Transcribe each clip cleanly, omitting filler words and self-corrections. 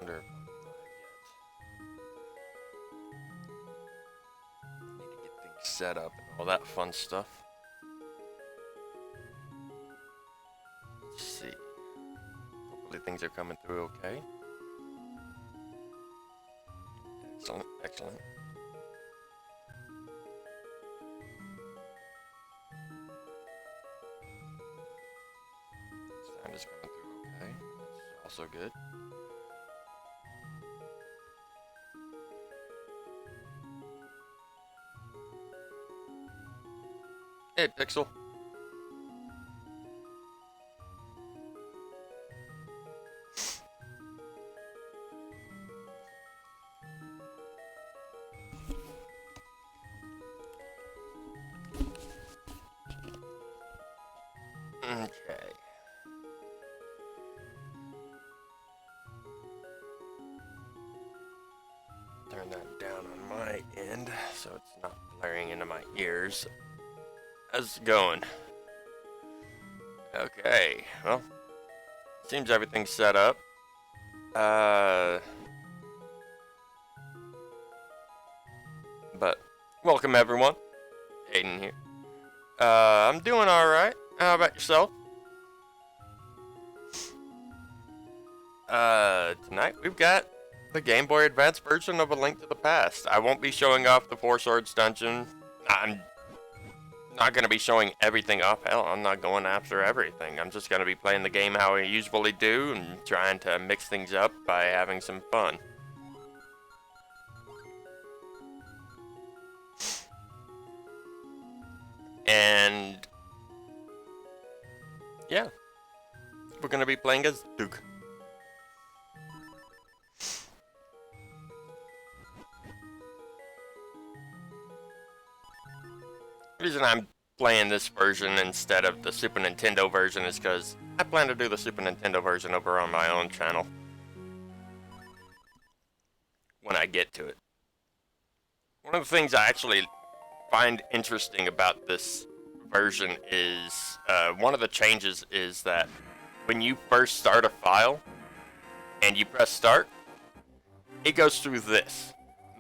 wonder if I need to get things set up and all that fun stuff. Let's see. Hopefully things are coming through okay. Excellent, excellent. Sound is coming through okay. That's also good. Hey, Pixel. Okay. Turn that down on my end so it's not blaring into my ears. How's it going? Okay, well, seems everything's set up. But welcome everyone. Aiden here. I'm doing alright. How about yourself? Tonight we've got the Game Boy Advance version of A Link to the Past. I won't be showing off the Four Swords dungeon. I'm not going to be showing everything off. Hell, I'm not going after everything. I'm just going to be playing the game how I usually do and trying to mix things up by having some fun. And yeah, we're going to be playing as Duke. The reason I'm playing this version instead of the Super Nintendo version is because I plan to do the Super Nintendo version over on my own channel when I get to it. One of the things I actually find interesting about this version is one of the changes is that when you first start a file and you press start, it goes through this.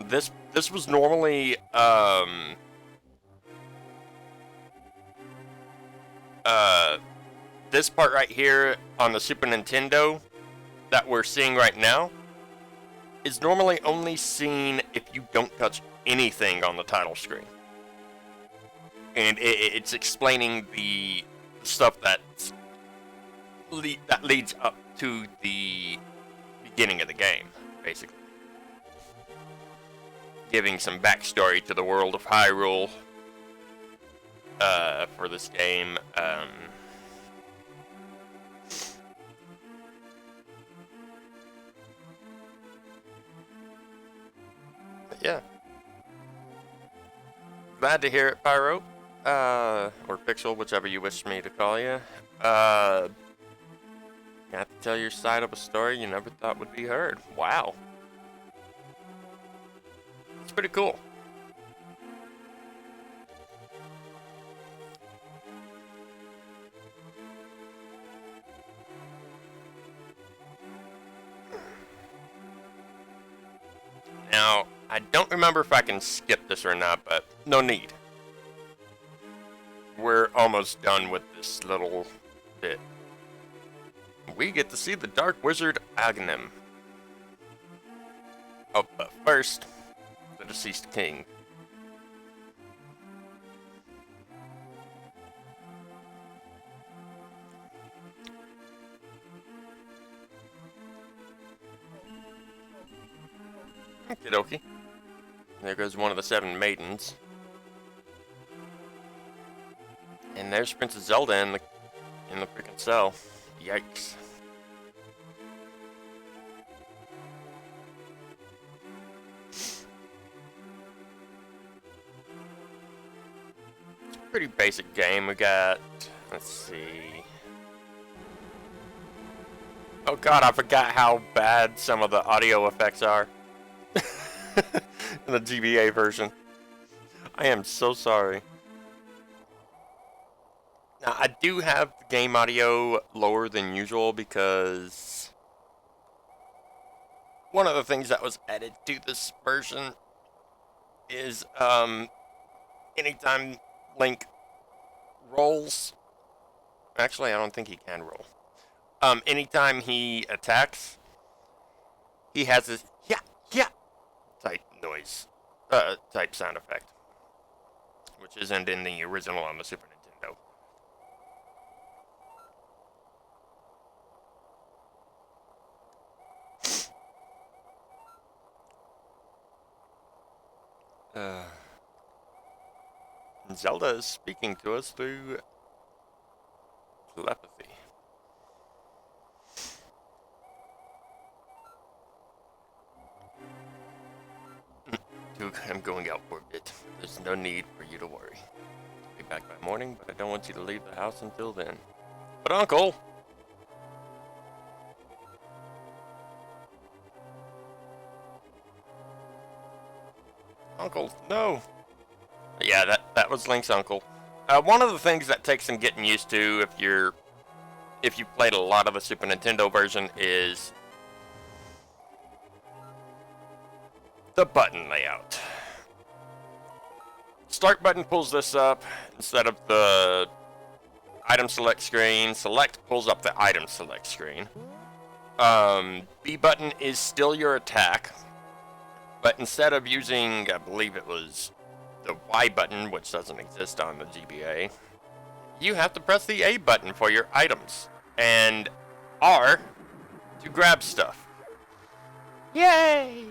This was normally this part right here on the Super Nintendo that we're seeing right now is normally only seen if you don't touch anything on the title screen. And it's explaining the stuff that leads up to the beginning of the game, basically. Giving some backstory to the world of Hyrule for this game. But yeah. Glad to hear it, Pyro. Or Pixel, whichever you wish me to call you. Got to tell your side of a story you never thought would be heard. Wow. It's pretty cool. Now, I don't remember if I can skip this or not, but no need. We're almost done with this little bit. We get to see the Dark Wizard Aghanim. Oh, but first, the deceased king. Okie dokie. There goes one of the 7 maidens. And there's Princess Zelda in the freaking cell. Yikes. It's a pretty basic game. We got, let's see. Oh god, I forgot how bad some of the audio effects are in the GBA version. I am so sorry. Now, I do have the game audio lower than usual because one of the things that was added to this version is anytime Link rolls. Actually, I don't think he can roll. Anytime he attacks, he has this yeah type noise, type sound effect, which isn't in the original on the Super Nintendo. Zelda is speaking to us through telepathy. Duke, I'm going out for a bit. There's no need for you to worry. I'll be back by morning, but I don't want you to leave the house until then. But Uncle! Uncle, no! Yeah, that was Link's uncle. One of the things that takes some getting used to if you've played a lot of the Super Nintendo version is the button layout. Start button pulls this up instead of the item select screen. Select pulls up the item select screen. B button is still your attack, but instead of using, I believe it was the Y button, which doesn't exist on the GBA, you have to press the A button for your items, and R to grab stuff. Yay!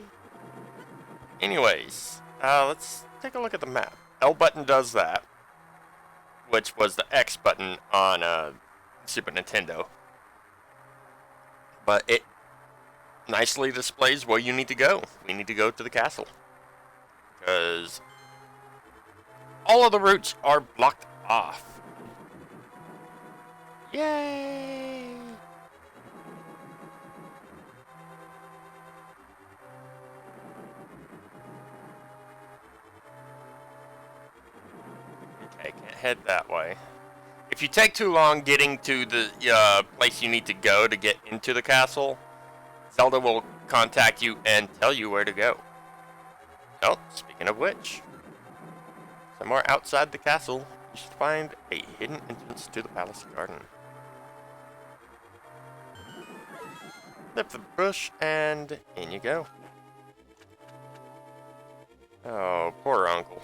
Anyways, let's take a look at the map. L button does that, which was the X button on Super Nintendo. But it nicely displays where you need to go. We need to go to the castle, because all of the routes are blocked off. Yay! Okay, can't head that way. If you take too long getting to the place you need to go to get into the castle, Zelda will contact you and tell you where to go. Oh, speaking of which, somewhere outside the castle, you should find a hidden entrance to the palace garden. Flip the bush, and in you go. Oh, poor uncle.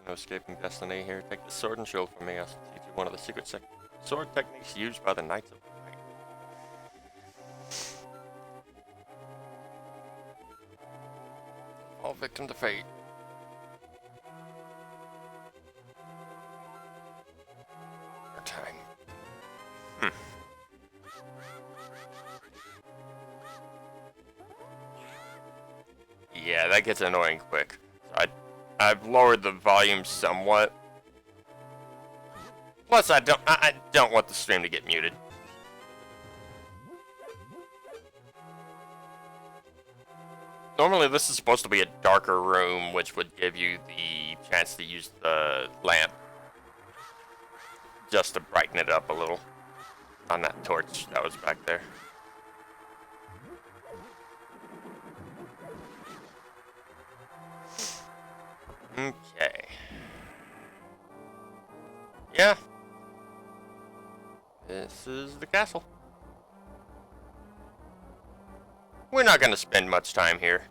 No escaping destiny here. Take the sword and shield from me. I'll teach you one of the secret sword techniques used by the Knights of the Light. All victim to fate. Our time. Yeah, that gets annoying quick. So I've lowered the volume somewhat. Plus, I don't want the stream to get muted. Normally, this is supposed to be a darker room, which would give you the chance to use the lamp just to brighten it up a little on that torch that was back there. Okay. Yeah. This is the castle. We're not going to spend much time here.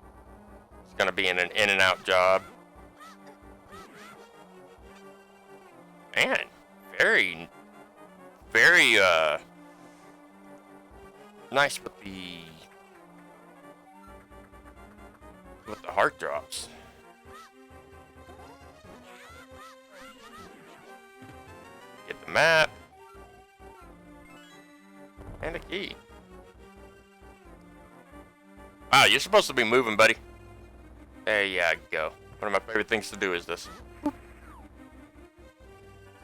It's going to be an in and out job. Man, very nice with the heart drops. Get the map and a key. Wow, you're supposed to be moving, buddy. There you go. One of my favorite things to do is this.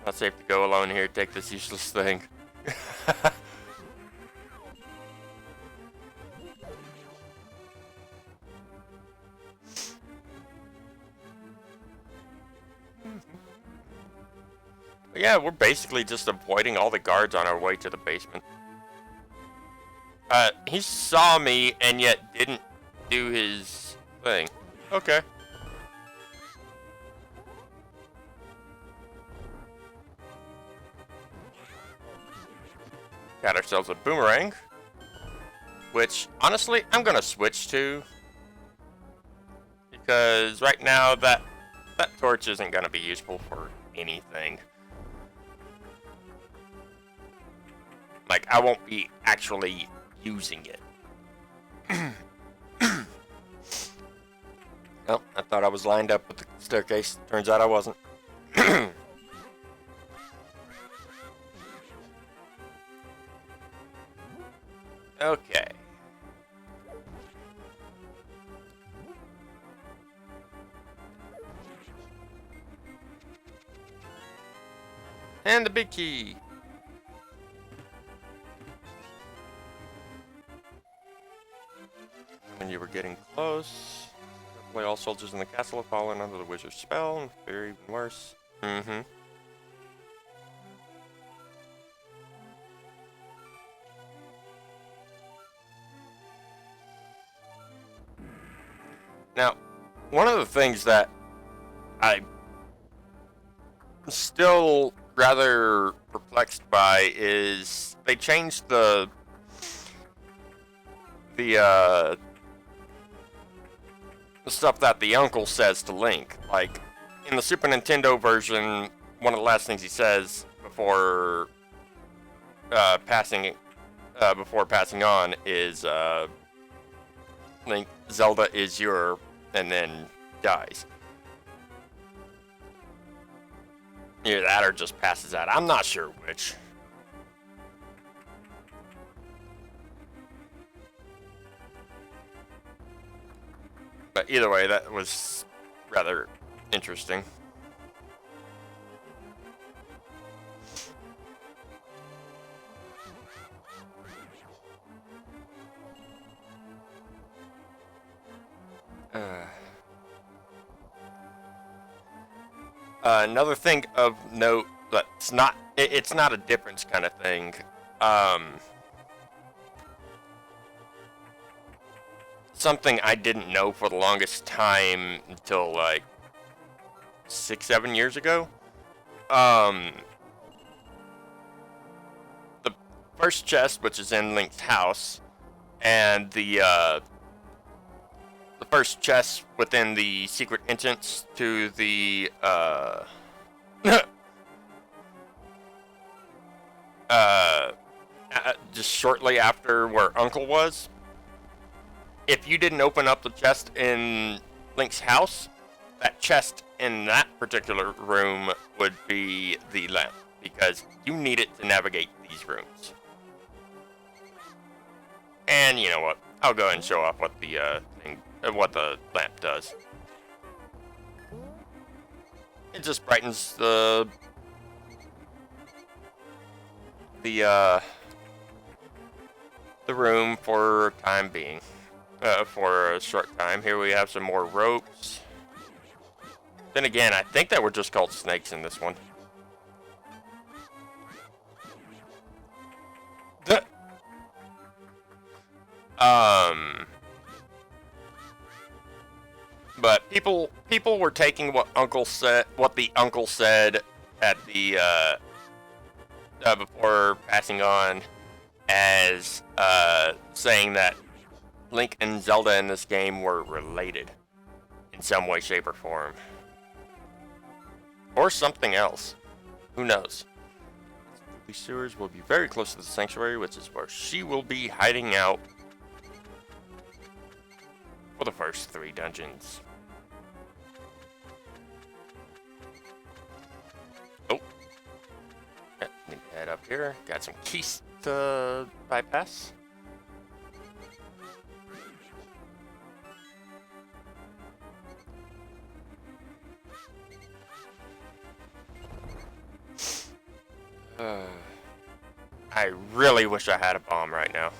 Not safe to go alone here. Take this useless thing. But yeah, we're basically just avoiding all the guards on our way to the basement. He saw me and yet didn't do his thing. Okay. Got ourselves a boomerang, which honestly I'm gonna switch to, because right now that torch isn't gonna be useful for anything. Like, I won't be actually using it. Oh, I thought I was lined up with the staircase. Turns out I wasn't. Okay. And the big key. When you were getting close, hopefully all soldiers in the castle have fallen under the wizard's spell, or even worse. Mm-hmm. Now, one of the things that I'm still rather perplexed by is they changed the stuff that the uncle says to Link. Like, in the Super Nintendo version, one of the last things he says before passing on is Link, Zelda is your, and then dies. Either that or just passes out. I'm not sure which. But either way, that was rather interesting. Another thing of note that's not, it's not a difference kind of thing. Something I didn't know for the longest time until like 6-7 years ago. The first chest, which is in Link's house, and the first chest within the secret entrance to the just shortly after where Uncle was. If you didn't open up the chest in Link's house, that chest in that particular room would be the lamp, because you need it to navigate these rooms. And you know what? I'll go ahead and show off what the what the lamp does. It just brightens the room for time being. For a short time. Here we have some more ropes. Then again, I think that were just called snakes in this one. But people were taking what the uncle said at the before passing on, as saying that Link and Zelda in this game were related in some way, shape, or form. Or something else. Who knows? These sewers will be very close to the sanctuary, which is where she will be hiding out for the first 3 dungeons. Oh. Need to head up here. Got some keys to bypass. I really wish I had a bomb right now.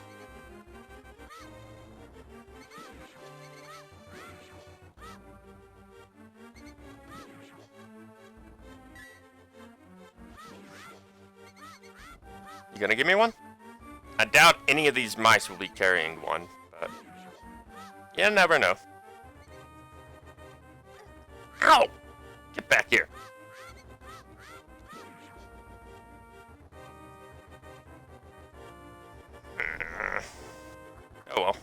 You gonna give me one? I doubt any of these mice will be carrying one, but you never know. Ow! Get back here. Oh well.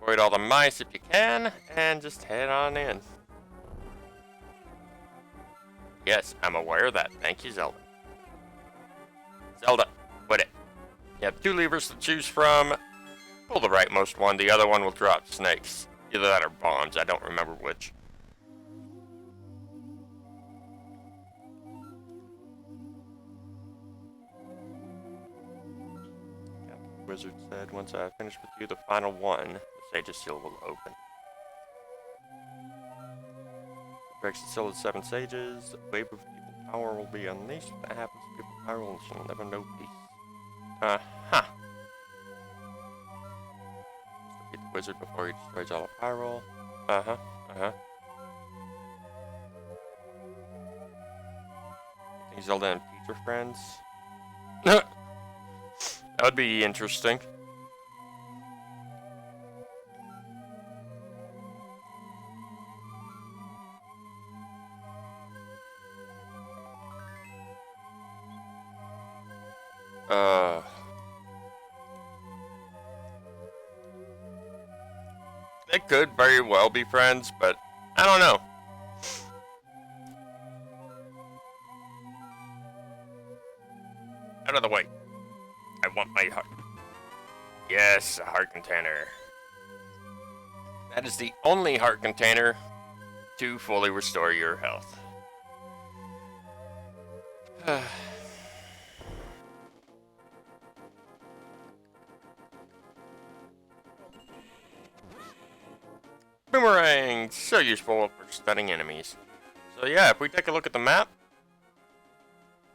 Avoid all the mice if you can, and just head on in. Yes, I'm aware of that. Thank you, Zelda. Zelda, quit it. You have 2 levers to choose from. Pull the rightmost one. The other one will drop snakes. Either that or bombs. I don't remember which. Captain Wizard said, once I finish with you, the final one, the Sage's Seal will open. Breaks the seal of the 7 sages. A wave of evil power will be unleashed. That happens to people power and shall never know peace. Huh. Get the wizard before he destroys all the pyro. Uh-huh. Think Zelda and Peach are friends? That would be interesting. They could very well be friends, but I don't know. Out of the way. I want my heart. Yes, a heart container. That is the only heart container to fully restore your health. Boomerang! So useful for stunning enemies. So yeah, if we take a look at the map,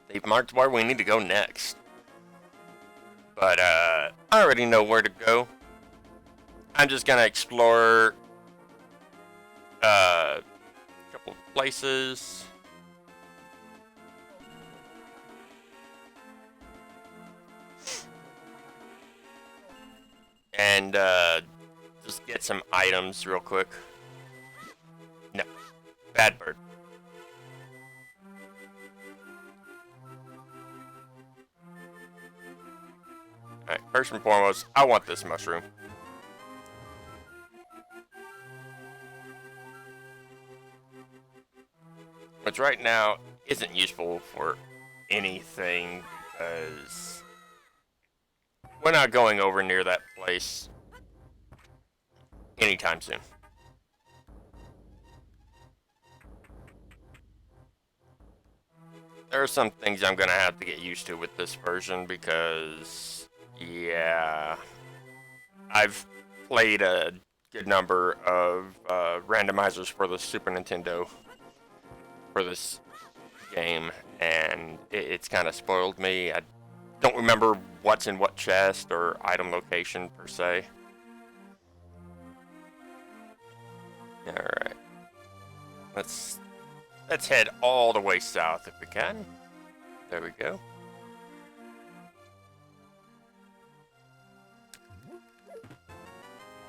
they've marked where we need to go next. But I already know where to go. I'm just gonna explore a couple of places. And just get some items real quick. No. Bad bird. Alright, first and foremost, I want this mushroom. Which right now isn't useful for anything because we're not going over near that place anytime soon. There are some things I'm gonna have to get used to with this version because, yeah, I've played a good number of randomizers for the Super Nintendo for this game, and it's kind of spoiled me. I don't remember what's in what chest or item location per se. Alright. Let's head all the way south if we can. There we go.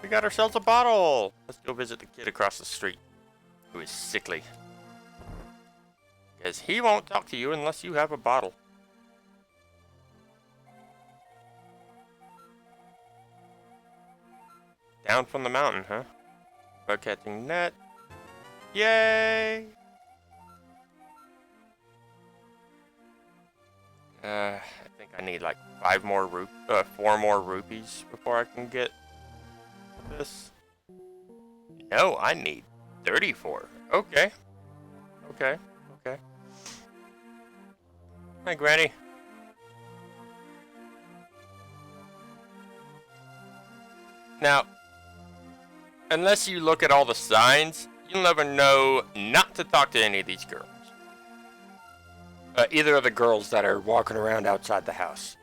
We got ourselves a bottle! Let's go visit the kid across the street who is sickly. Because he won't talk to you unless you have a bottle. Down from the mountain, huh? Bug catching net. Yay! I think I need like 4 more rupees before I can get this. No, I need 34. Okay. Okay. Hi, Granny. Now, unless you look at all the signs, you'll never know not to talk to any of these girls. Either of the girls that are walking around outside the house.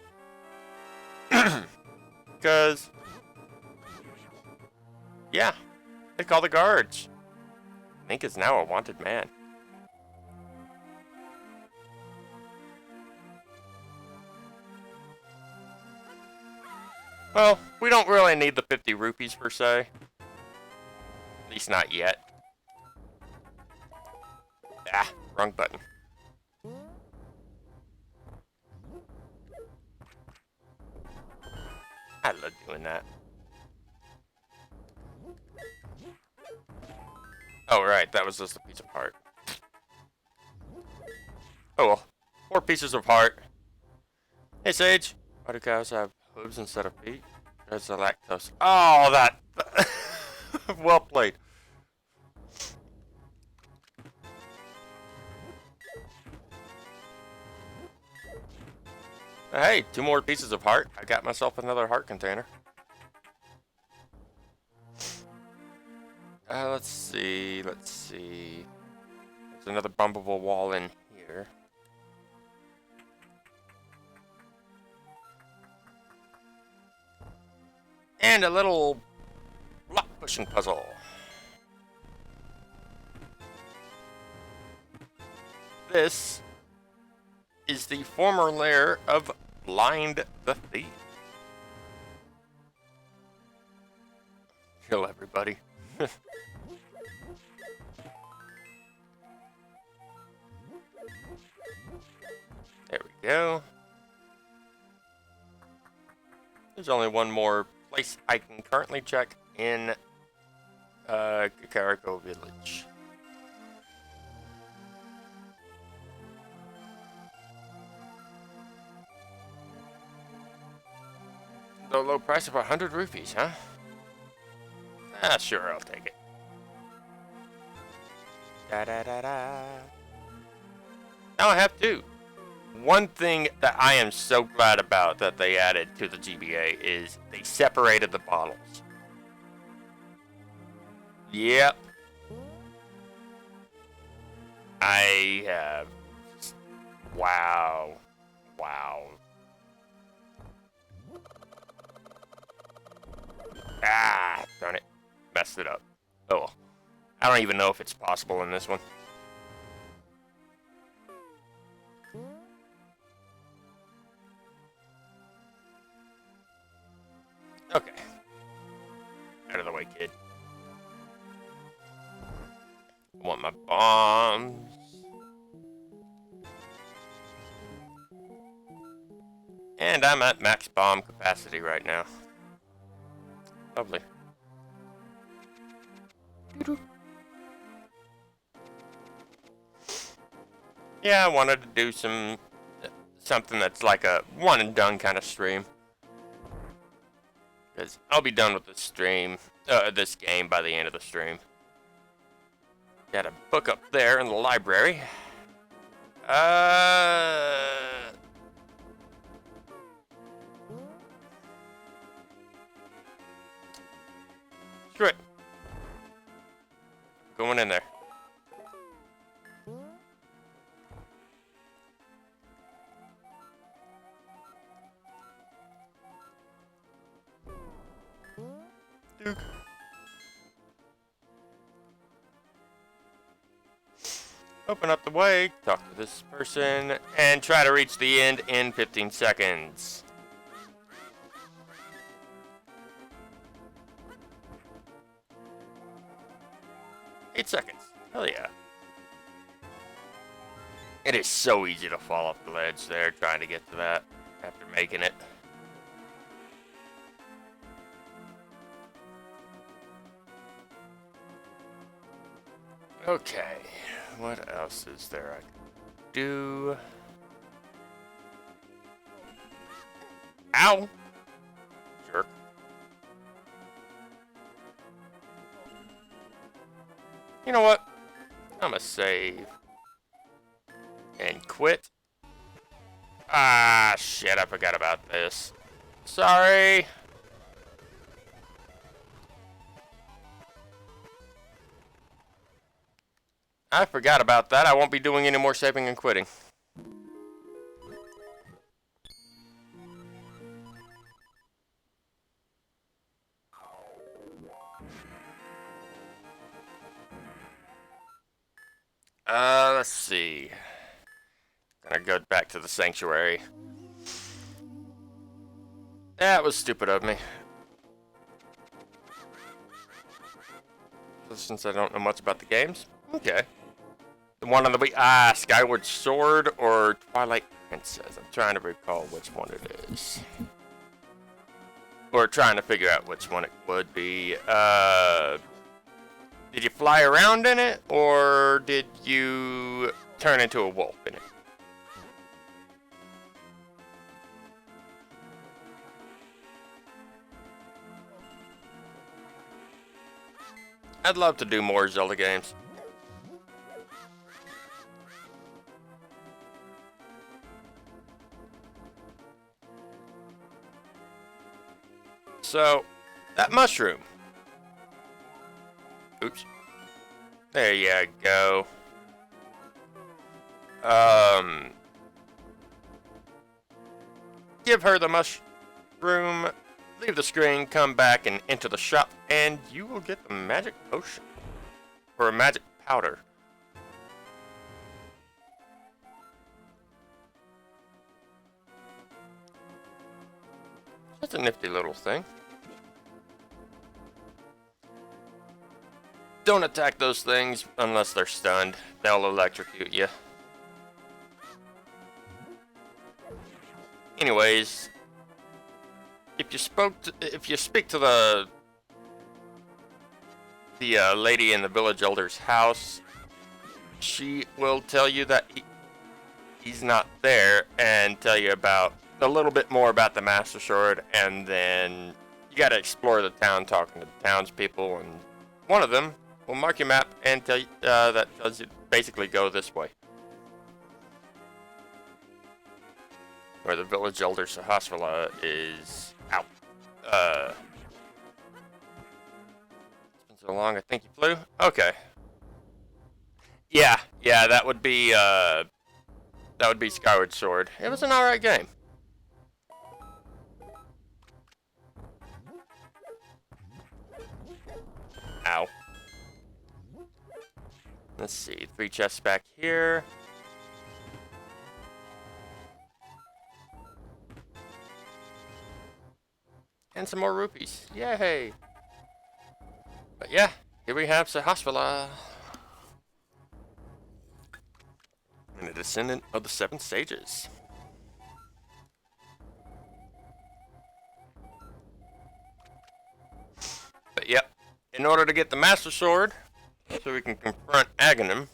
Because, yeah, they call the guards. Link is now a wanted man. Well, we don't really need the 50 rupees per se. At least not yet. Ah, wrong button. I love doing that. Oh, right, that was just a piece of heart. Oh well. 4 pieces of heart. Hey, Sage. Why do cows have hooves instead of feet? There's the lactose. Oh, that. Well played. Hey, 2 more pieces of heart. I got myself another heart container. Let's see. Let's see. There's another bumpable wall in here. And a little block pushing puzzle. This is the former lair of Blind the Thief. Kill everybody. There we go. There's only one more place I can currently check in Kakariko Village. The low price of 100 rupees, huh? Ah, sure, I'll take it. Da da da da. Now I have 2. One thing that I am so glad about that they added to the GBA is they separated the bottles. Yep. I have. Wow. Wow. Ah, darn it. Messed it up. Oh well. I don't even know if it's possible in this one. Okay. Out of the way, kid. I want my bombs. And I'm at max bomb capacity right now. Lovely. Yeah, I wanted to do something that's like a one and done kind of stream. Because I'll be done with this stream, this game by the end of the stream. Got a book up there in the library. Screw it. Going in there. Duke. Open up the way, talk to this person, and try to reach the end in 15 seconds. Eight seconds. Hell yeah. It is so easy to fall off the ledge there trying to get to that after making it. Okay, what else is there I can do? Ow! Jerk. You know what? I'm gonna save. And quit. Ah, shit, I forgot about this. Sorry. I forgot about that. I won't be doing any more saving and quitting. Let's see. Gonna go back to the sanctuary. That was stupid of me. Since I don't know much about the games. Okay. The one on the Wii. Skyward Sword or Twilight Princess. I'm trying to recall which one it is. Or trying to figure out which one it would be. Did you fly around in it, or did you turn into a wolf in it? I'd love to do more Zelda games. So, that mushroom. Oops. There you go. Give her the mushroom, leave the screen, come back and enter the shop, and you will get the magic potion. Or a magic powder. That's a nifty little thing. Don't attack those things unless they're stunned. They'll electrocute you. Anyways, if you speak to the lady in the village elder's house, she will tell you that he's not there and tell you about a little bit more about the Master Sword, and then you gotta explore the town talking to the townspeople, and one of them will mark your map and tell you that tells you basically go this way. Where the village elder Sahasrara is out. It's been so long, I think you flew? Okay. Yeah, that would be Skyward Sword. It was an alright game. Ow. Let's see, 3 chests back here. And some more rupees. Yay! But yeah, here we have Sahasrara. And a descendant of the 7 sages. But yep, in order to get the Master Sword, so we can confront Aghanim,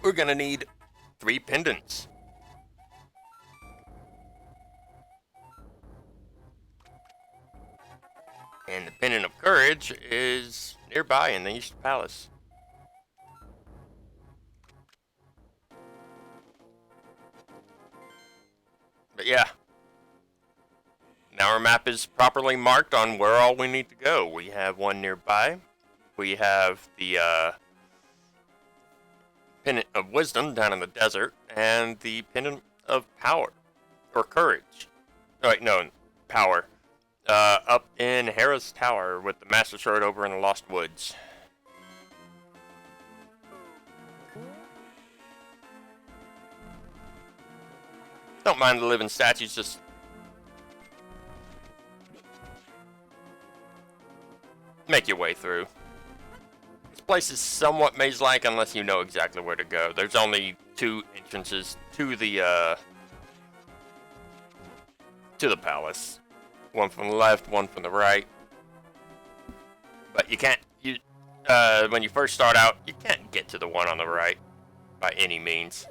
we're gonna need 3 pendants. And the Pendant of Courage is nearby in the East Palace. But yeah, now our map is properly marked on where all we need to go. We have one nearby. We have the Pendant of Wisdom down in the desert, and the Pendant of Power, or Courage. Oh, wait, no, Power. Up in Hera's Tower with the Master Sword over in the Lost Woods. Don't mind the living statues, just make your way through. This place is somewhat maze-like unless you know exactly where to go. There's only 2 entrances to the palace. One from the left, one from the right. But you can't, when you first start out, you can't get to the one on the right by any means.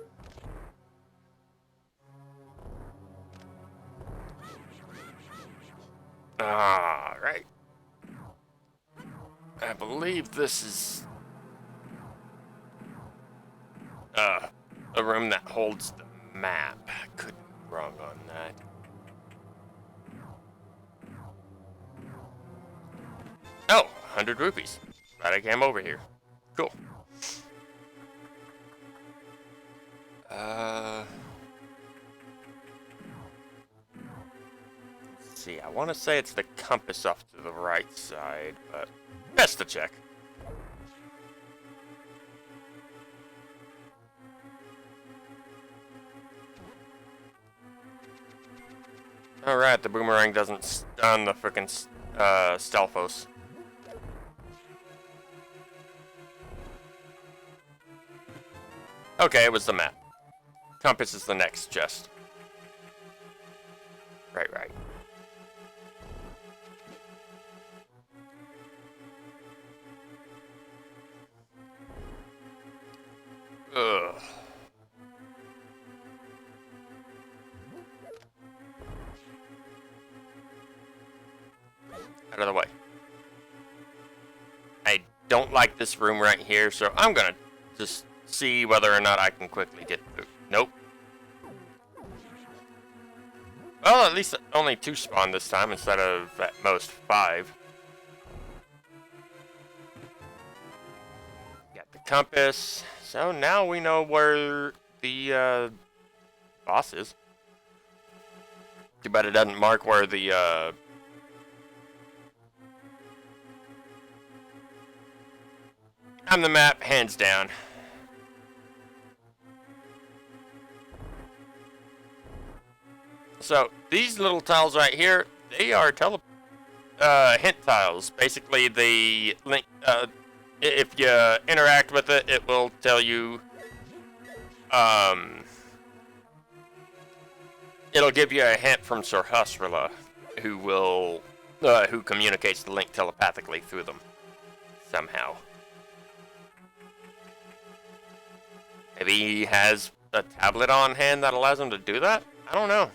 Alright. I believe this is a room that holds the map. I could be wrong on that. Oh, 100 rupees. Glad I came over here. Cool. Let's see, I want to say it's the compass off to the right side, but best to check. Alright, the boomerang doesn't stun the frickin' Stalfos. Okay, it was the map. Compass is the next chest. Right. Ugh. Out of the way. I don't like this room right here, so I'm gonna just see whether or not I can quickly get through. Nope. Well, at least only 2 spawn this time instead of at most 5. Got the compass. So now we know where the boss is. Too bad it doesn't mark where the on the map, hands down. So these little tiles right here, they are hint tiles. Basically, the link. If you interact with it, it will tell you. It'll give you a hint from Sir Husrilla, who communicates the link telepathically through them somehow. Maybe he has a tablet on hand that allows him to do that? I don't know.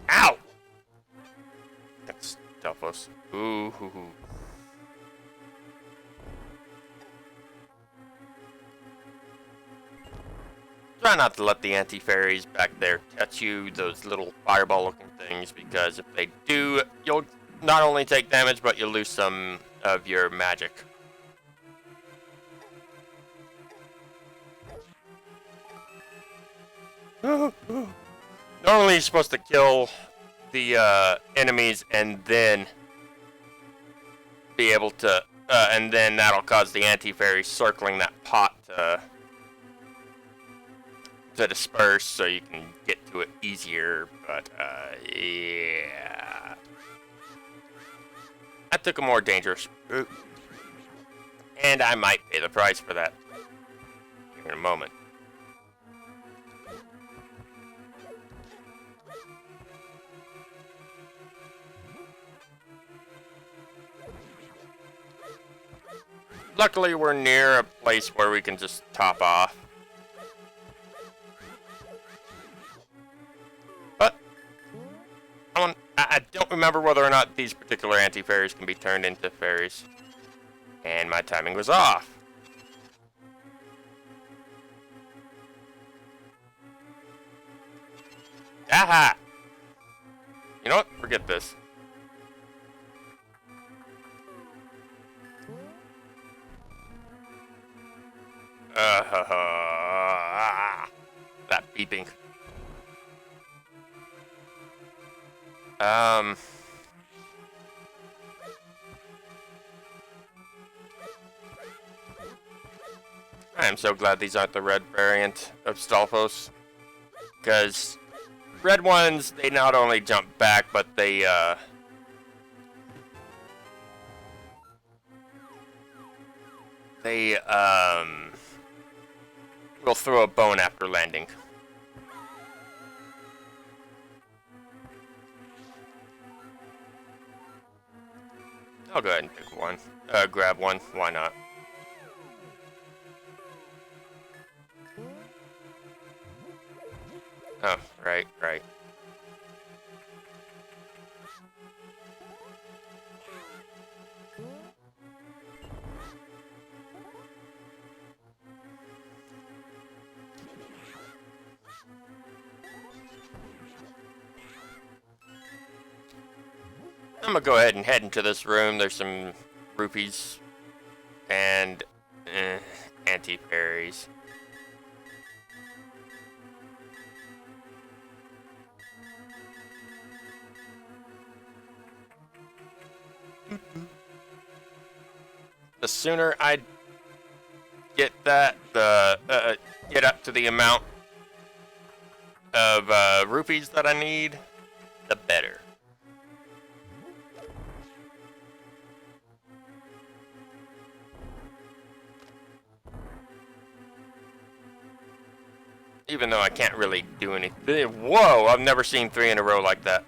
Ow! That's Delphos. Ooh. Try not to let the anti-fairies back there touch you, those little fireball-looking things, because if they do, you'll not only take damage, but you'll lose some of your magic. Normally you're supposed to kill the enemies and then be able to, and then that'll cause the anti-fairy circling that pot to disperse so you can get to it easier, but yeah. I took a more dangerous route, and I might pay the price for that here in a moment. Luckily, we're near a place where we can just top off. But I don't remember whether or not these particular anti-fairies can be turned into fairies. And my timing was off. Aha! You know what? Forget this. That beeping. I am so glad these aren't the red variant of Stalfos, because red ones, they not only jump back, but they will throw a bone after landing. I'll go ahead and pick one. Grab one. Why not? Oh, right. I'm gonna go ahead and head into this room. There's some rupees and anti-fairies. The sooner I get that, get up to the amount of rupees that I need, the better. Even though I can't really do anything. Whoa, I've never seen 3 in a row like that.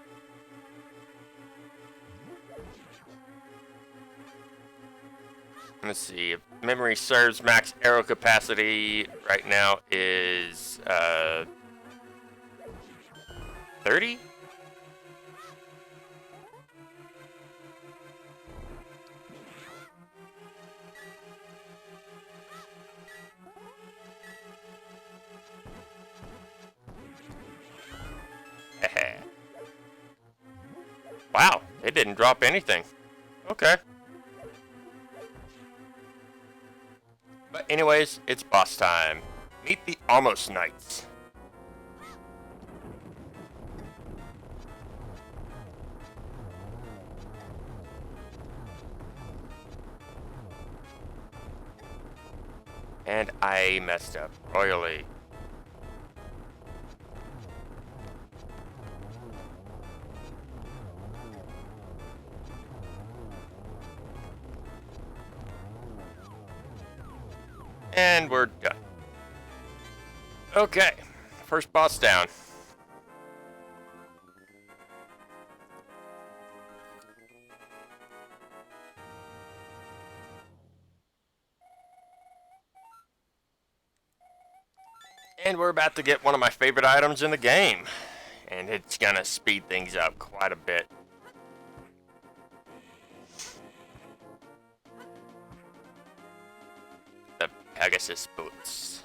Let's see, if memory serves, max arrow capacity right now is 30? Wow, it didn't drop anything. Okay. But anyways, it's boss time. Meet the Almost Knights. And I messed up royally. And we're done. Okay, first boss down. And we're about to get one of my favorite items in the game. And it's gonna speed things up quite a bit. The Pegasus boots.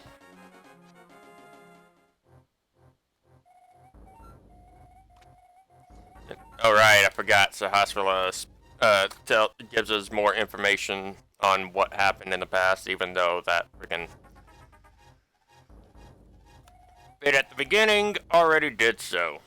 Alright, I forgot. So Hospital gives us more information on what happened in the past, even though that freaking bit at the beginning already did so.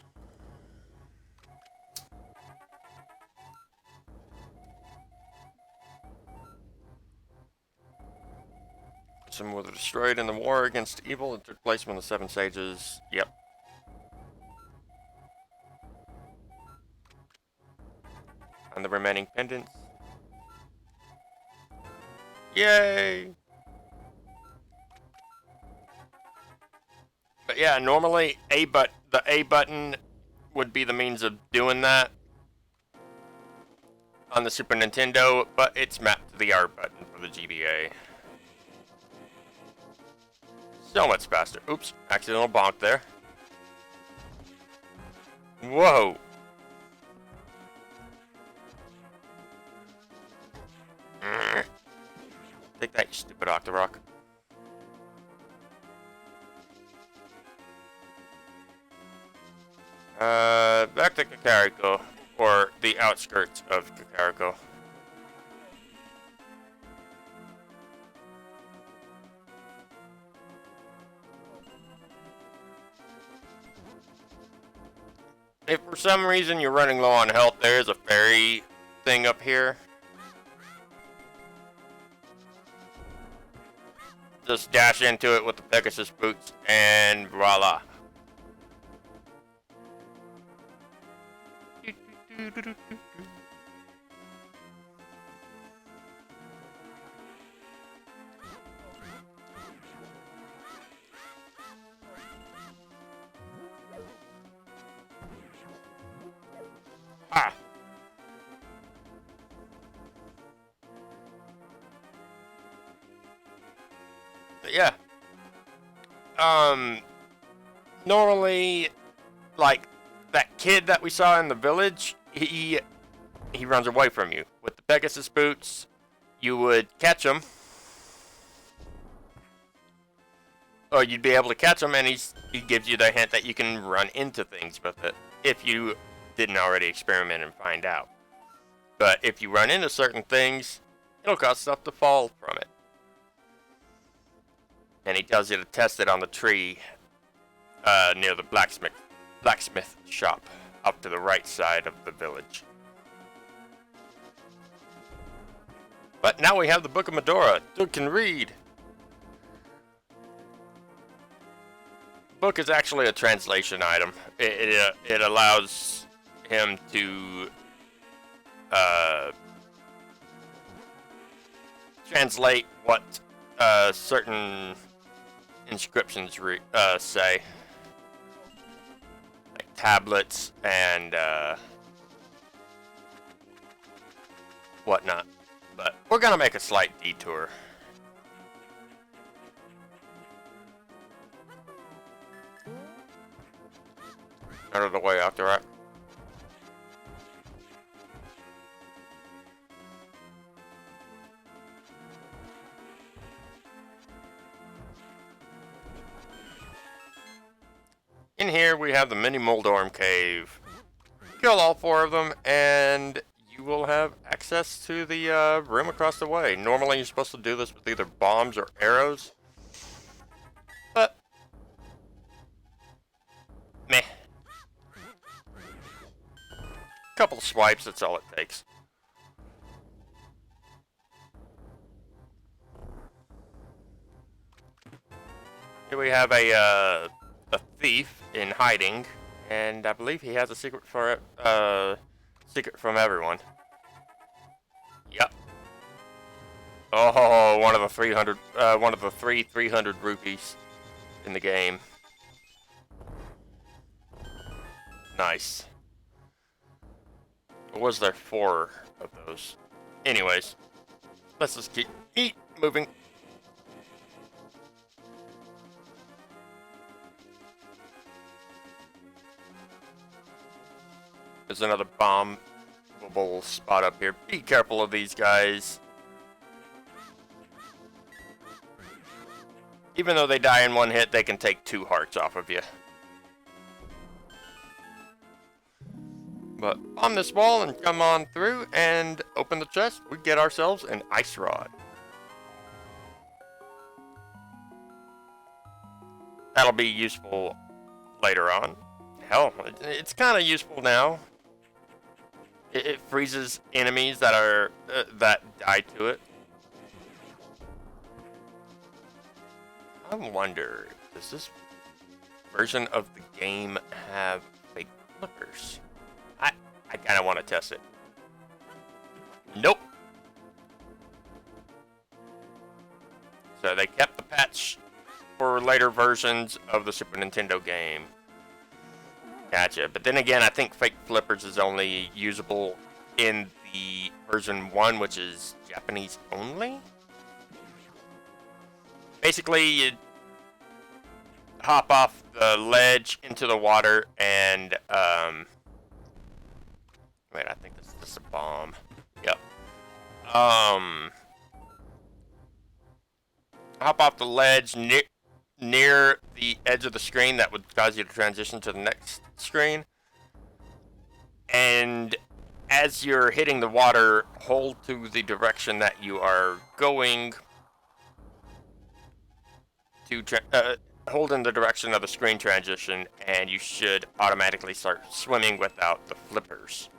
Some were destroyed in the war against evil. It took place when the 7 sages. Yep. And the remaining pendants. Yay! But yeah, normally the A button would be the means of doing that on the Super Nintendo, but it's mapped to the R button for the GBA. So much faster. Oops, accidental bonk there. Whoa! Take that, you stupid Octorok. Back to Kakariko, or the outskirts of Kakariko. If for some reason you're running low on health, there is a fairy thing up here. Just dash into it with the Pegasus boots, and voila. Ah. But yeah. Normally, like, that kid that we saw in the village, he runs away from you. With the Pegasus boots, you would catch him. Or you'd be able to catch him, and he gives you the hint that you can run into things with it. If you didn't already experiment and find out. But if you run into certain things, it'll cause stuff to fall from it. And he tells you to test it on the tree near the blacksmith shop, up to the right side of the village. But now we have the Book of Medora. Dude can read. book is actually a translation item. It allows him to translate what certain inscriptions say, like tablets and whatnot. But we're gonna make a slight detour. Out of the way, off the right. In here we have the mini Moldorm cave. Kill all 4 of them and you will have access to the room across the way. Normally you're supposed to do this with either bombs or arrows. But meh. Couple of swipes, that's all it takes. Here we have a thief in hiding, and I believe he has a secret for secret from everyone. Yep. Oh, one of the 300 rupees in the game. Nice. Or was there 4 of those? Anyways, let's just keep moving. There's another bombable spot up here. Be careful of these guys. Even though they die in 1 hit, they can take 2 hearts off of you. But on this wall and come on through and open the chest, we get ourselves an ice rod. That'll be useful later on. Hell, it's kind of useful now. It freezes enemies that are that die to it. I wonder, does this version of the game have fake flippers? I kind of want to test it. Nope. So they kept the patch for later versions of the Super Nintendo game. Gotcha. But then again, I think fake flippers is only usable in the version 1, which is Japanese only. Is you hop off the ledge into the water and wait, I think this is a bomb. Yep. Hop off the ledge near the edge of the screen. That would cause you to transition to the next screen. And as you're hitting the water, hold to the direction that you are going to hold in the direction of the screen transition, and you should automatically start swimming without the flippers.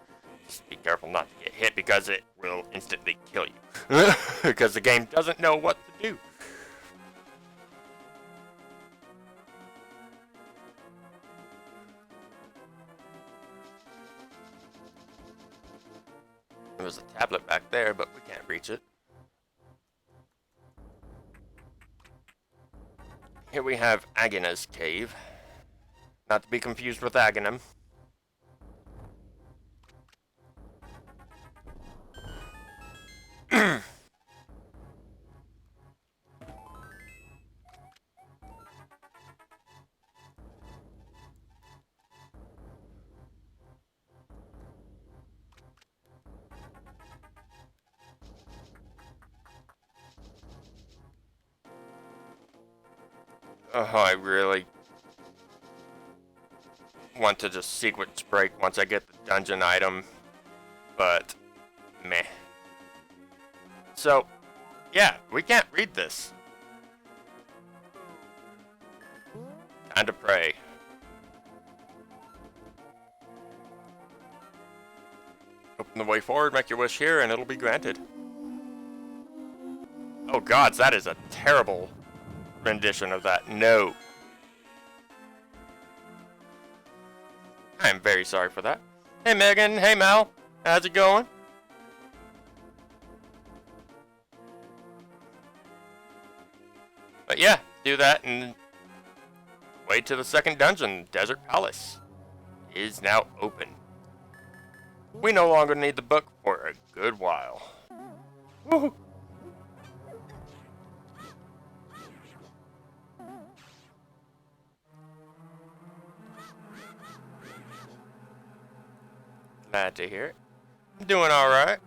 Just be careful not to get hit, because it will instantly kill you. Because the game doesn't know what to do. There's a tablet back there, but we can't reach it. Here we have Agana's cave. Not to be confused with Aghanim. Oh, I really want to just sequence break once I get the dungeon item, but meh. So, yeah, we can't read this. Time to pray. Open the way forward, make your wish here, and it'll be granted. Oh gods, that is a terrible rendition of that. No. I am very sorry for that. Hey Megan, hey Mel, how's it going? But yeah, do that and wait to the second dungeon. Desert Palace is now open. We no longer need the book for a good while. Woohoo! Glad to hear it. I'm doing alright.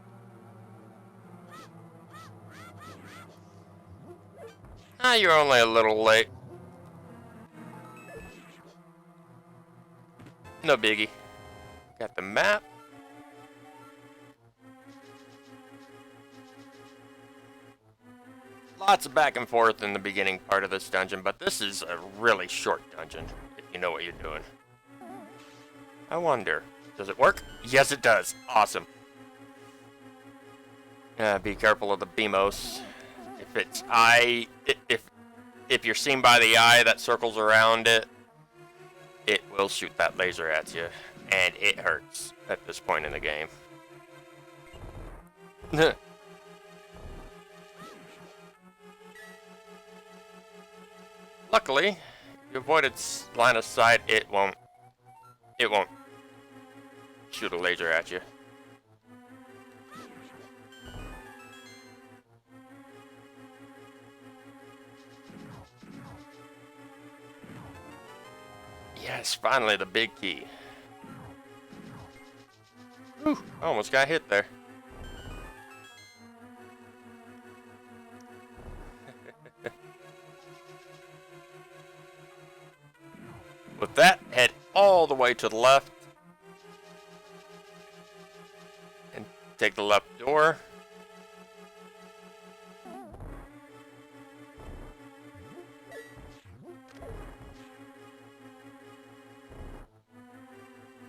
Ah, you're only a little late. No biggie. Got the map. Lots of back and forth in the beginning part of this dungeon, but this is a really short dungeon, if you know what you're doing. I wonder, does it work? Yes, it does. Awesome. Be careful of the BMOS. If it's if you're seen by the eye that circles around it, it will shoot that laser at you, and it hurts at this point in the game. Luckily, if you avoid its line of sight, it won't shoot a laser at you. Yes, finally the big key. Whew, almost got hit there. With that, head all the way to the left. And take the left door.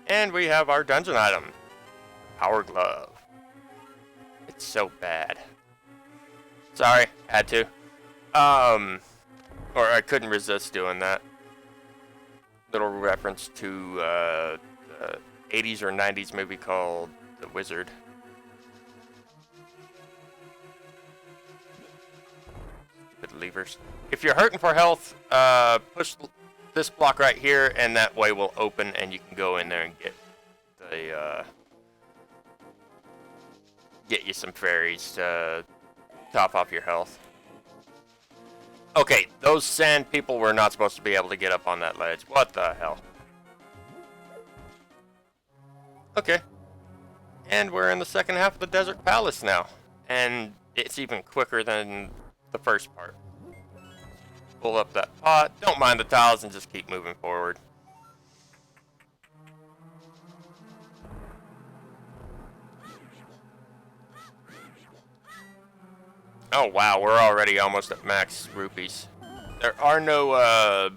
And we have our dungeon item. Power Glove. It's so bad. Sorry, had to. Or I couldn't resist doing that. Little reference to the 80s or 90s movie called The Wizard. Stupid levers. If you're hurting for health, push this block right here, and that way will open, and you can go in there and get the get you some fairies to top off your health. Okay, those sand people were not supposed to be able to get up on that ledge. What the hell? Okay. And we're in the second half of the Desert Palace now. And it's even quicker than the first part. Pull up that pot. Don't mind the tiles and just keep moving forward. Oh wow, we're already almost at max rupees. There are no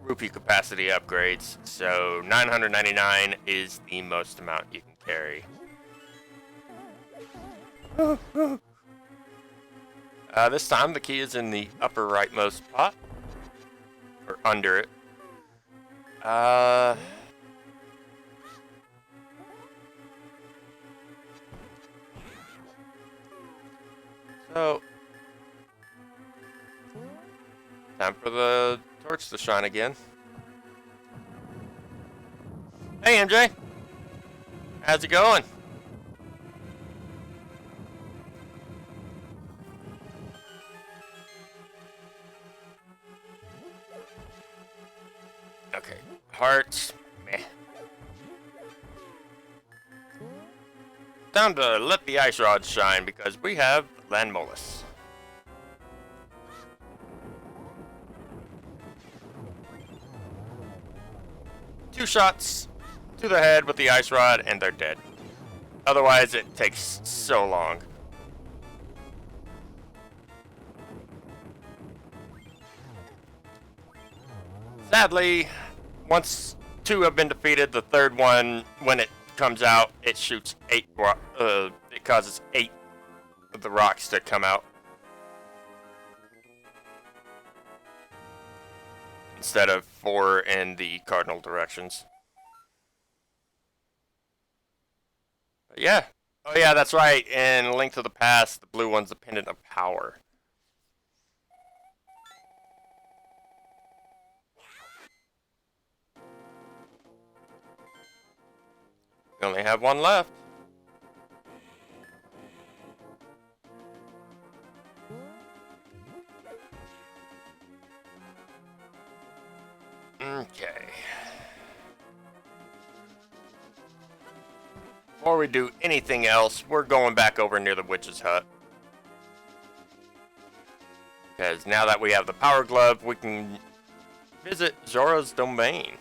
rupee capacity upgrades, so 999 is the most amount you can carry. This time the key is in the upper rightmost pot, or under it. So, time for the torch to shine again. Hey MJ, how's it going? Okay, hearts, meh. Time to let the ice rods shine because we have Landmolus. Two shots to the head with the ice rod and they're dead. Otherwise it takes so long. Sadly, once two have been defeated, the third one, when it comes out, it shoots it causes 8 of the rocks to come out instead of 4 in the cardinal directions. Yeah. Oh yeah, that's right. In Link to the Past, the blue one's the pendant of power. We only have one left. Okay. Before we do anything else, we're going back over near the witch's hut. Because now that we have the power glove, we can visit Zora's domain.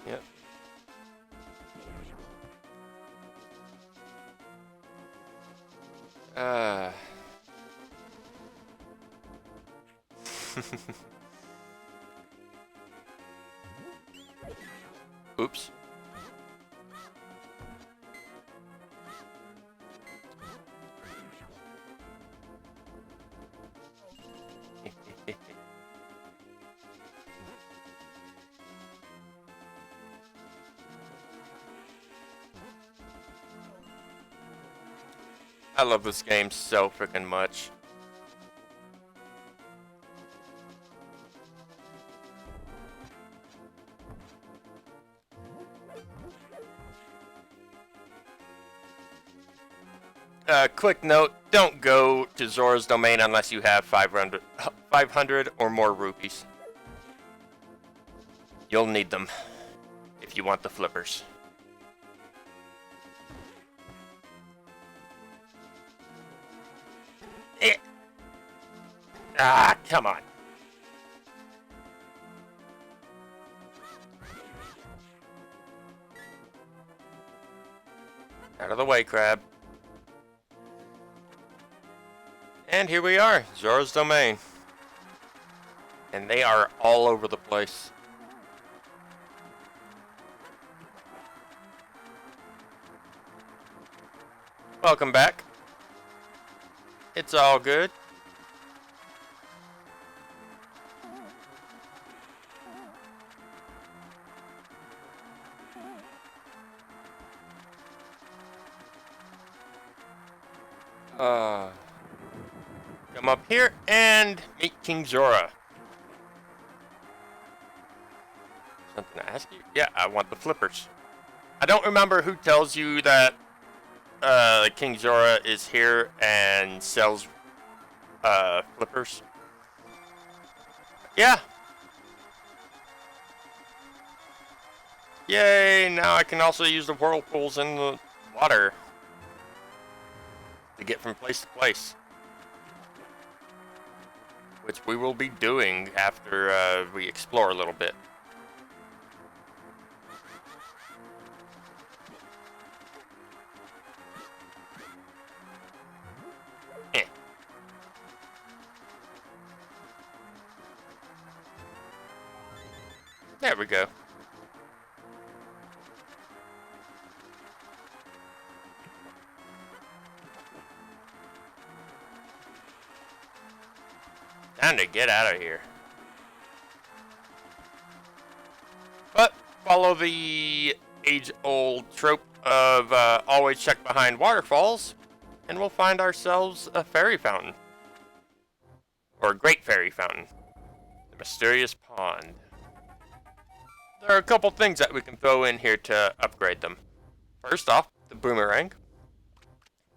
Yep. Oops. I love this game so freaking much. Quick note, don't go to Zora's domain unless you have 500 or more rupees. You'll need them if you want the flippers. Ah, come on. Out of the way, crab. And here we are, Zora's domain. And they are all over the place. Welcome back. It's all good. Come up here and meet King Zora. Something to ask you? Yeah, I want the flippers. I don't remember who tells you that King Zora is here and sells flippers. Yeah. Yay, now I can also use the whirlpools in the water to get from place to place. Which we will be doing after we explore a little bit. There we go. Time to get out of here. But follow the age-old trope of always check behind waterfalls, and we'll find ourselves a fairy fountain. Or a great fairy fountain. The mysterious pond. There are a couple things that we can throw in here to upgrade them. First off, the boomerang.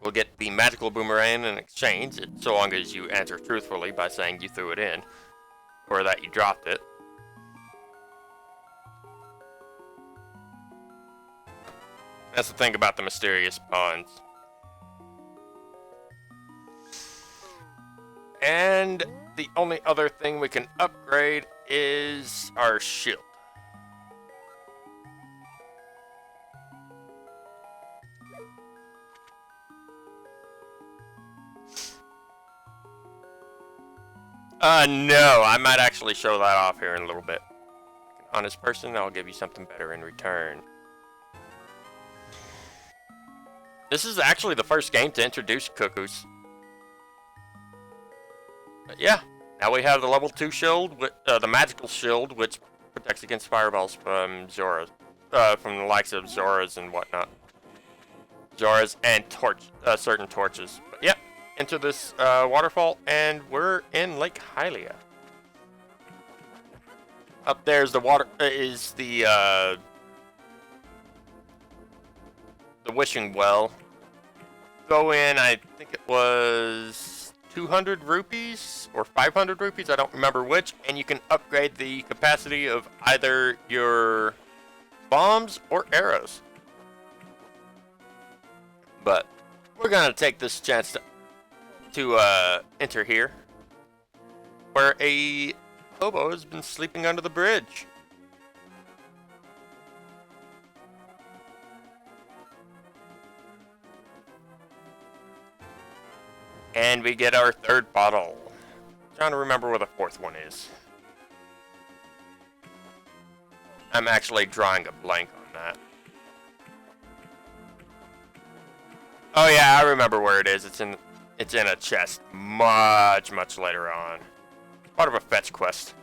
We'll get the magical boomerang in exchange, so long as you answer truthfully by saying you threw it in, or that you dropped it. That's the thing about the mysterious ponds. And the only other thing we can upgrade is our shield. No, I might actually show that off here in a little bit. An honest person, I'll give you something better in return. This is actually the first game to introduce cuckoos. But yeah, now we have the level 2 shield, with, the magical shield, which protects against fireballs from Zora. from the likes of Zoras and whatnot. Zoras and certain torches. But yep, enter this waterfall, and we're in Lake Hylia. Up there's the water is the wishing well. Go in, I think it was 200 rupees or 500 rupees, I don't remember which, and you can upgrade the capacity of either your bombs or arrows. But we're gonna take this chance to enter here, where a hobo has been sleeping under the bridge. And we get our third bottle. I'm trying to remember where the fourth one is. I'm actually drawing a blank on that. Oh yeah, I remember where it is. It's in a chest much later on. Part of a fetch quest.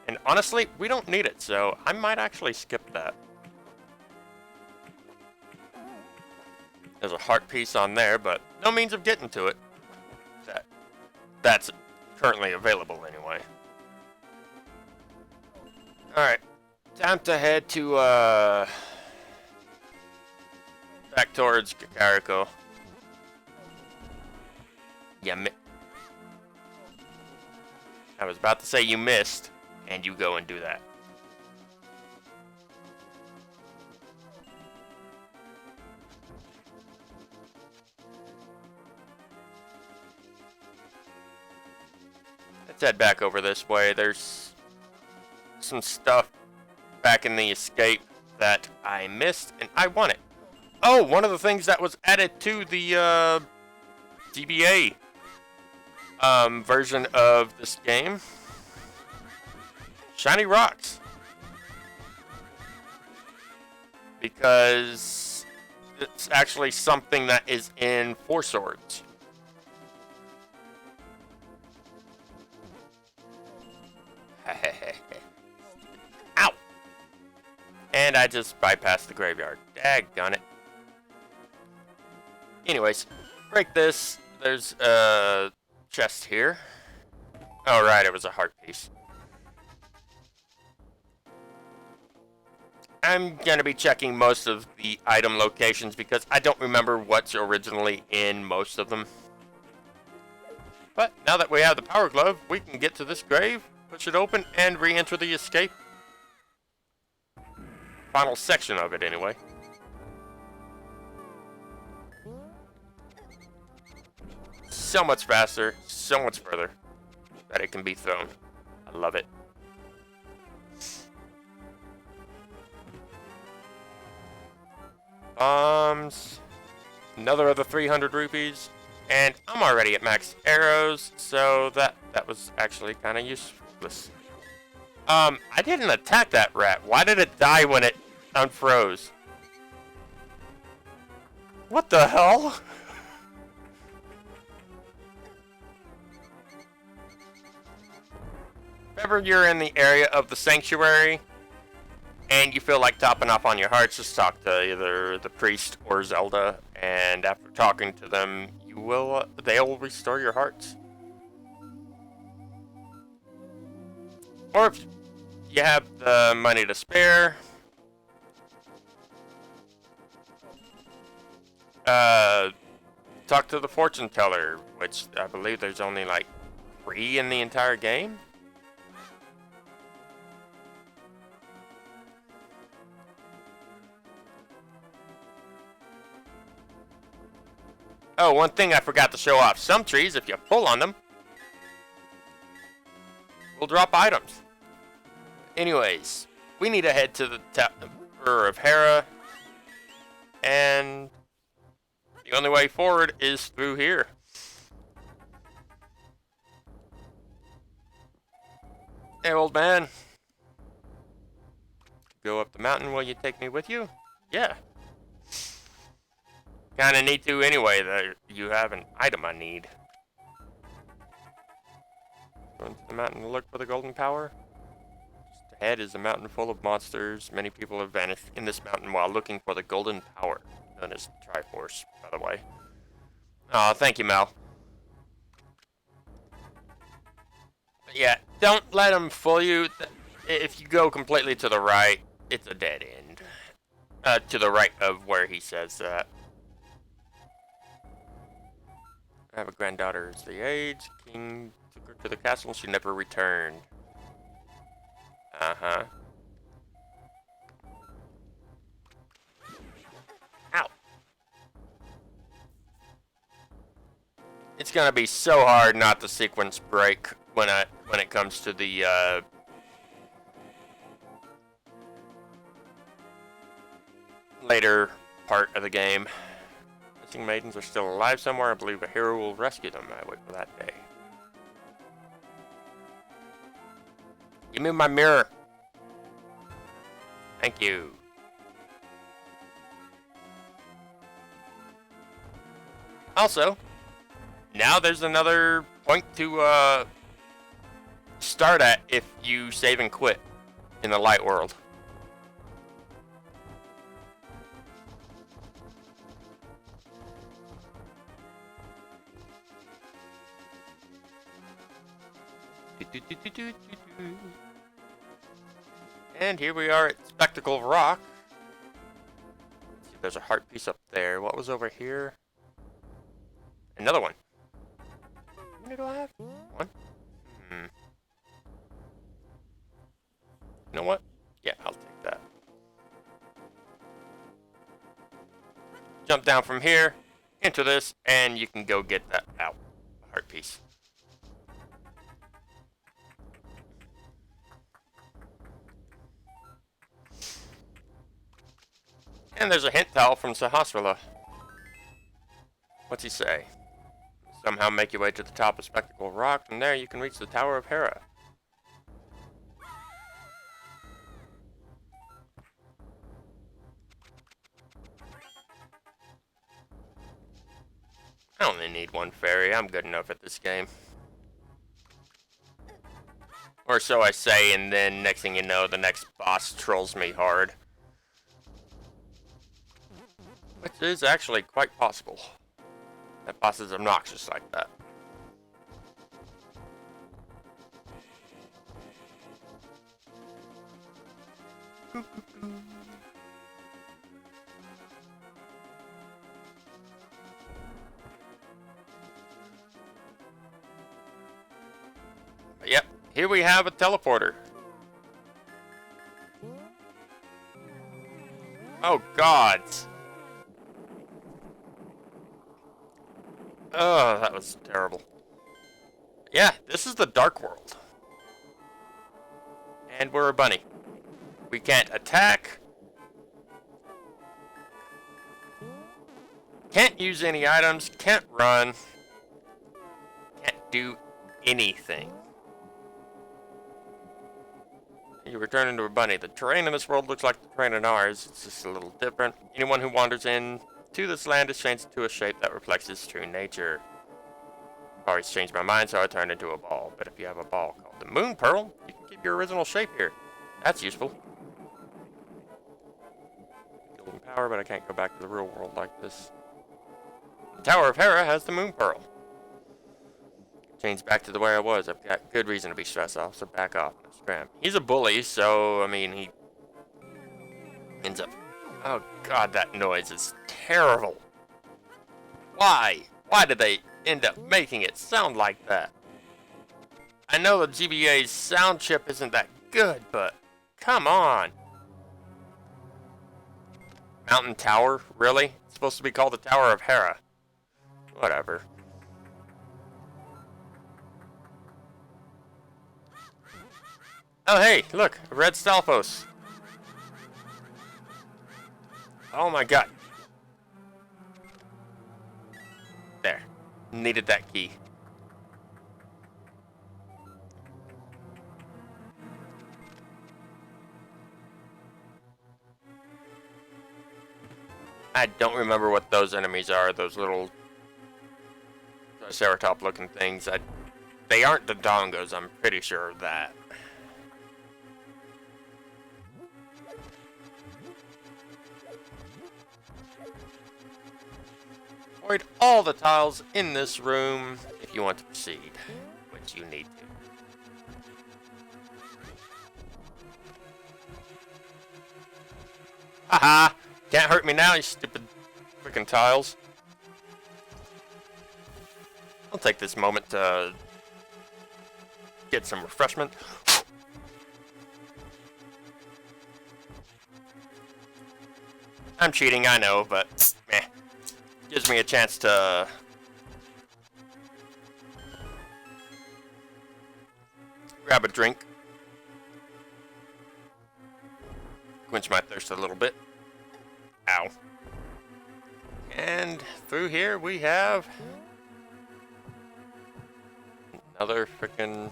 And honestly, we don't need it, so I might actually skip that. There's a heart piece on there, but no means of getting to it. That's currently available anyway. Alright. Time to head to back towards Kakariko. I was about to say you missed, and you go and do that. Let's head back over this way. There's some stuff back in the escape that I missed, and I want it. Oh, one of the things that was added to the GBA version of this game. Shiny rocks. Because it's actually something that is in Four Swords. Ow! And I just bypassed the graveyard. Daggone it. Anyways, break this. There's a chest here. Oh, right, it was a heart piece. I'm going to be checking most of the item locations because I don't remember what's originally in most of them. But now that we have the power glove, we can get to this grave, push it open, and re-enter the escape. Final section of it, anyway. So much faster, so much further that it can be thrown. I love it. Bombs. Another of the 300 rupees. And I'm already at max arrows, so that was actually kind of useless. I didn't attack that rat. Why did it die when it unfroze? What the hell? If ever you're in the area of the sanctuary and you feel like topping off on your hearts, just talk to either the priest or Zelda, and after talking to them, you will they will restore your hearts. Or if you have the money to spare, talk to the fortune teller, which I believe there's only like 3 in the entire game. Oh, one thing I forgot to show off. Some trees, if you pull on them, will drop items. Anyways, we need to head to the Tower of Hera, and the only way forward is through here. Hey, old man. Go up the mountain, will you take me with you? Yeah. Kinda need to anyway, that you have an item I need. Going to the mountain to look for the golden power. Just Ahead is a mountain full of monsters. Many people have vanished in this mountain while looking for the golden power, known as Triforce, by the way. Aw, thank you, Mel. Yeah, don't let them fool you. If you go completely to the right, it's a dead end. To the right of where he says that. I have a granddaughter is the age. King took her to the castle. She never returned. Uh-huh. Ow. It's gonna be so hard not to sequence break when it comes to the later part of the game. Missing maidens are still alive somewhere. I believe a hero will rescue them. I wait for that day. Give me my mirror. Thank you. Also, now there's another point to start at if you save and quit in the light world. And here we are at Spectacle Rock. Let's see, there's a heart piece up there. What was over here? Another one. How many do I have? One? You know what? Yeah, I'll take that. Jump down from here into this, and you can go get that out. Heart piece. And there's a hint towel from Sahasrara. What's he say? Somehow make your way to the top of Spectacle Rock, and there you can reach the Tower of Hera. I only need one fairy. I'm good enough at this game. Or so I say, and then next thing you know, the next boss trolls me hard. Which is actually quite possible. That boss is obnoxious like that. Yep, here we have a teleporter. Oh, gods. Oh, that was terrible. Yeah, this is the Dark World. And we're a bunny. We can't attack. Can't use any items. Can't run. Can't do anything. You return into a bunny. The terrain in this world looks like the terrain in ours. It's just a little different. Anyone who wanders in to this land is changed into a shape that reflects its true nature. I've always changed my mind, so I turned into a ball. But if you have a ball called the Moon Pearl, you can keep your original shape here. That's useful. Golden power, but I can't go back to the real world like this. The Tower of Hera has the Moon Pearl. Change back to the way I was. I've got good reason to be stressed off, so back off. Scram. He's a bully, so, I mean, he ends up... Oh, God, that noise is terrible. Why? Why did they end up making it sound like that? I know the GBA's sound chip isn't that good, but come on. Mountain Tower? Really? It's supposed to be called the Tower of Hera. Whatever. Oh, hey, look, a red Stalfos. Oh my god. There. Needed that key. I don't remember what those enemies are, those little Triceratop looking things. They aren't the Dongos, I'm pretty sure of that. Avoid all the tiles in this room if you want to proceed, which you need to. Haha! Can't hurt me now, you stupid freaking tiles. I'll take this moment to get some refreshment. I'm cheating, I know, but meh. Gives me a chance to grab a drink. Quench my thirst a little bit. Ow. And through here we have another freaking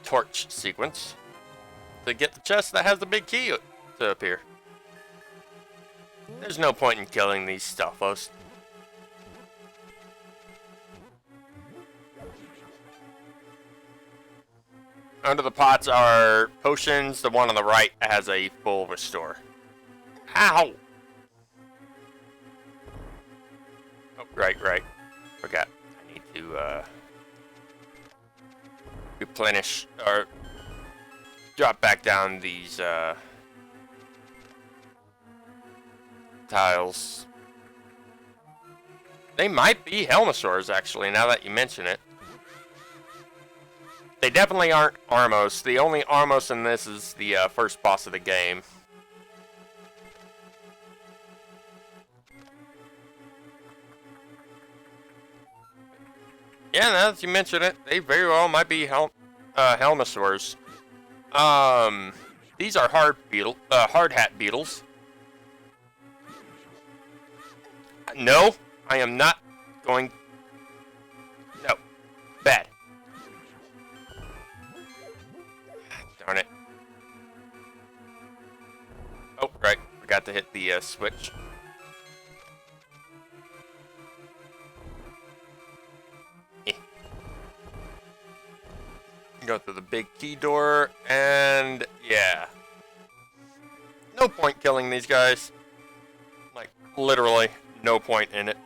torch sequence to get the chest that has the big key to appear. There's no point in killing these Stalfos. Under the pots are potions. The one on the right has a full restore. Ow! Oh, right. Forgot. I need to replenish or drop back down these tiles. They might be Helmosaurs, actually, now that you mention it. They definitely aren't Armos. The only Armos in this is the first boss of the game. Yeah, now that you mention it, they very well might be Helmosaurs. These are hard hat beetles. No, I am not going. No, bad. Darn it. Oh, right, forgot to hit the switch. Go through the big key door, and yeah. No point killing these guys. Like, literally, no point in it.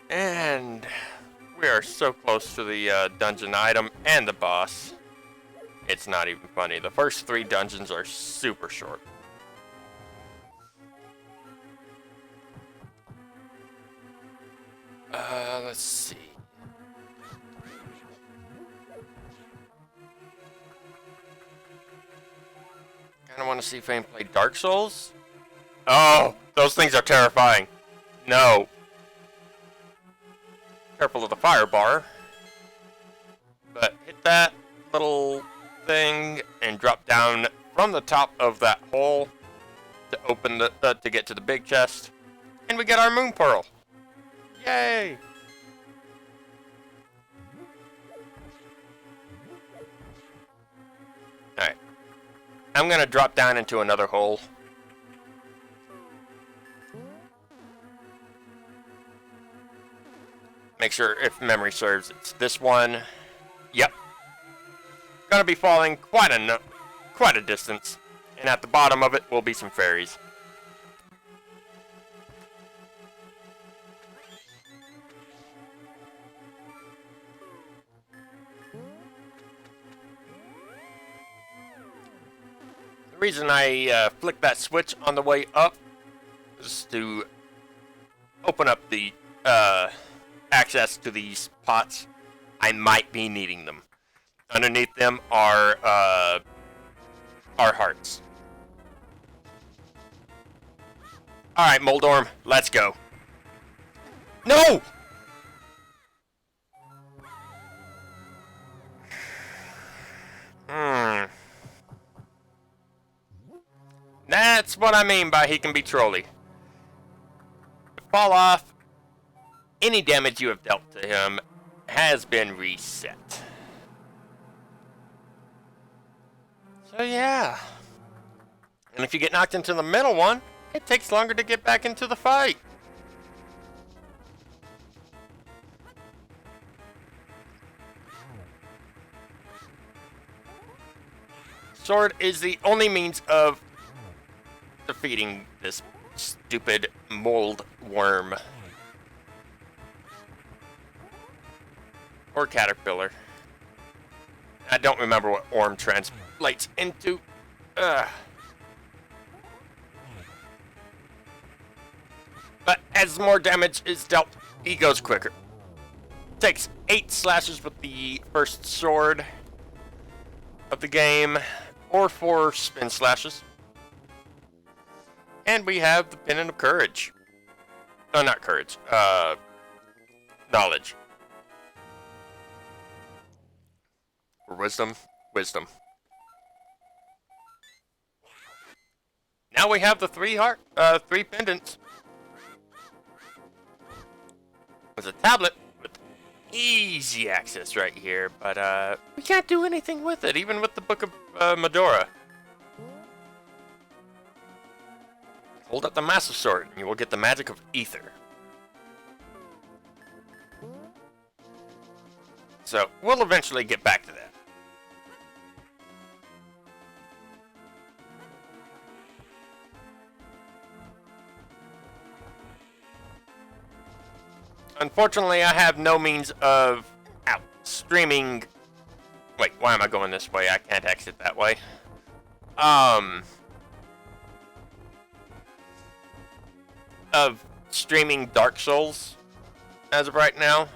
And we are so close to the dungeon item and the boss. It's not even funny. The first 3 dungeons are super short. Let's see. I want to see Phayn play Dark Souls. Oh, those things are terrifying. No. Careful of the fire bar. But hit that little thing and drop down from the top of that hole to open the to get to the big chest, and we get our moon pearl. Yay! All right. I'm gonna drop down into another hole. Make sure, if memory serves, it's this one. Yep. Gonna be falling quite a distance, and at the bottom of it will be some fairies. The reason I flicked that switch on the way up is to open up the access to these pots. I might be needing them. Underneath them are hearts. All right, Moldorm, let's go. No! That's what I mean by he can be trolly. Fall off. Any damage you have dealt to him has been reset. So yeah. And if you get knocked into the middle one, it takes longer to get back into the fight. Sword is the only means of defeating this stupid mold worm. Or caterpillar. I don't remember what worm translates into. But as more damage is dealt, he goes quicker. Takes 8 slashes with the first sword of the game, or 4 spin slashes. And we have the Pendant of Courage. No, not courage. Knowledge. Or wisdom. Wisdom. Now we have the 3 pendants. There's a tablet with easy access right here, but we can't do anything with it, even with the Book of Medora. Hold up the Master Sword, and you will get the magic of Ether. So, we'll eventually get back to that. Unfortunately, I have no means of streaming. Wait, why am I going this way? I can't exit that way. Of streaming Dark Souls as of right now.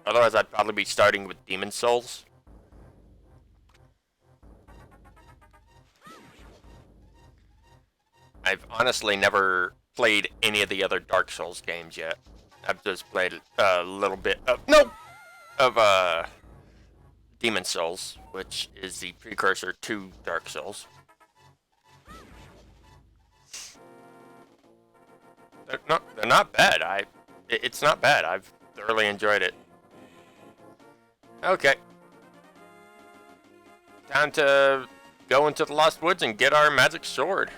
Otherwise, I'd probably be starting with Demon Souls. I've honestly never played any of the other Dark Souls games yet. I've just played a little bit of Demon Souls, which is the precursor to Dark Souls. They're not bad. It's not bad. I've thoroughly enjoyed it. Okay. Time to go into the Lost Woods and get our magic sword.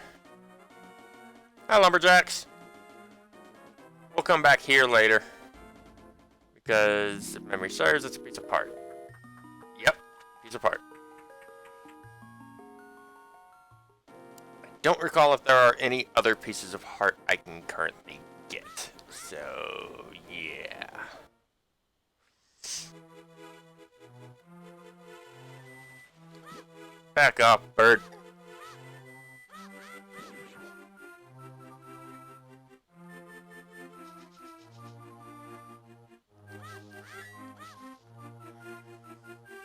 Hi, lumberjacks. We'll come back here later. Because, if memory serves, it's a piece of part. Yep, piece of part. I don't recall if there are any other pieces of heart I can currently get. So, yeah. Back off, bird.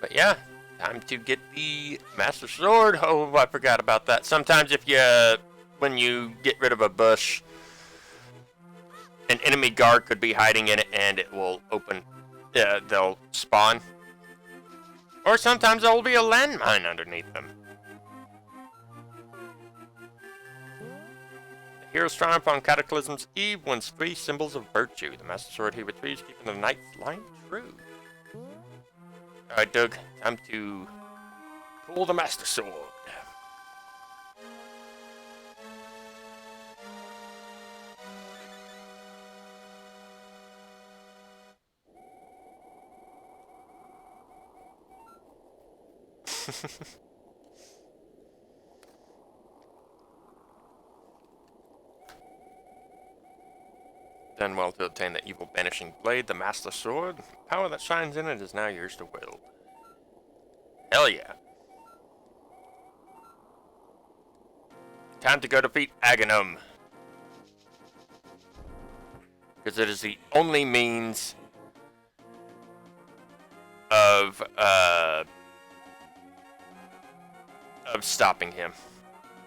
But yeah, time to get the Master Sword. Oh, I forgot about that. Sometimes when you get rid of a bush, an enemy guard could be hiding in it and it will open, they'll spawn. Or sometimes there will be a landmine underneath them. The hero's triumph on Cataclysm's Eve wins 3 symbols of virtue. The Master Sword he retrieves, keeping the knight's line true. Alright, Doug, time to pull the Master Sword. Done well to obtain the evil banishing blade, the Master Sword. The power that shines in it is now yours to wield. Hell yeah. Time to go defeat Aghanim. Because it is the only means of stopping him.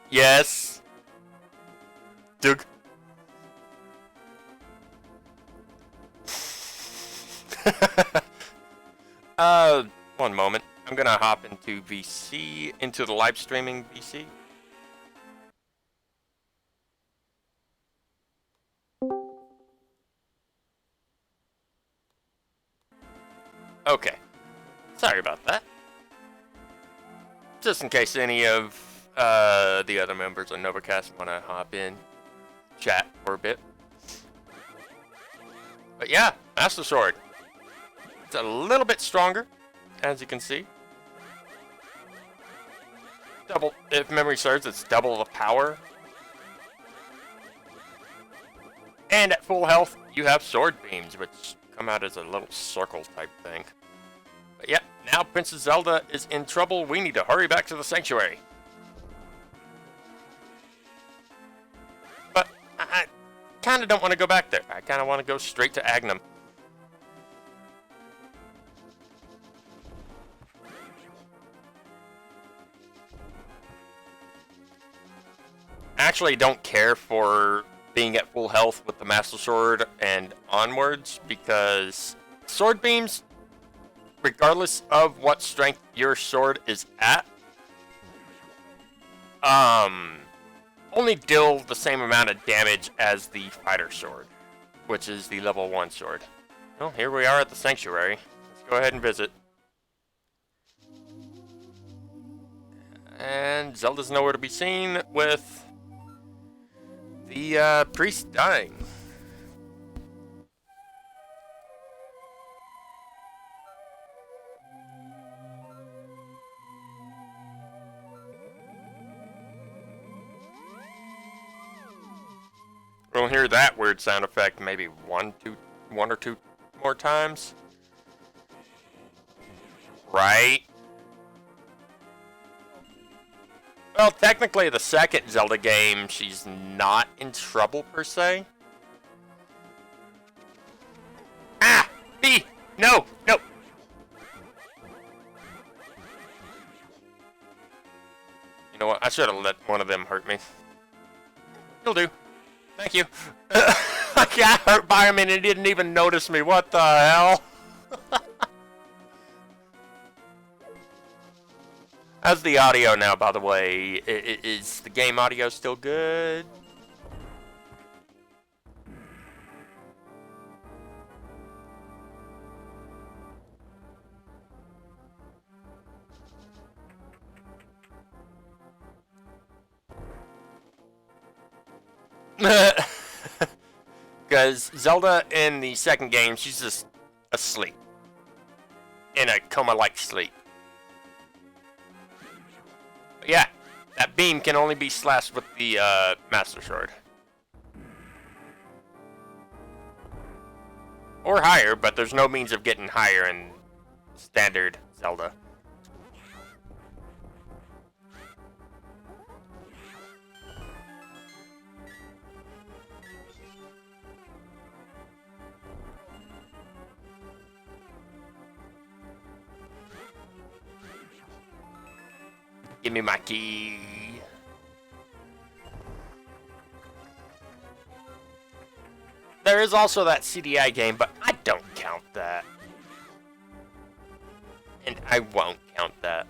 Yes. Doug. One moment. I'm gonna hop into VC, into the live streaming VC. Okay. Sorry about that. Just in case any of the other members of Novakast want to hop in, chat for a bit. But yeah, Master Sword. It's a little bit stronger, as you can see. Double, if memory serves, it's double the power. And at full health, you have sword beams, which come out as a little circle type thing. But yeah, now Princess Zelda is in trouble. We need to hurry back to the sanctuary. But I kind of don't want to go back there. I kind of want to go straight to Agnum. Actually don't care for being at full health with the Master Sword and onwards, because sword beams, regardless of what strength your sword is at, only deal the same amount of damage as the fighter sword, which is the level 1 sword. Well, here we are at the sanctuary. Let's go ahead and visit. And Zelda's nowhere to be seen, with the priest dying. We'll hear that weird sound effect maybe one or two more times. Right? Well, technically the second Zelda game, she's not in trouble per se. Ah! B! No! No! You know what? I should have let one of them hurt me. You'll do. Thank you. I got hurt by him and he didn't even notice me. What the hell? How's the audio now, by the way? Is the game audio still good? Because Zelda in the second game, she's just asleep. In a coma-like sleep. But yeah, that beam can only be slashed with the Master Sword. Or higher, but there's no means of getting higher in standard Zelda. Give me my key. There is also that CDI game, but I don't count that. And I won't count that.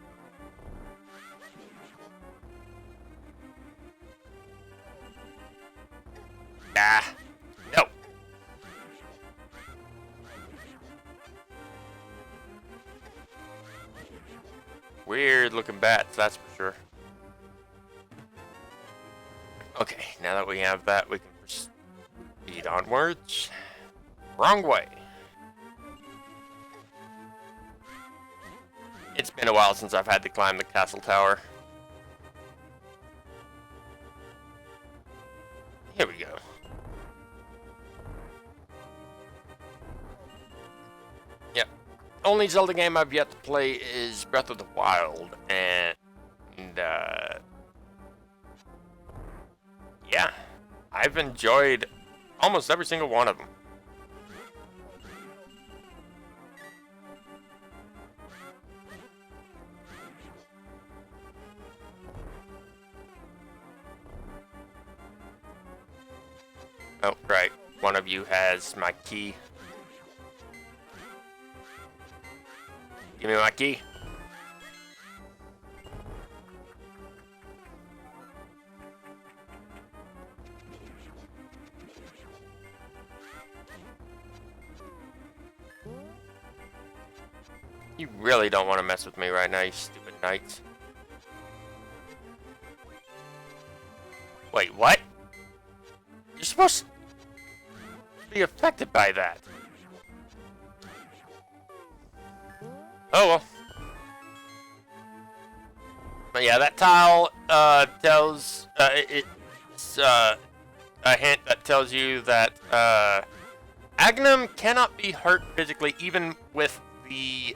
Ah, no. Weird looking bats, that's for sure. Okay, now that we have that, we can proceed onwards. Wrong way. It's been a while since I've had to climb the castle tower. Here we go. Yep. Only Zelda game I've yet to play is Breath of the Wild, and yeah, I've enjoyed almost every single one of them. Oh, right. One of you has my key. Give me my key. You really don't want to mess with me right now, you stupid knights. Wait, what? You're supposed to be affected by that. Oh well. But yeah, that tile tells it's a hint that tells you that Agnum cannot be hurt physically, even with the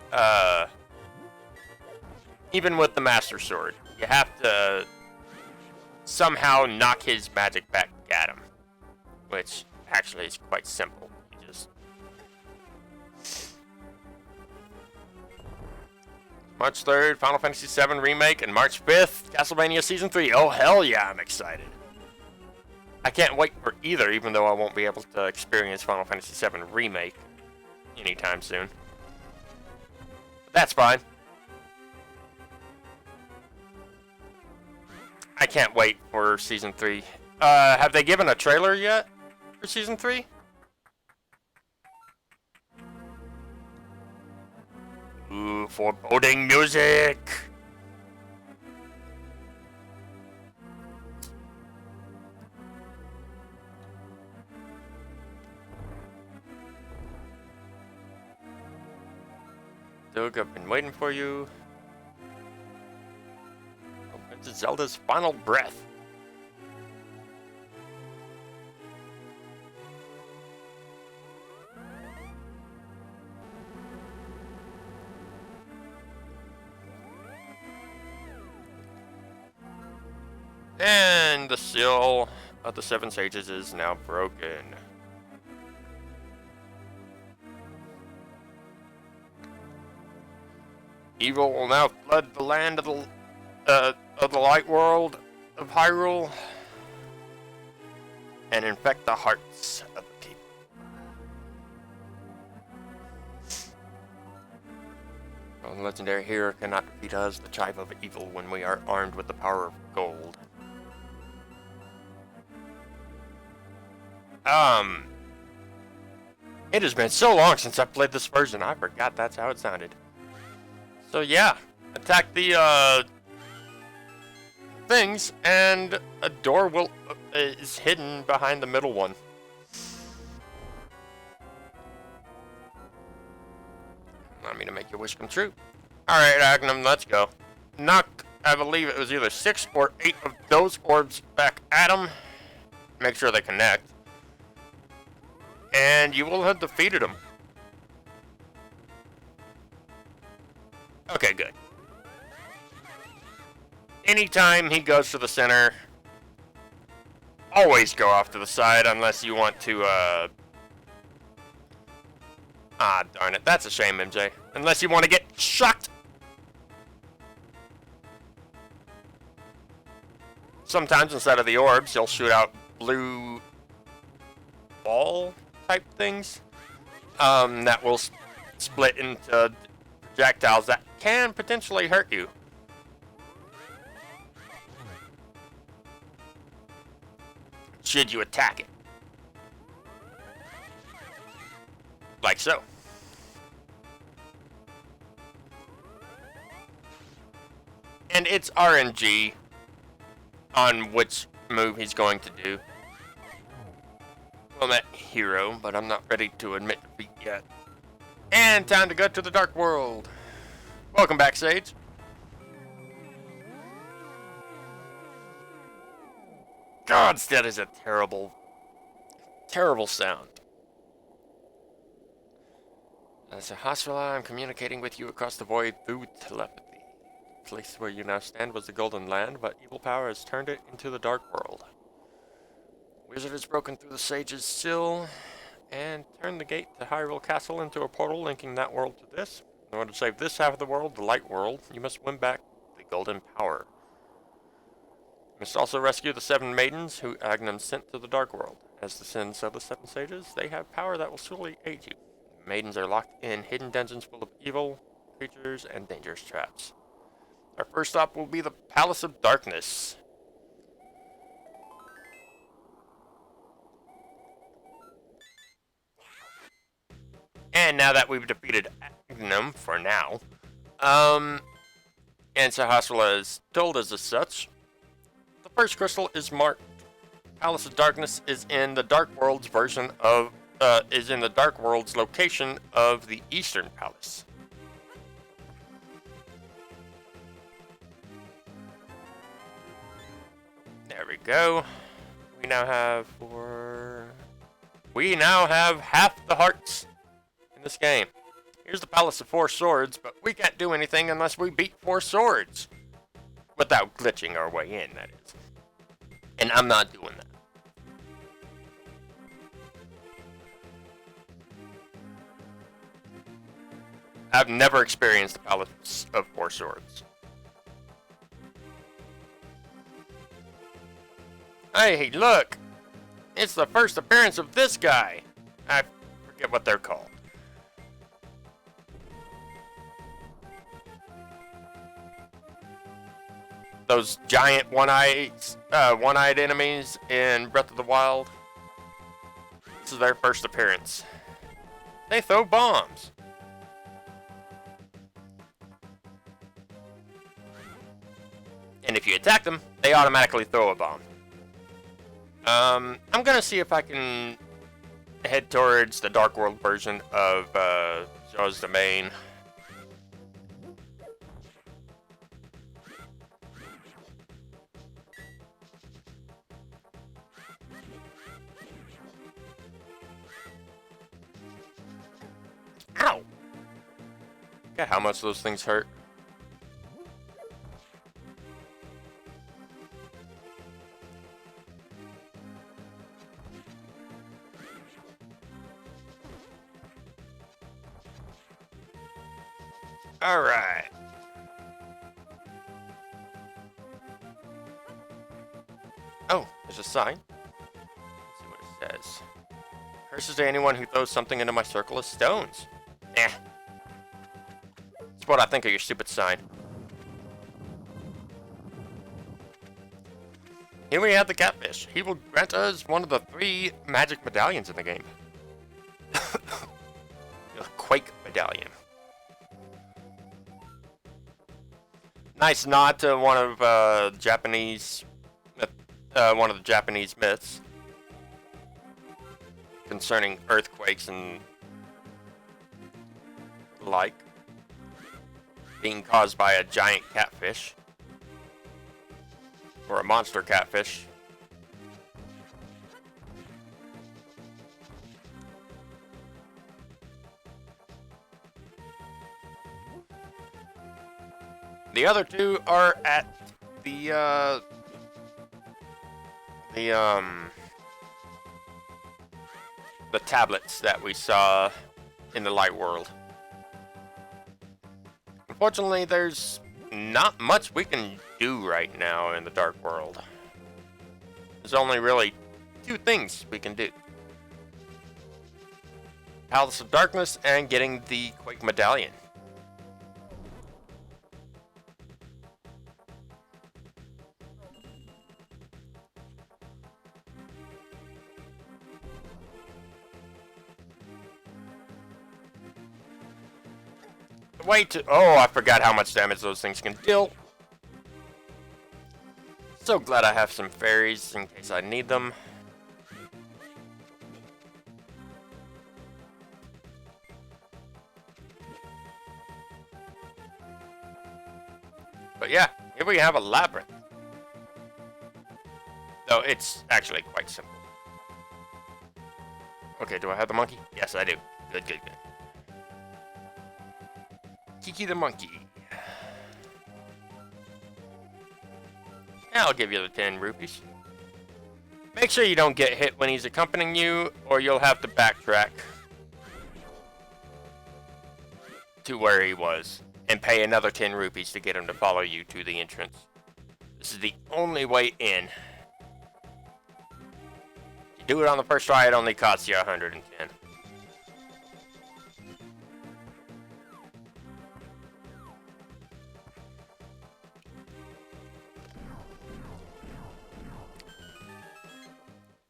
Master Sword. You have to somehow knock his magic back at him, which actually is quite simple. You just March 3rd, Final Fantasy VII Remake, and March 5th, Castlevania Season 3. Oh, hell yeah, I'm excited. I can't wait for either, even though I won't be able to experience Final Fantasy VII Remake anytime soon. But that's fine. I can't wait for Season 3. Have they given a trailer yet for Season 3? Ooh, foreboding music! Doug, I've been waiting for you. Oh, it's Zelda's final breath. And the seal of the Seven Sages is now broken. Evil will now flood the land of the light world of Hyrule and infect the hearts of the people. Well, the legendary hero cannot defeat us, the tribe of evil, when we are armed with the power of gold. It has been so long since I played this version, I forgot that's how it sounded. So yeah, attack the things, and a door is hidden behind the middle one. Allow me to make your wish come true. Alright, Agnum, let's go. Knock, I believe it was either 6 or 8 of those orbs back at him. Make sure they connect. And you will have defeated him. Okay, good. Anytime he goes to the center, always go off to the side unless you want to, ah, darn it. That's a shame, MJ. Unless you want to get shocked. Sometimes instead of the orbs, you'll shoot out blue ball type things that will split into projectiles that can potentially hurt you. Should you attack it. Like so. And it's RNG on which move he's going to do. Well, that hero, but I'm not ready to admit defeat yet. And time to go to the Dark World. Welcome back, Sage. God, that is a terrible, terrible sound. As a hospital, I'm communicating with you across the void through telepathy. The place where you now stand was the Golden Land, but evil power has turned it into the Dark World. Wizard has broken through the Sage's seal and turned the gate to Hyrule Castle into a portal linking that world to this. In order to save this half of the world, the Light World, you must win back the Golden Power. You must also rescue the 7 maidens who Agnum sent to the Dark World. As the sins of the 7 sages, they have power that will surely aid you. The maidens are locked in hidden dungeons full of evil creatures and dangerous traps. Our first stop will be the Palace of Darkness. And now that we've defeated Agnum, for now, and Sahasrahla is told as such, the first crystal is marked. Palace of Darkness is in the Dark World's version of, is in the Dark World's location of the Eastern Palace. There we go. We now have four. We now have half the hearts in this game. Here's the Palace of Four Swords, but we can't do anything unless we beat 4 swords. Without glitching our way in, that is. And I'm not doing that. I've never experienced the Palace of Four Swords. Hey, look! It's the first appearance of this guy! I forget what they're called. Those giant one-eyed enemies in Breath of the Wild. This is their first appearance. They throw bombs. And if you attack them, they automatically throw a bomb. I'm gonna see if I can head towards the Dark World version of Zelda's Domain. Ow! God, how much those things hurt. Alright. Oh, there's a sign. Let's see what it says. Curses to anyone who throws something into my circle of stones. Eh. That's what I think of your stupid sign. Here we have the catfish. He will grant us one of the 3 magic medallions in the game. The Quake medallion. Nice nod to one of the Japanese myths concerning earthquakes and like being caused by a giant catfish or a monster catfish. The other 2 are at the tablets that we saw in the light world. Unfortunately, there's not much we can do right now in the dark world. There's only really 2 things we can do. Palace of Darkness and getting the Quake medallion. Oh, I forgot how much damage those things can deal. So glad I have some fairies in case I need them. But yeah, here we have a labyrinth. Though it's actually quite simple. Okay, do I have the monkey? Yes, I do. Good, good, good. Kiki the monkey. I'll give you the 10 rupees. Make sure you don't get hit when he's accompanying you, or you'll have to backtrack to where he was and pay another 10 rupees to get him to follow you to the entrance. This is the only way in. If you do it on the first try, it only costs you 110.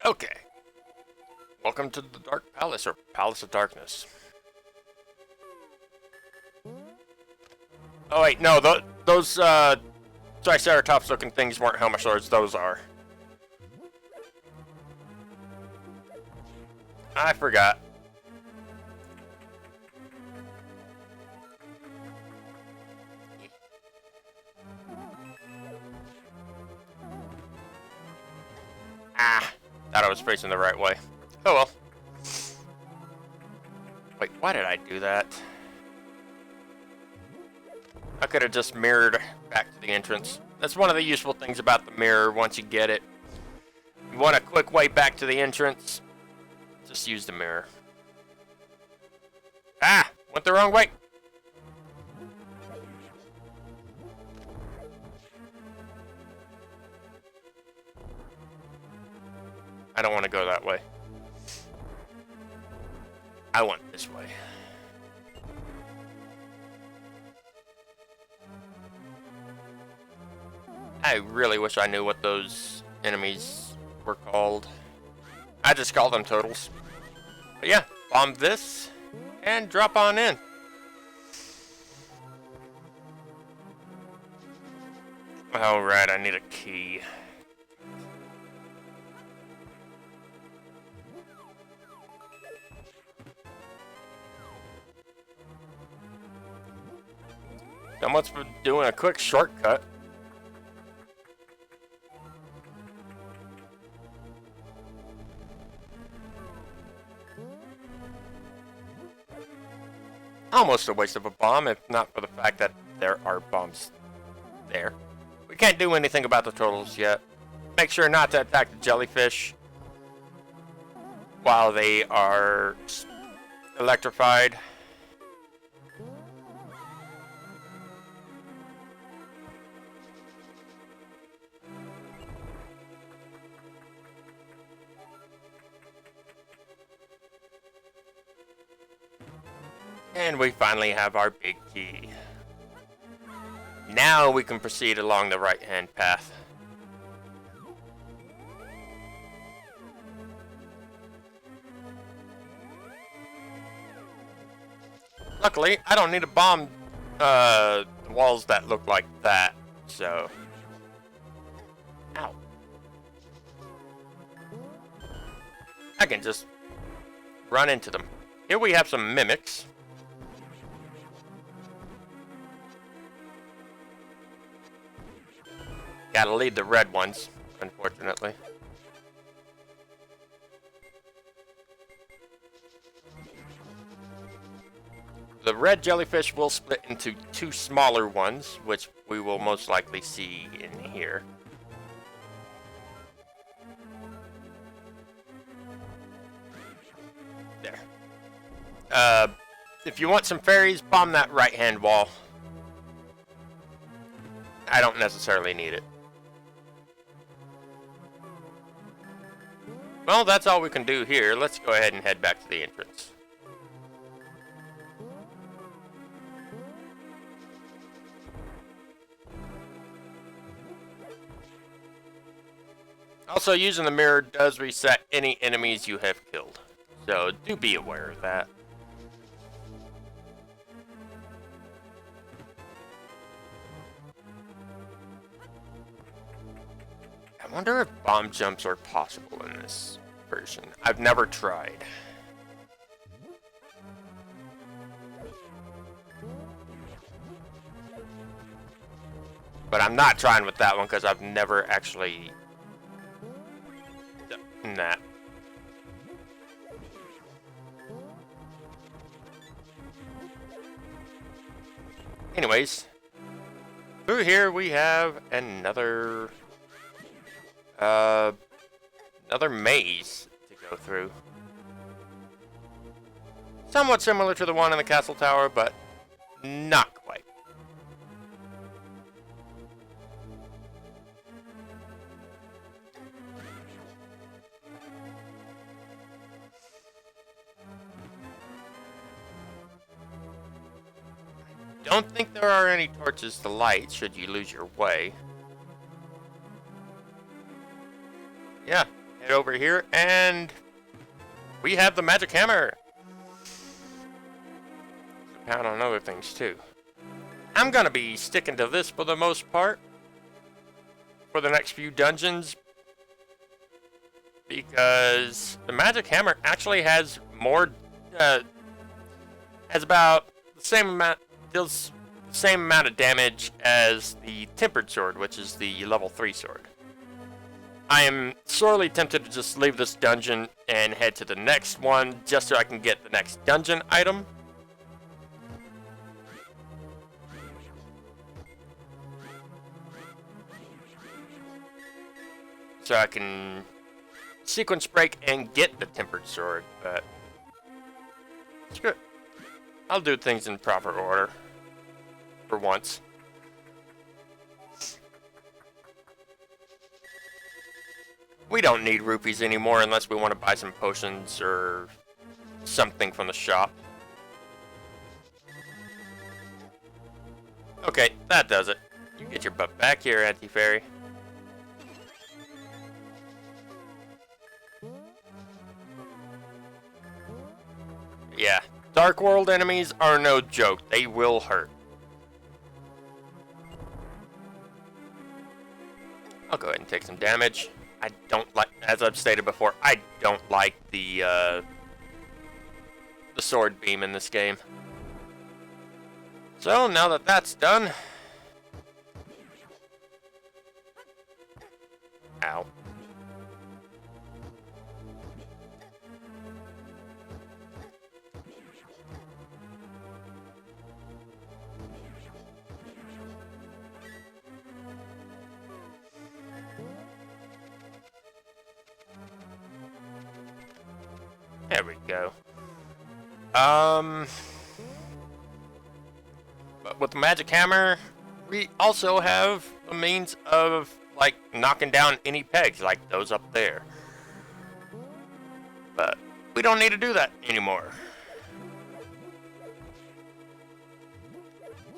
Okay. Welcome to the Dark Palace, or Palace of Darkness. Oh wait, no, those Triceratops looking things weren't Helma swords, those are. I forgot. Ah. was facing the right way. Oh well. Wait, why did I do that? I could have just mirrored back to the entrance. That's one of the useful things about the mirror once you get it. You want a quick way back to the entrance? Just use the mirror. Ah! Went the wrong way! I don't want to go that way. I want this way. I really wish I knew what those enemies were called. I just call them totals. But yeah, bomb this and drop on in. Alright, I need a key. Someone's been doing a quick shortcut. Almost a waste of a bomb, if not for the fact that there are bombs there. We can't do anything about the turtles yet. Make sure not to attack the jellyfish while they are electrified. And we finally have our big key. Now we can proceed along the right-hand path. Luckily, I don't need to bomb the walls that look like that, so... Ow. I can just run into them. Here we have some mimics. Gotta lead the red ones, unfortunately. The red jellyfish will split into two smaller ones, which we will most likely see in here. There. If you want some fairies, bomb that right-hand wall. I don't necessarily need it. Well, that's all we can do here. Let's go ahead and head back to the entrance. Also, using the mirror does reset any enemies you have killed. So, do be aware of that. I wonder if bomb jumps are possible in this version. I've never tried. But I'm not trying with that one because I've never actually done that. Anyways, through here we have another maze to go through. Somewhat similar to the one in the castle tower, but not quite. Don't think there are any torches to light should you lose your way. Yeah, head over here and we have the magic hammer. Pound on other things too. I'm gonna be sticking to this for the most part for the next few dungeons because the magic hammer actually has more, has about the same amount, deals the same amount of damage as the tempered sword, which is the level 3 sword. I am sorely tempted to just leave this dungeon and head to the next one just so I can get the next dungeon item. So I can sequence break and get the tempered sword, but screw it. I'll do things in proper order for once. We don't need rupees anymore unless we want to buy some potions or something from the shop. Okay, that does it. You get your butt back here, Anti-Fairy. Yeah, Dark World enemies are no joke. They will hurt. I'll go ahead and take some damage. I don't like, as I've stated before, I don't like the sword beam in this game. So, now that that's done... Ow. There we go. But with the magic hammer, we also have a means of, like, knocking down any pegs, like those up there. But we don't need to do that anymore.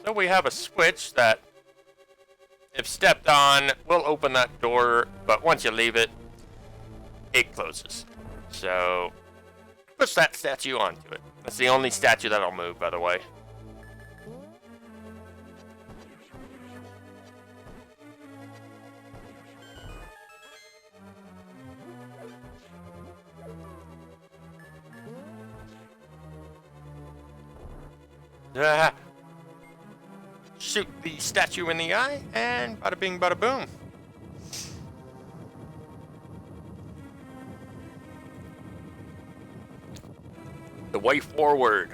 So we have a switch that, if stepped on, will open that door, but once you leave it, it closes. So... push that statue onto it. That's the only statue that'll move, by the way. Shoot the statue in the eye, and bada bing, bada boom. The way forward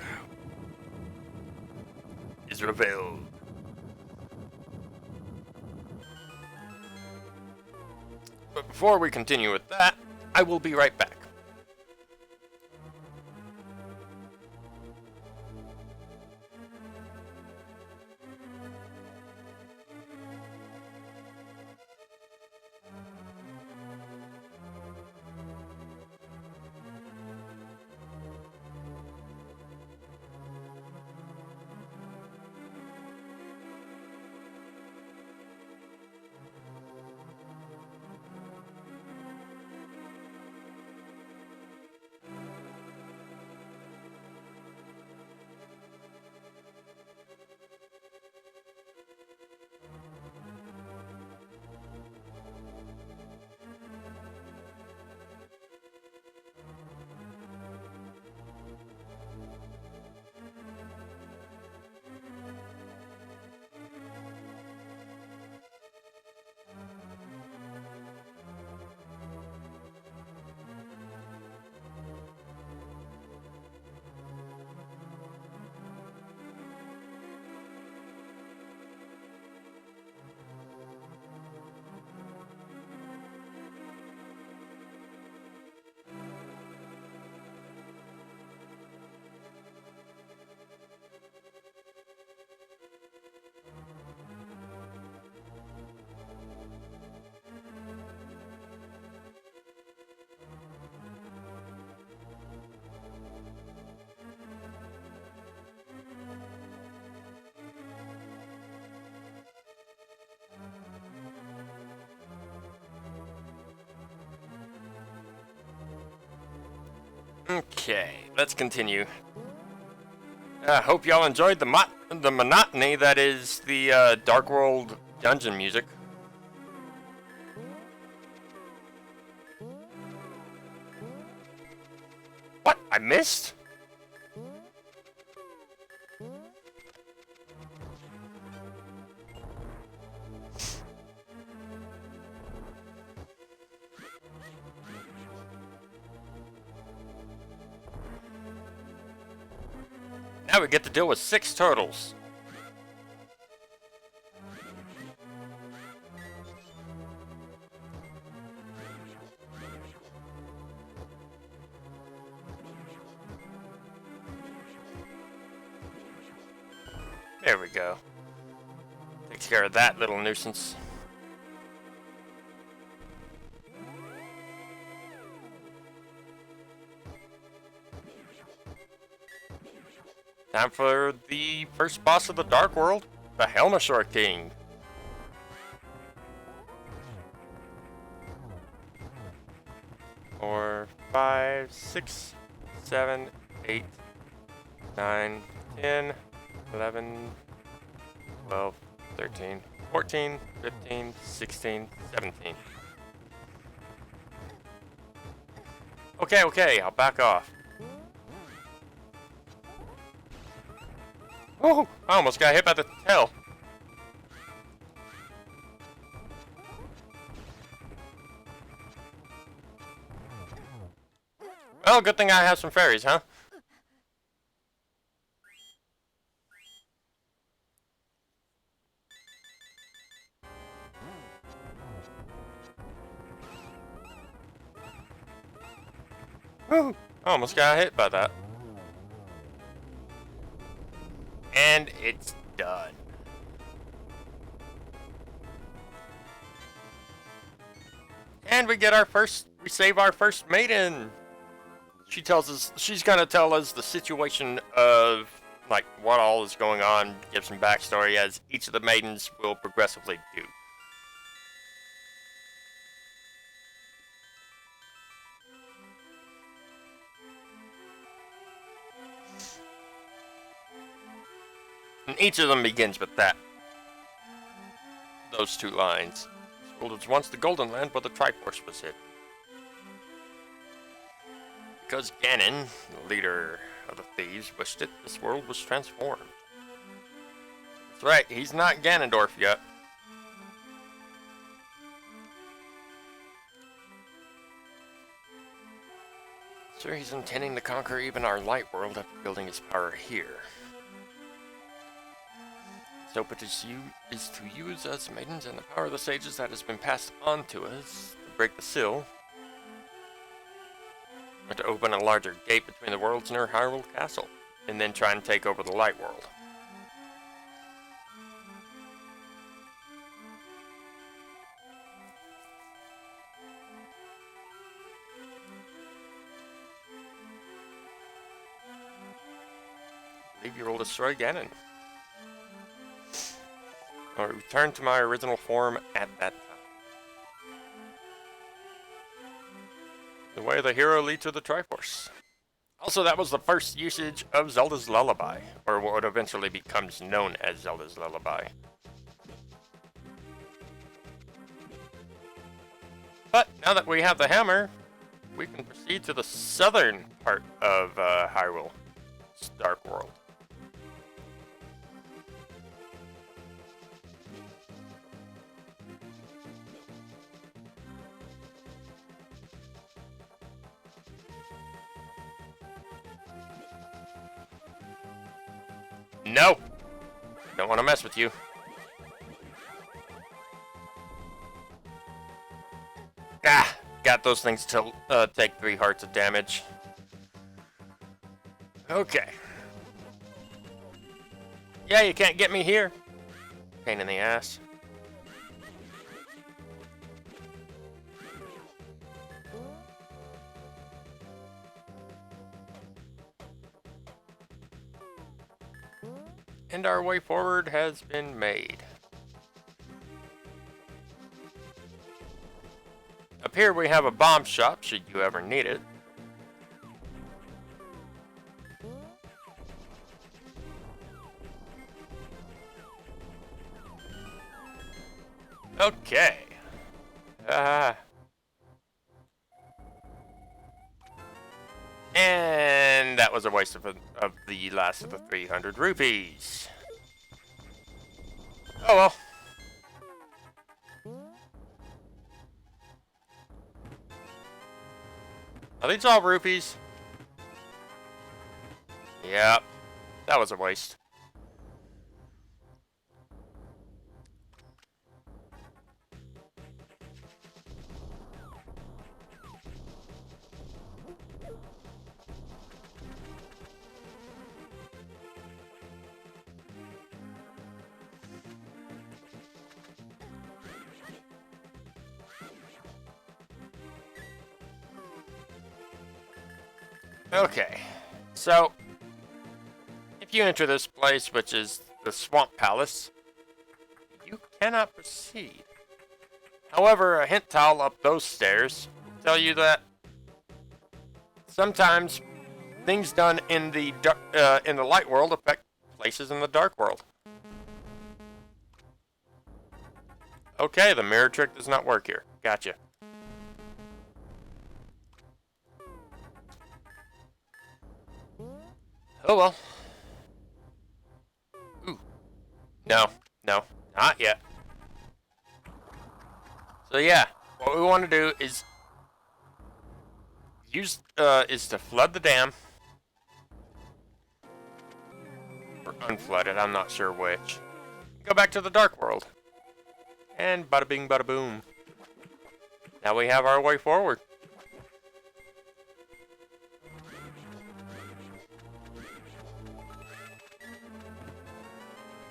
is revealed. But before we continue with that, I will be right back. Okay, let's continue. I hope y'all enjoyed the monotony that is the Dark World dungeon music. What? I missed? Now we get to deal with 6 turtles. There we go. Takes care of that little nuisance. Time for the first boss of the Dark World, the Helmashore King. Four, 5, 6, 7, 8, 9, 10, 11, 12, 13, 14, 15, 16, 17. Okay, I'll back off. Oh, I almost got hit by the tail. Well, good thing I have some fairies, huh? Whew, I almost got hit by that. And it's done. And we save our first maiden. She tells us, she's gonna tell us the situation of, like, what all is going on, give some backstory as each of the maidens will progressively do. And each of them begins with those 2 lines. This world was once the Golden Land where the Triforce was hid. Because Ganon, the leader of the thieves, wished it, this world was transformed. That's right, he's not Ganondorf yet. Sure, he's intending to conquer even our light world after building his power here. So, but is to use us maidens and the power of the sages that has been passed on to us to break the seal, or to open a larger gate between the worlds near Hyrule Castle, and then try and take over the light world. I believe you will destroy Ganon. Or return to my original form at that time. The way of the hero leads to the Triforce. Also, that was the first usage of Zelda's Lullaby, or what eventually becomes known as Zelda's Lullaby. But now that we have the hammer, we can proceed to the southern part of Hyrule, Dark World. No! Don't want to mess with you. Ah! Got those things to take 3 hearts of damage. Okay. Yeah, you can't get me here. Pain in the ass. And our way forward has been made. Up here we have a bomb shop, should you ever need it. Okay. And that was a waste of the last of the 300 rupees. Oh well. Are these all rupees? Yep. that was a waste. Okay, so if you enter this place, which is the Swamp Palace, you cannot proceed. However, a hint tile up those stairs will tell you that sometimes things done in the light world affect places in the dark world. Okay, the mirror trick does not work here. Gotcha. Oh well. Ooh. No, not yet. So yeah, what we want to do is to flood the dam. Or unflood it, I'm not sure which. Go back to the dark world. And bada bing bada boom. Now we have our way forward.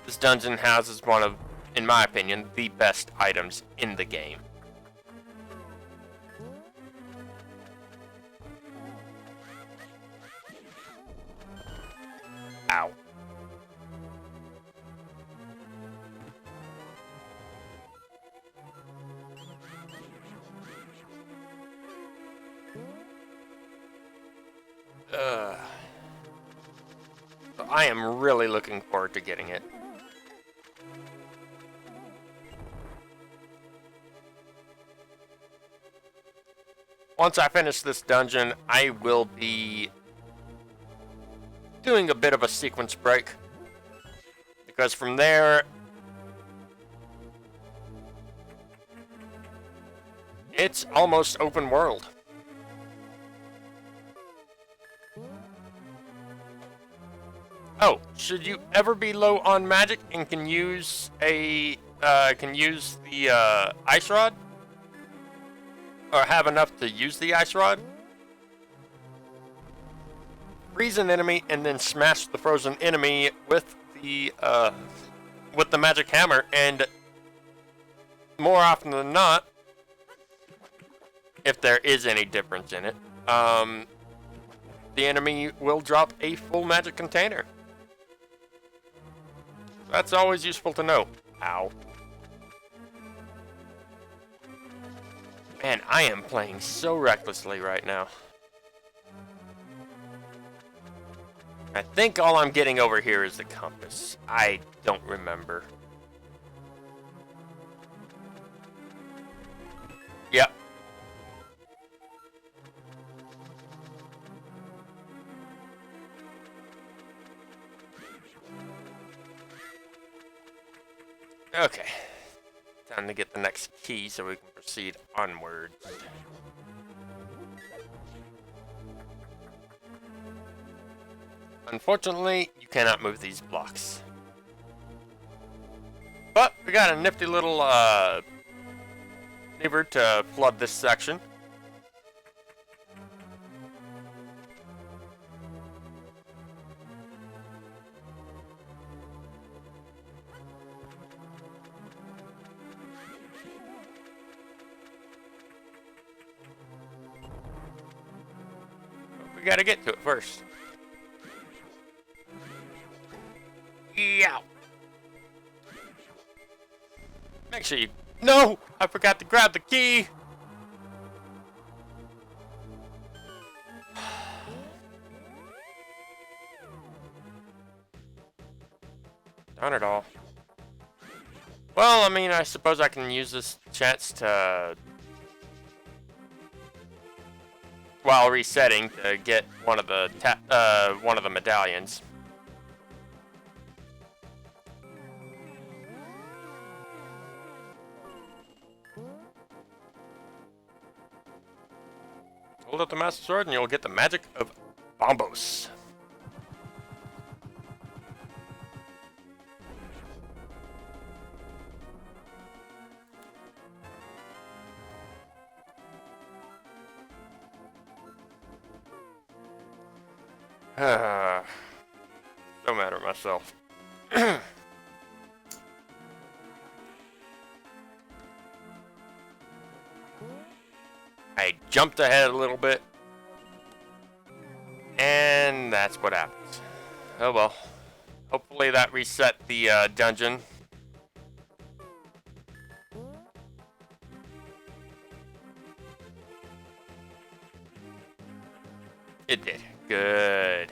This dungeon houses one of, in my opinion, the best items in the game. Ow. I am really looking forward to getting it. Once I finish this dungeon, I will be doing a bit of a sequence break. Because from there, it's almost open world. Oh, should you ever be low on magic and can use the ice rod? Or have enough to use the ice rod? Freeze an enemy and then smash the frozen enemy with the magic hammer, and more often than not, if there is any difference in it, the enemy will drop a full magic container. That's always useful to know. Ow. Man, I am playing so recklessly right now. I think all I'm getting over here is the compass. I don't remember. Yep. Okay. Time to get the next key so we can proceed onwards. Unfortunately, you cannot move these blocks. But we got a nifty little lever to flood this section. We gotta get to it first. Yeah. Make sure you... No! I forgot to grab the key! Darn it all. Well, I mean, I suppose I can use this chance to... while resetting to get one of the medallions. Hold up the Master Sword and you'll get the magic of Bombos. myself. I jumped ahead a little bit. And that's what happens. Oh well. Hopefully that reset the dungeon. It did. Good.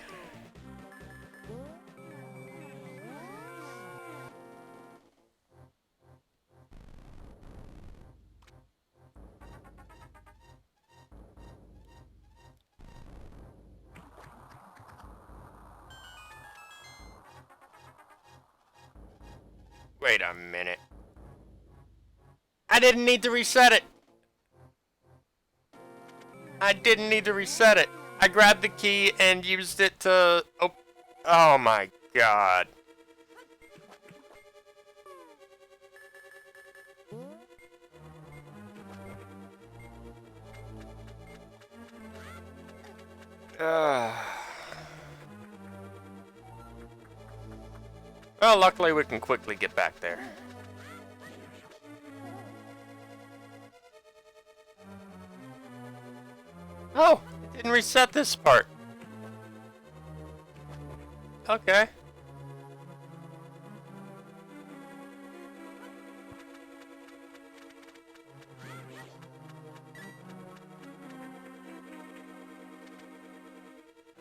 Wait a minute. I didn't need to reset it. I didn't need to reset it. I grabbed the key and used it to... Oh my god. Well, luckily we can quickly get back there. Oh, it didn't reset this part. Okay.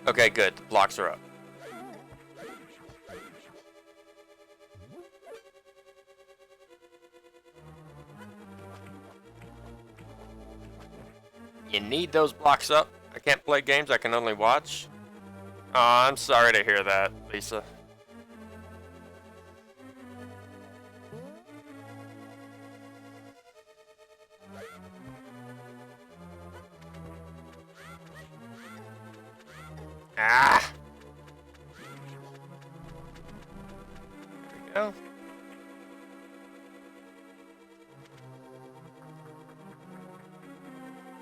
Okay, good. The blocks are up. You need those blocks up. I can't play games, I can only watch. Oh, I'm sorry to hear that, Lisa. Ah! There we go.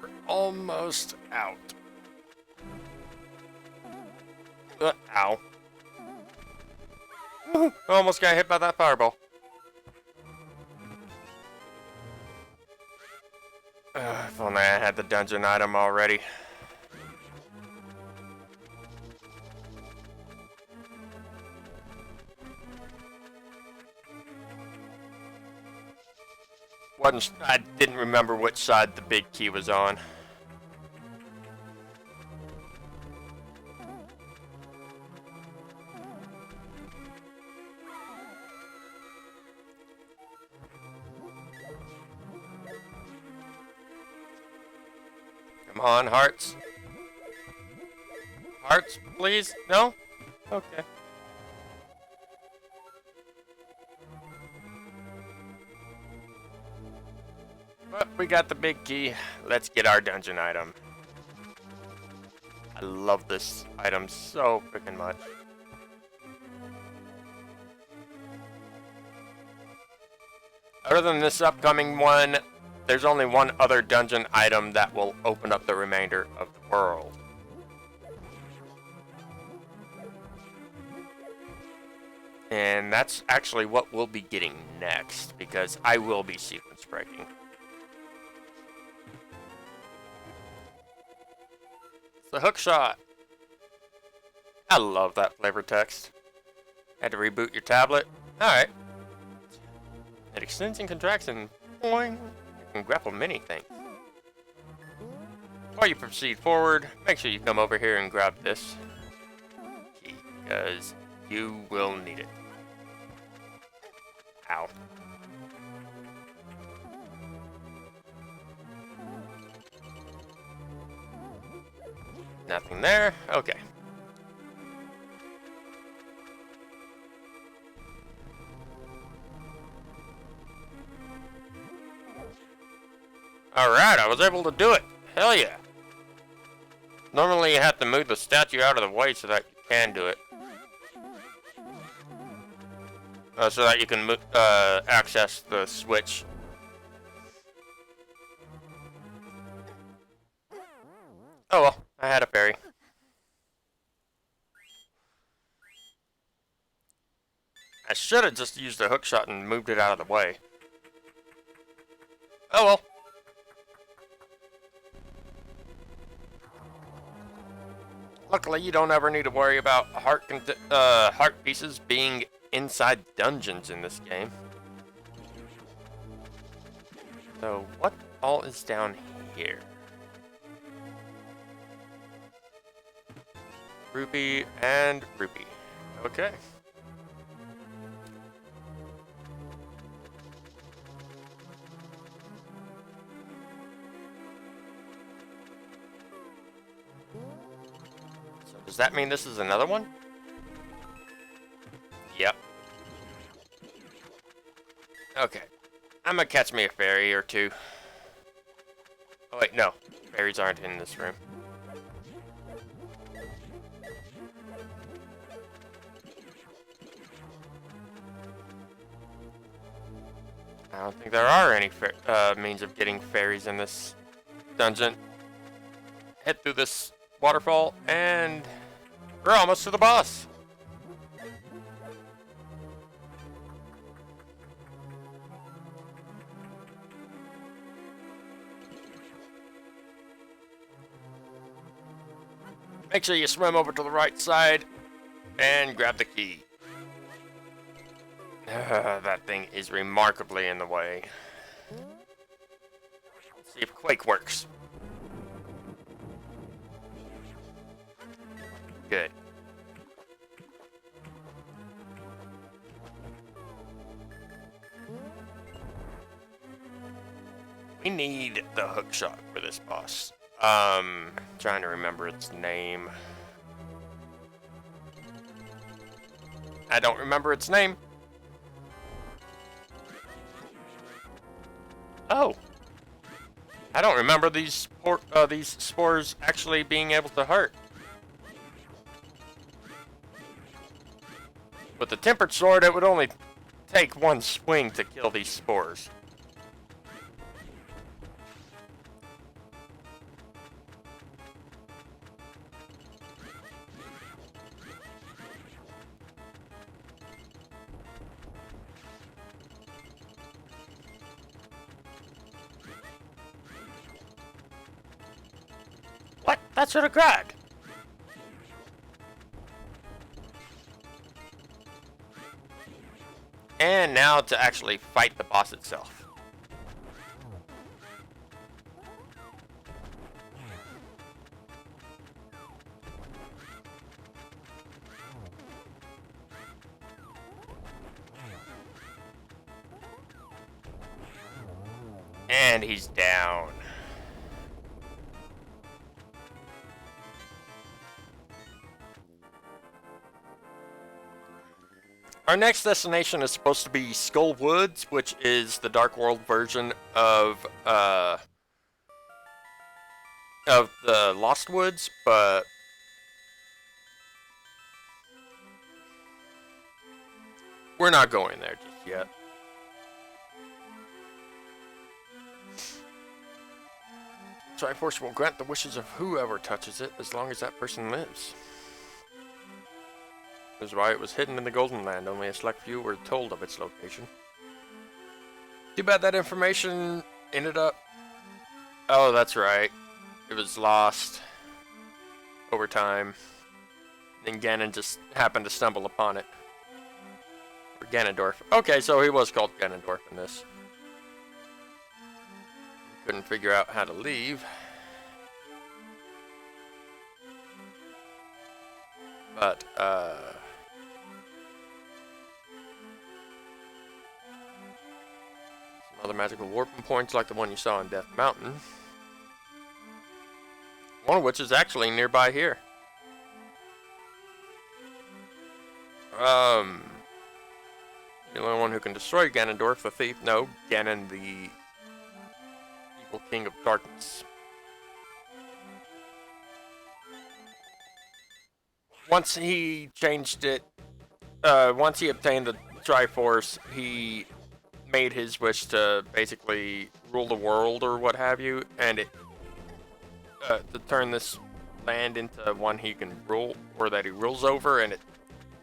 We're almost out. Ow. Almost got hit by that fireball. If only I had the dungeon item already. I didn't remember which side the big key was on. Come on, hearts. Hearts, please? No? Okay. But we got the big key. Let's get our dungeon item. I love this item so freaking much. Other than this upcoming one, there's only one other dungeon item that will open up the remainder of the world. And that's actually what we'll be getting next, because I will be sequence breaking. The hook shot. I love that flavor text. Had to reboot your tablet. Alright. It extends and contracts and boing. You can grapple many things. While you proceed forward, make sure you come over here and grab this key, because you will need it. Ow. Nothing there. Okay. Alright, I was able to do it. Hell yeah. Normally you have to move the statue out of the way so that you can do it. So that you can access the switch. Oh well, I had a fairy. I should have just used a hook shot and moved it out of the way. Oh well. Luckily, you don't ever need to worry about heart pieces being inside dungeons in this game. So, what all is down here? Rupee and rupee. Okay. So does that mean this is another one? Yep. Okay. I'm gonna catch me a fairy or two. Oh wait, no. Fairies aren't in this room. I don't think there are any means of getting fairies in this dungeon. Head through this waterfall, and we're almost to the boss. Make sure you swim over to the right side and grab the key. That thing is remarkably in the way. Let's see if Quake works. Good. We need the hook shot for this boss. Trying to remember its name. I don't remember its name. Oh. I don't remember these spores actually being able to hurt. With the tempered sword, it would only take one swing to kill these spores. What? That's what I grabbed. And now to actually fight the boss itself. And he's down. Our next destination is supposed to be Skull Woods, which is the Dark World version of the Lost Woods, but we're not going there just yet. Triforce will grant the wishes of whoever touches it as long as that person lives. This is why it was hidden in the Golden Land. Only a select few were told of its location. Too bad that information ended up... Oh, that's right. It was lost over time. And Ganon just happened to stumble upon it. Or Ganondorf. Okay, so he was called Ganondorf in this. Couldn't figure out how to leave. But, some other magical warping points like the one you saw in Death Mountain. One of which is actually nearby here. The only one who can destroy Ganondorf, the thief. No, Ganon, the evil king of darkness. Once he changed it, once he obtained the Triforce, he made his wish to basically rule the world or what have you, and it to turn this land into one he can rule, or that he rules over, and it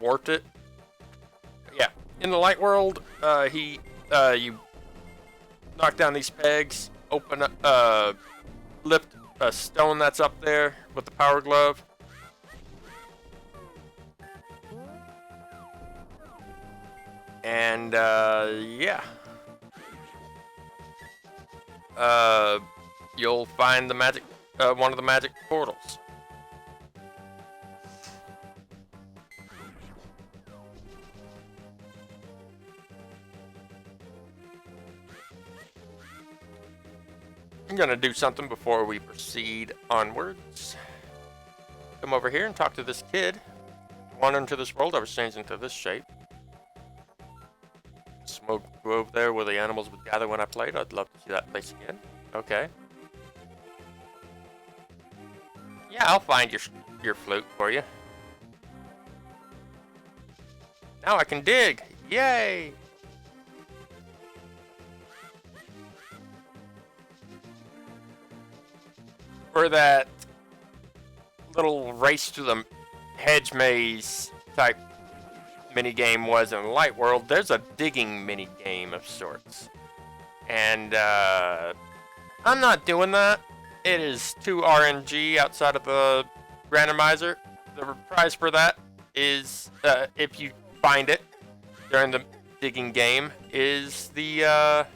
warped it. Yeah, in the light world, you knock down these pegs, open up, lift a stone that's up there with the power glove. And, yeah. You'll find the magic, one of the magic portals. I'm gonna do something before we proceed onwards. Come over here and talk to this kid. Wander into this world, I was changed into this shape. Smoke grove there where the animals would gather when I played. I'd love to see that place again. Okay. Yeah, I'll find your flute for you. Now I can dig! Yay! For that little race to the hedge maze type minigame was in the light world, there's a digging minigame of sorts. And I'm not doing that. It is too RNG outside of the randomizer. The prize for that is, if you find it during the digging game, is a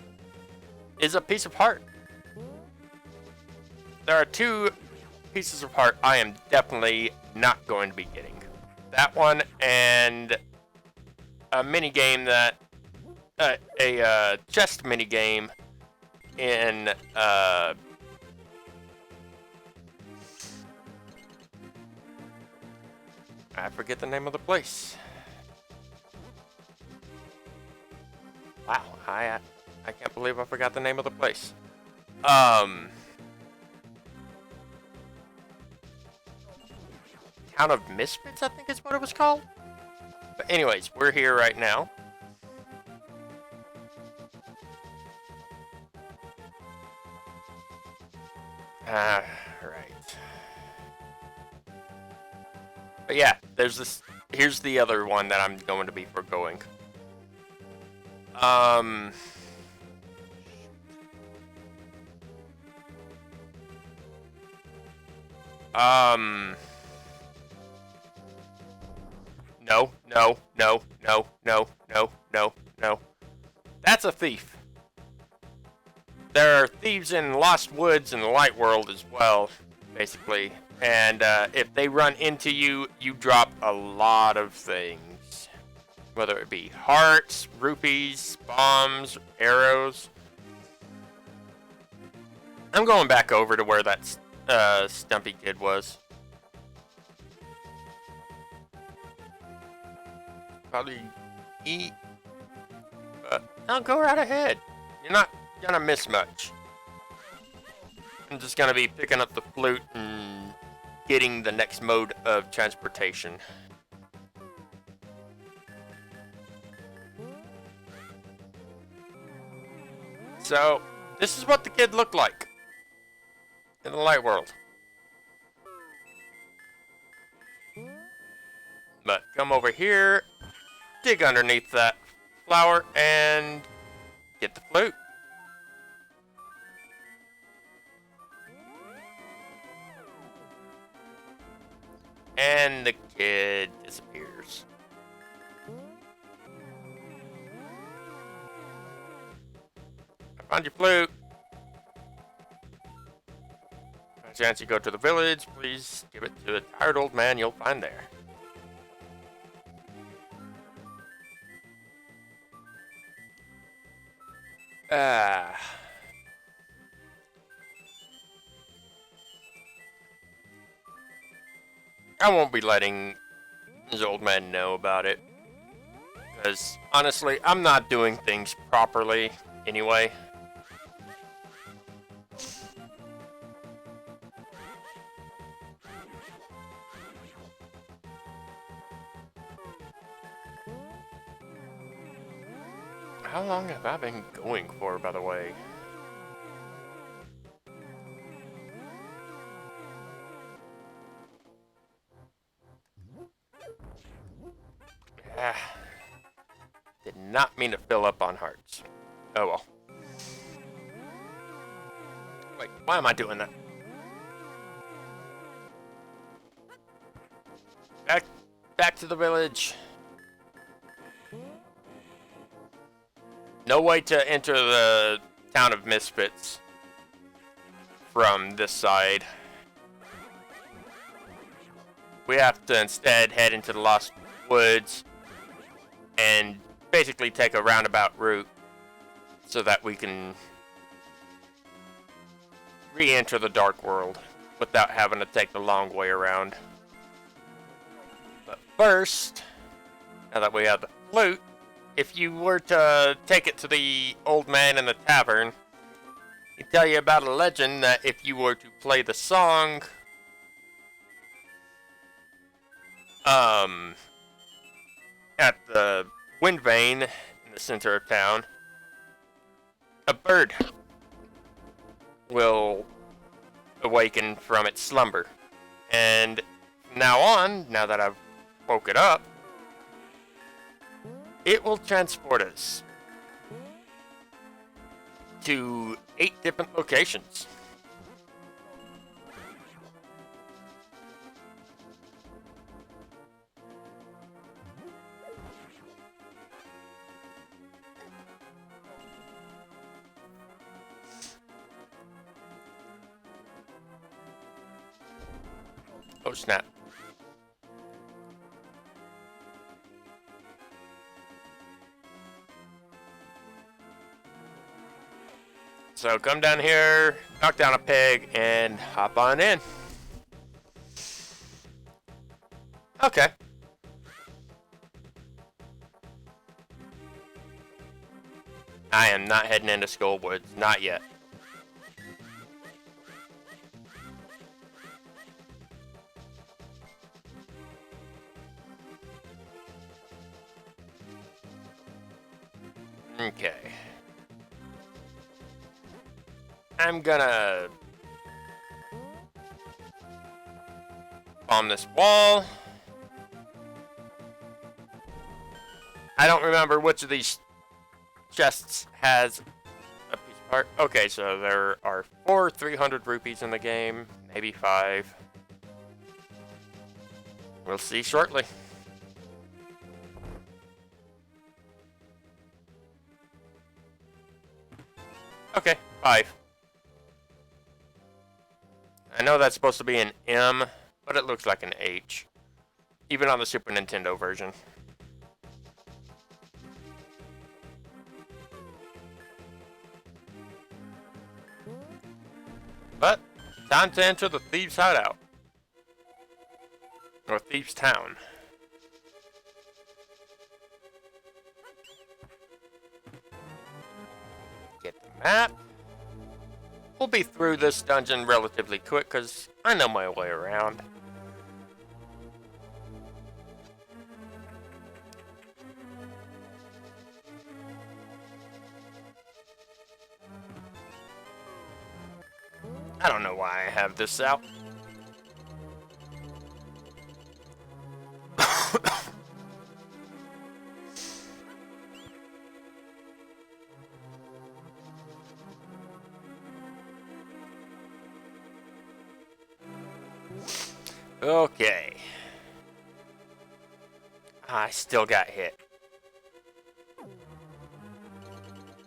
piece of heart. There are 2 pieces of heart I am definitely not going to be getting. That one and a mini game that a chest mini game in I forget the name of the place. Wow, I can't believe I forgot the name of the place. Town of Misfits, I think is what it was called. But anyways, we're here right now. Right. But yeah, there's this. Here's the other one that I'm going to be foregoing. No, no, no, no, no, no, no, no. That's a thief. There are thieves in Lost Woods and the Light World as well, basically. And if they run into you, you drop a lot of things. Whether it be hearts, rupees, bombs, arrows. I'm going back over to where that stumpy kid was. Probably eat, but I'll go right ahead. You're not gonna miss much. I'm just gonna be picking up the flute and getting the next mode of transportation. So, this is what the kid looked like in the light world. But come over here, dig underneath that flower, and get the flute. And the kid disappears. I found your flute. By chance you go to the village, please give it to the tired old man you'll find there. I won't be letting this old man know about it. Because, honestly, I'm not doing things properly anyway. How long have I been going for, by the way? Did did not mean to fill up on hearts. Oh well. Wait, why am I doing that? Back to the village. No way to enter the town of Misfits from this side. We have to instead head into the Lost Woods and basically take a roundabout route so that we can re-enter the Dark World without having to take the long way around. But first, now that we have the flute, if you were to take it to the old man in the tavern, he'd tell you about a legend that if you were to play the song, at the wind vane in the center of town, a bird will awaken from its slumber. And from now on, now that I've woke it up, it will transport us to 8 different locations. Oh snap. So come down here, knock down a pig, and hop on in. Okay. I am not heading into Skullwoods, not yet. Okay. I'm gonna bomb this wall. I don't remember which of these chests has a piece of heart. Okay, so there are 4 300 rupees in the game, maybe 5. We'll see shortly. Okay, 5. I know that's supposed to be an M, but it looks like an H. Even on the Super Nintendo version. But, time to enter the Thieves' Hideout. Or Thieves' Town. Get the map. We'll be through this dungeon relatively quick because I know my way around. I don't know why I have this out. Okay. I still got hit.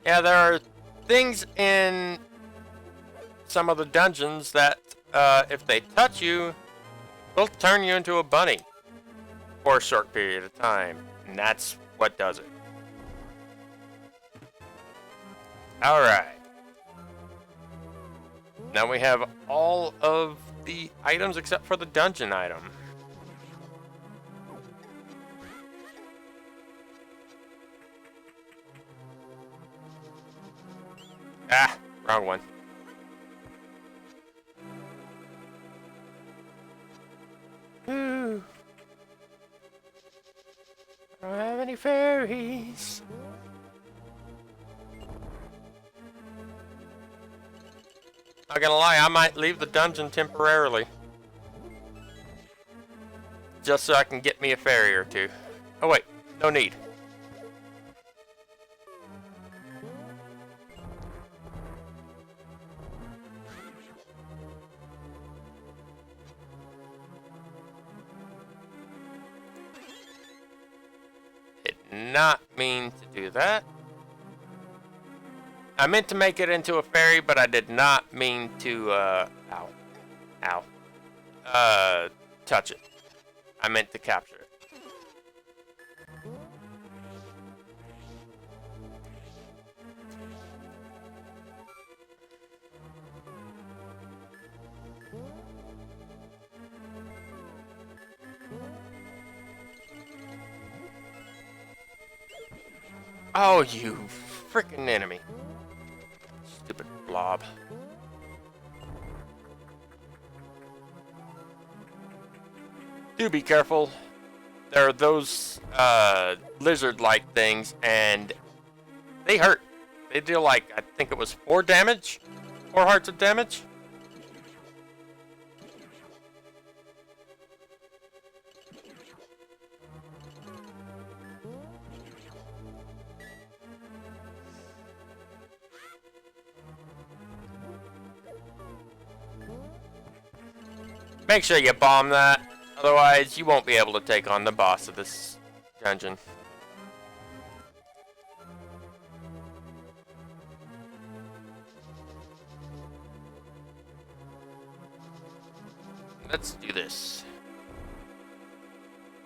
Yeah, there are things in some of the dungeons that, if they touch you, will turn you into a bunny for a short period of time. And that's what does it. Alright. Now we have all of the items except for the dungeon item. Ah, wrong one. Ooh. I don't have any fairies. Not gonna lie, I might leave the dungeon temporarily. Just so I can get me a fairy or two. Oh wait, no need. not mean to do that. I meant to make it into a fairy, but I did not mean to, ow, touch it. I meant to capture it. Oh, you freaking enemy. Stupid blob. Do be careful. There are those lizard-like things, and they hurt. They deal like, I think it was 4 damage? 4 hearts of damage? Make sure you bomb that, otherwise you won't be able to take on the boss of this dungeon. Let's do this.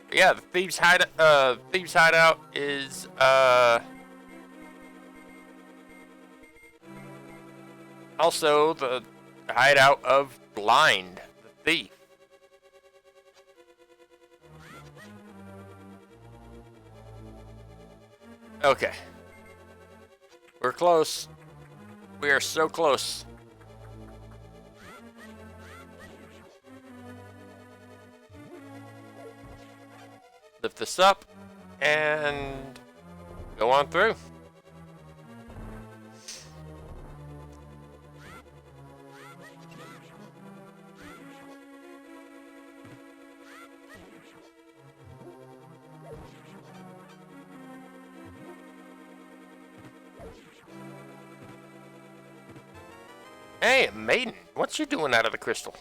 But yeah, the thieves' hideout is also the hideout of Blind, the thief. Okay. We're close. We are so close. Lift this up and go on through. Hey, maiden, what you doing out of the crystal?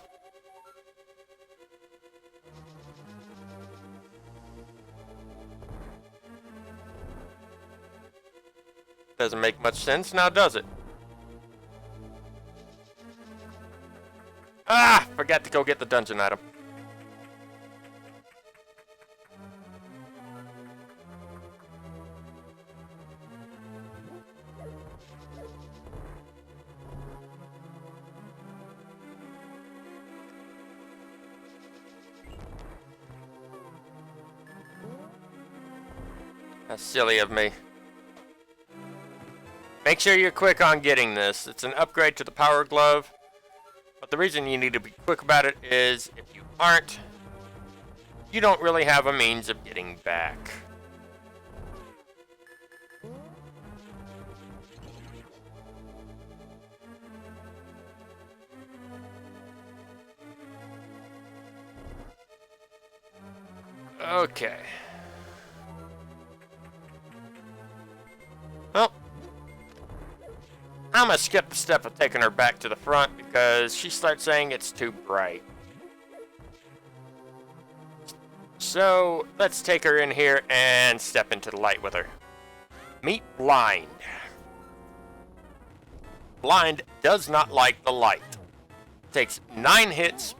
Doesn't make much sense, now does it? Ah, forgot to go get the dungeon item. That's silly of me. Make sure you're quick on getting this. It's an upgrade to the Power Glove. But the reason you need to be quick about it is if you aren't, you don't really have a means of getting back. Okay. Well, I'm gonna skip the step of taking her back to the front because she starts saying it's too bright. So let's take her in here and step into the light with her. Meet Blind. Blind does not like the light. Takes 9 hits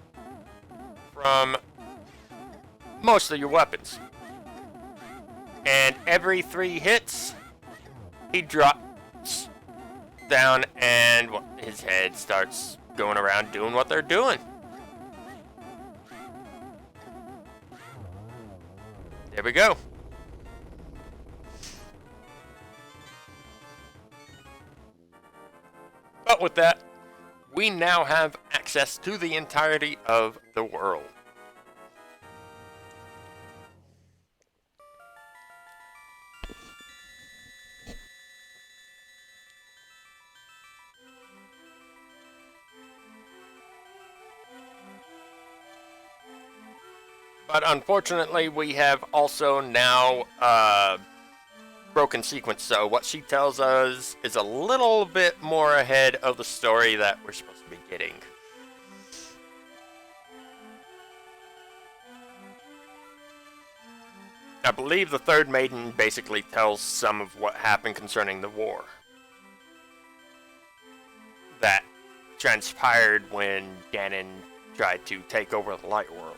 from most of your weapons. And every 3 hits, he drops down and his head starts going around doing what they're doing. There we go. But with that, we now have access to the entirety of the world. But unfortunately, we have also now broken sequence. So what she tells us is a little bit more ahead of the story that we're supposed to be getting. I believe the third maiden basically tells some of what happened concerning the war that transpired when Ganon tried to take over the Light World.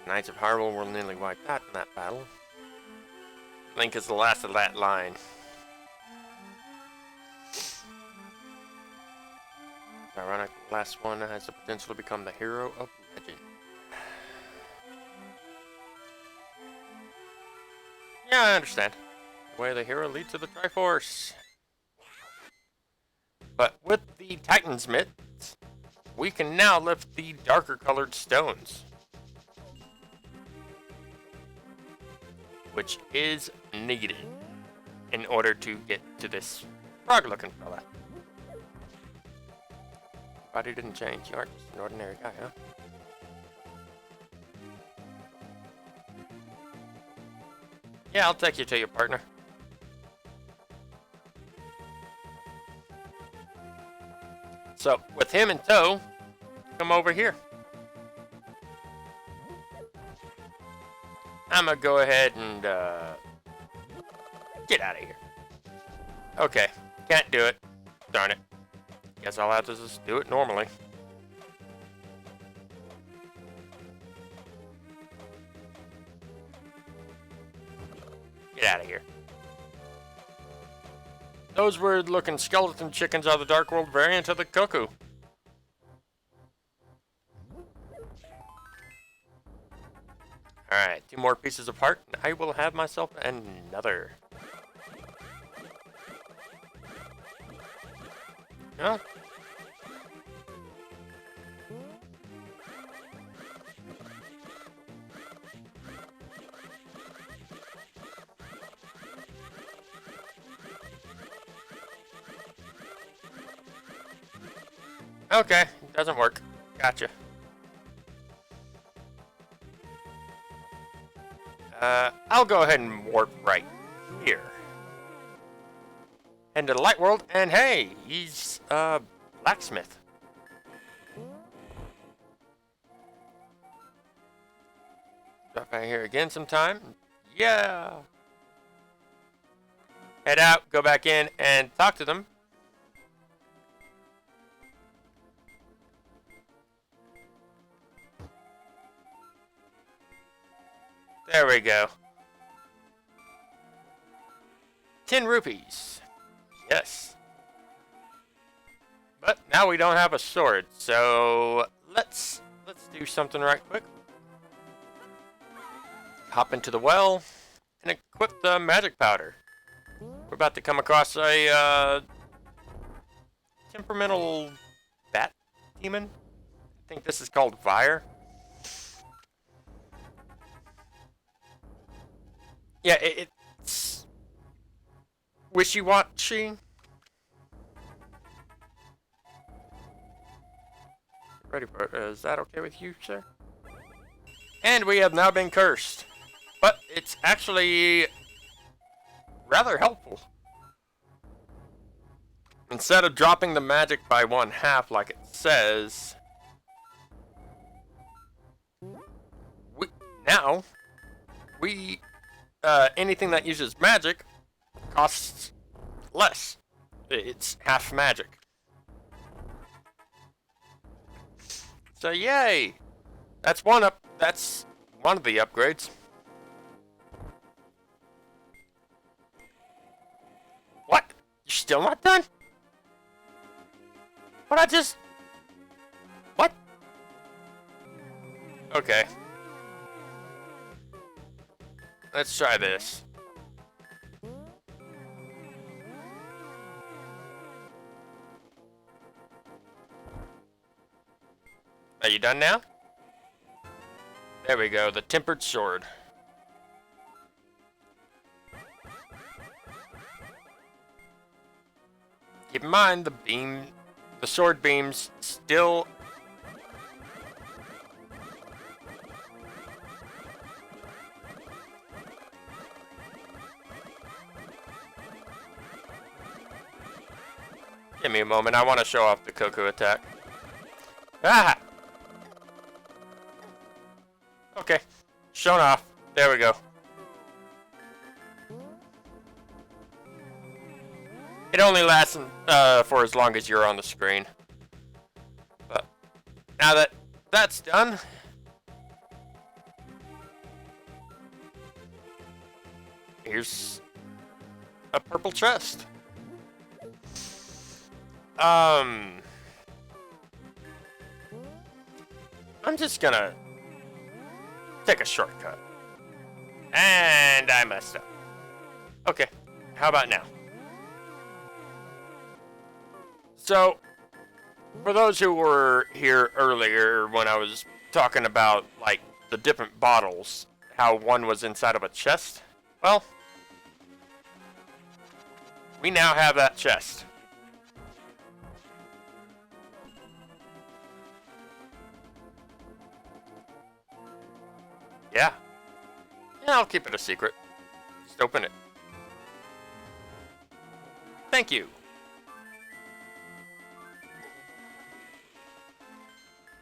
Knights of Hyrule were nearly wiped out in that battle. Link is the last of that line. Ironic, the last one has the potential to become the hero of legend. Yeah, I understand. The way the hero leads to the Triforce. But with the Titan's Mitts, we can now lift the darker colored stones, which is needed in order to get to this frog-looking fella. Body didn't change. You aren't just an ordinary guy, huh? Yeah, I'll take you to your partner. So, with him in tow, come over here. I'm gonna go ahead and, get out of here. Okay, can't do it. Darn it. Guess I'll have to just do it normally. Get out of here. Those weird-looking skeleton chickens are the Dark World variant of the cuckoo. Alright, 2 more pieces of heart, and I will have myself another. Huh? Okay, doesn't work. Gotcha. I'll go ahead and warp right here. Into the Light World, and hey, he's, blacksmith. Drop out here again sometime. Yeah! Head out, go back in, and talk to them. There we go. 10 rupees. Yes. But now we don't have a sword, so let's do something right quick. Hop into the well and equip the magic powder. We're about to come across a temperamental bat demon. I think this is called Fire. Yeah, it's wishy-washy. Ready for it. Is that okay with you, sir? And we have now been cursed. But it's actually rather helpful. Instead of dropping the magic by 1/2 like it says, anything that uses magic costs less. It's half magic. So yay! That's one of the upgrades. What? You're still not done? What What? Okay. Let's try this. Are you done now? There we go, the tempered sword. Keep in mind the sword beams still Give me a moment. I want to show off the cuckoo attack. Ah! Okay. Shown off. There we go. It only lasts for as long as you're on the screen. But now that that's done, here's a purple chest. I'm just gonna take a shortcut. And I messed up. Okay, how about now? So, for those who were here earlier when I was talking about, like, the different bottles, how one was inside of a chest, well, we now have that chest. Yeah. Yeah, I'll keep it a secret. Just open it. Thank you.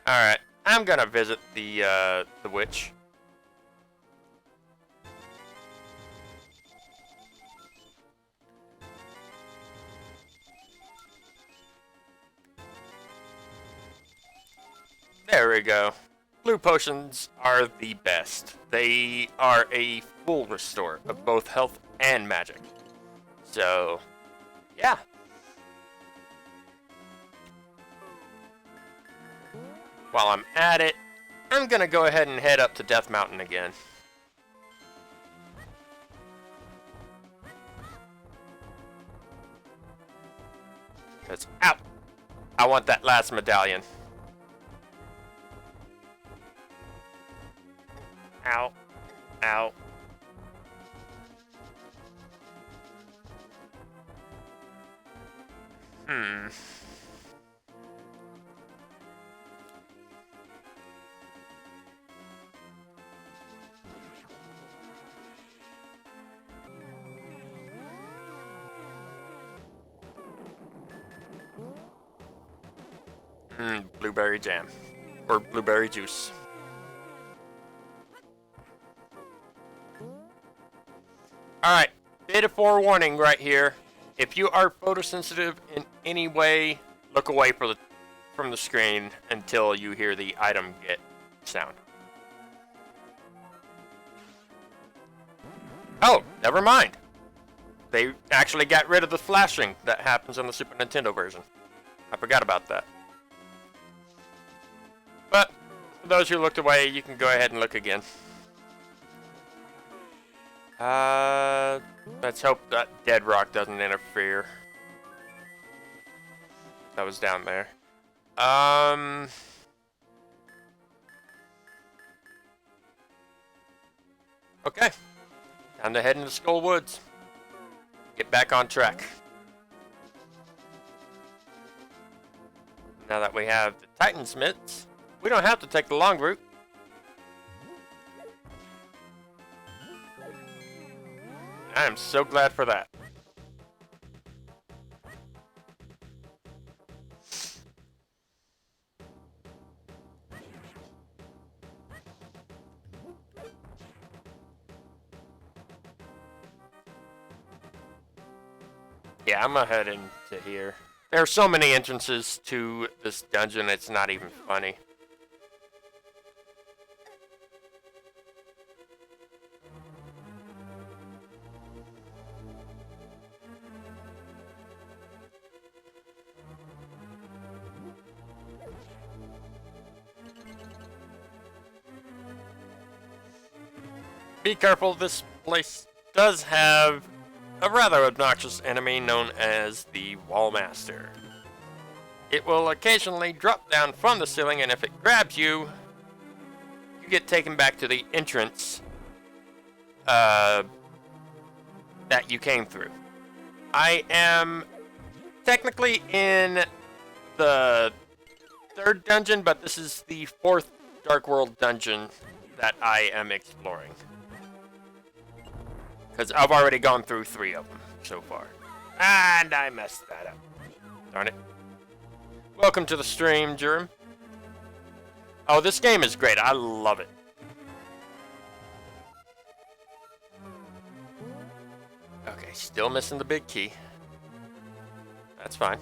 Alright, I'm gonna visit the witch. There we go. Blue potions are the best. They are a full restore of both health and magic. So, yeah. While I'm at it, I'm gonna go ahead and head up to Death Mountain again. Because, ow! I want that last medallion. Ow. Ow. Blueberry jam. Or blueberry juice. Alright, bit of forewarning right here. If you are photosensitive in any way, look away from the screen until you hear the item get sound. Oh, never mind. They actually got rid of the flashing that happens on the Super Nintendo version. I forgot about that. But, for those who looked away, you can go ahead and look again. Let's hope that dead rock doesn't interfere. That was down there. Okay. Time to head into Skull Woods. Get back on track. Now that we have the Titansmiths, we don't have to take the long route. I am so glad for that. Yeah, I'm gonna head into here. There are so many entrances to this dungeon, it's not even funny. Be careful, this place does have a rather obnoxious enemy known as the Wall Master. It will occasionally drop down from the ceiling, and if it grabs you, you get taken back to the entrance that you came through. I am technically in the third dungeon, but this is the fourth Dark World dungeon that I am exploring. Because I've already gone through 3 of them so far. And I messed that up. Darn it. Welcome to the stream, Jerem. Oh, this game is great. I love it. Okay, still missing the big key. That's fine.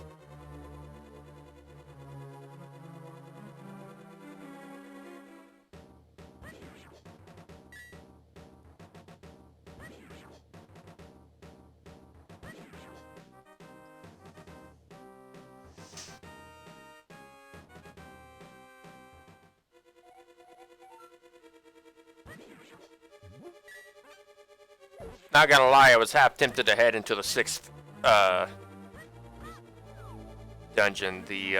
Not gonna lie, I was half tempted to head into the 6th dungeon, the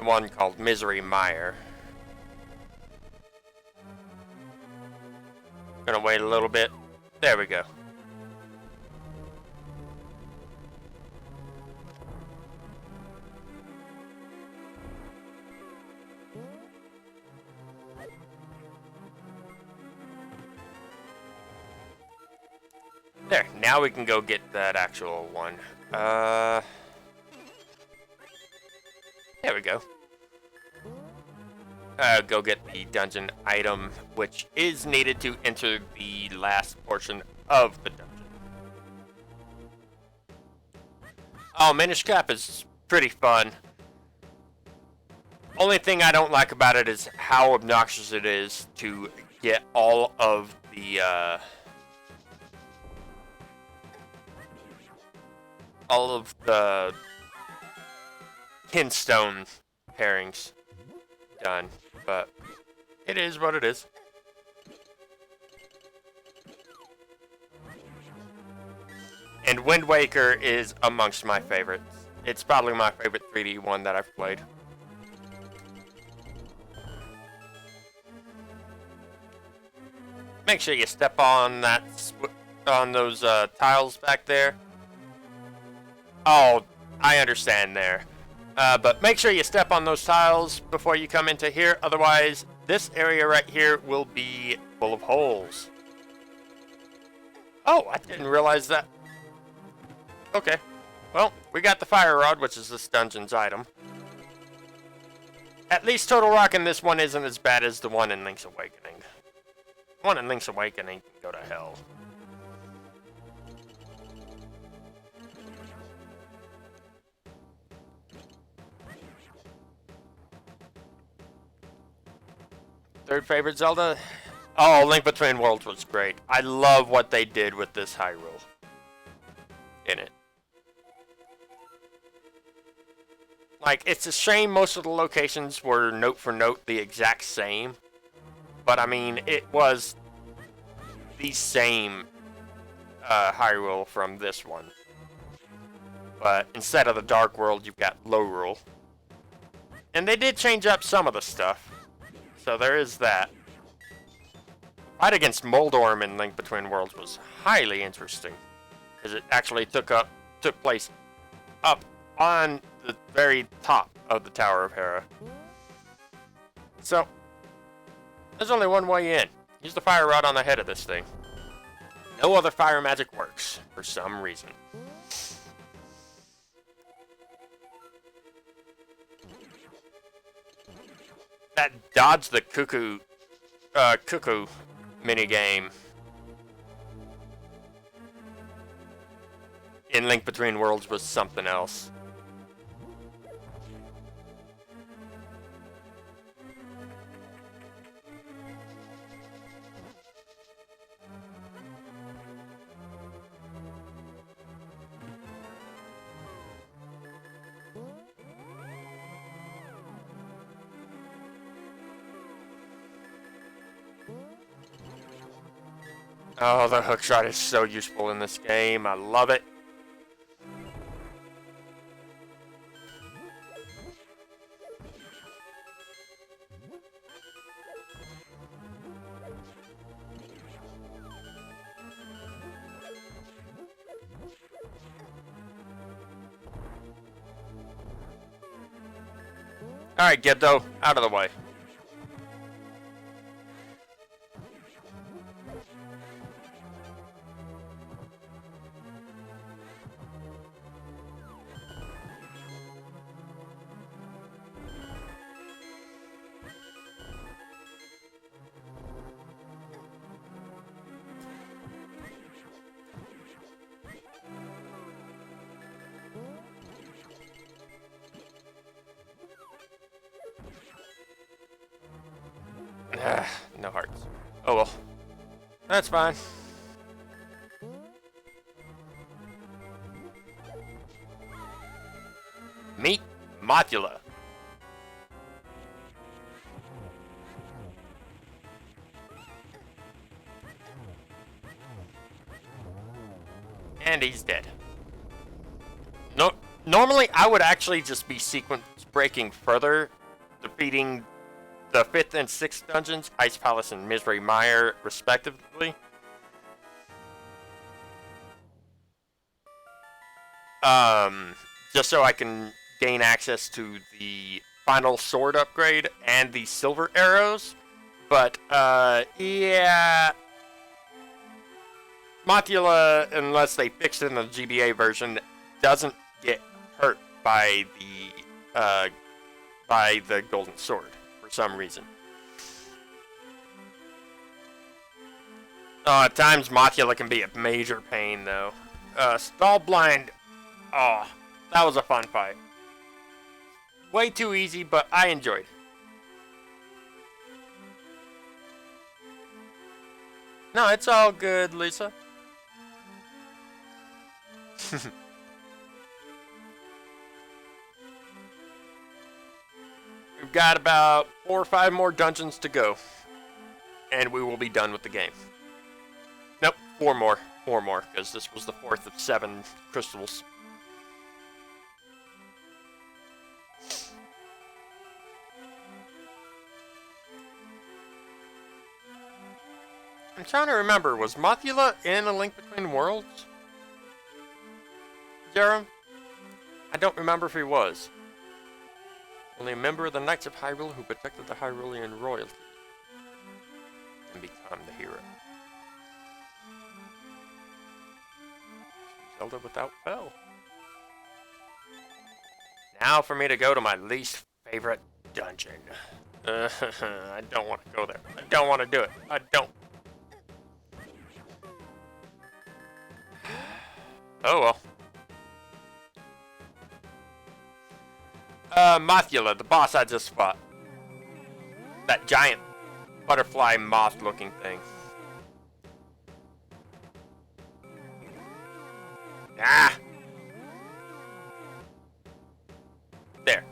one called Misery Mire. Gonna wait a little bit. There we go. There, now we can go get that actual one. There we go. Go get the dungeon item, which is needed to enter the last portion of the dungeon. Oh, Minish Cap is pretty fun. Only thing I don't like about it is how obnoxious it is to get all of the, Kinstone pairings done, but it is what it is. And Wind Waker is amongst my favorites. It's probably my favorite 3D one that I've played. Make sure you step on those tiles back there. Oh, I understand there. But make sure you step on those tiles before you come into here. Otherwise, this area right here will be full of holes. Oh, I didn't realize that. Okay. Well, we got the fire rod, which is this dungeon's item. At least Total Rock in this one isn't as bad as the one in Link's Awakening. The one in Link's Awakening can go to hell. Third favorite Zelda? Oh, Link Between Worlds was great. I love what they did with this Hyrule in it. Like, it's a shame most of the locations were note for note the exact same. But, I mean, it was the same Hyrule from this one. But instead of the Dark World, you've got Lorule. And they did change up some of the stuff. So there is that. Fight against Moldorm in Link Between Worlds was highly interesting, because it actually took place up on the very top of the Tower of Hera. So there's only one way in. Use the fire rod on the head of this thing. No other fire magic works for some reason. That dodge the cuckoo minigame in Link Between Worlds was something else. Oh, the hookshot is so useful in this game. I love it. Alright, Gibdo, out of the way. No hearts. Oh well. That's fine. Meet Mothula. And he's dead. No, normally I would actually just be sequence breaking further, defeating the 5th and 6th dungeons, Ice Palace and Misery Mire, respectively. Just so I can gain access to the final sword upgrade and the silver arrows. But, yeah. Mothula, unless they fix it in the GBA version, doesn't get hurt by the golden sword for some reason. At times Mothula can be a major pain though. Stall blind. Oh, that was a fun fight. Way too easy, but I enjoyed. No, it's all good, Lisa. We've got about 4 or 5 more dungeons to go, and we will be done with the game. Nope, 4 more. 4 more, because this was the 4th of 7 crystals. I'm trying to remember, was Mothula in A Link Between Worlds? Jerem? I don't remember if he was. Only a member of the Knights of Hyrule who protected the Hyrulean royalty can become the hero. Zelda without Bell. Now for me to go to my least favorite dungeon. I don't want to go there. I don't want to do it. I don't. Oh well. Mothula, the boss I just fought. That giant butterfly moth looking thing. Ah! There.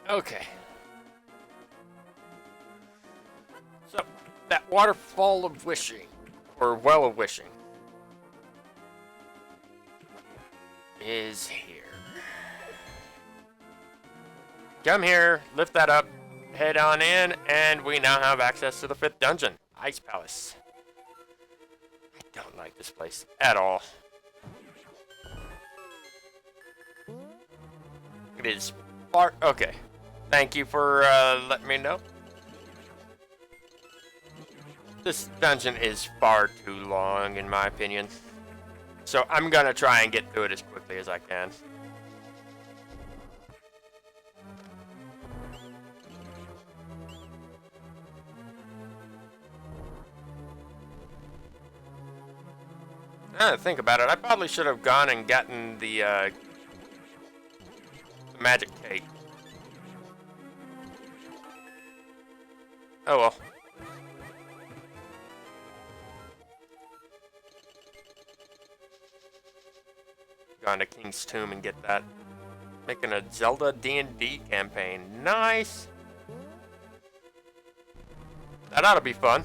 Okay. So, that waterfall of wishing, or well of wishing, is here. Come here, lift that up, head on in, and we now have access to the 5th dungeon, Ice Palace. I don't like this place at all. It is far... Okay. Thank you for letting me know. This dungeon is far too long, in my opinion. So I'm gonna try and get through it as quickly as I can. Now that I think about it, I probably should have gone and gotten the magic cake. Oh well. Gone to King's Tomb and get that. Making a Zelda D&D campaign. Nice! That ought to be fun.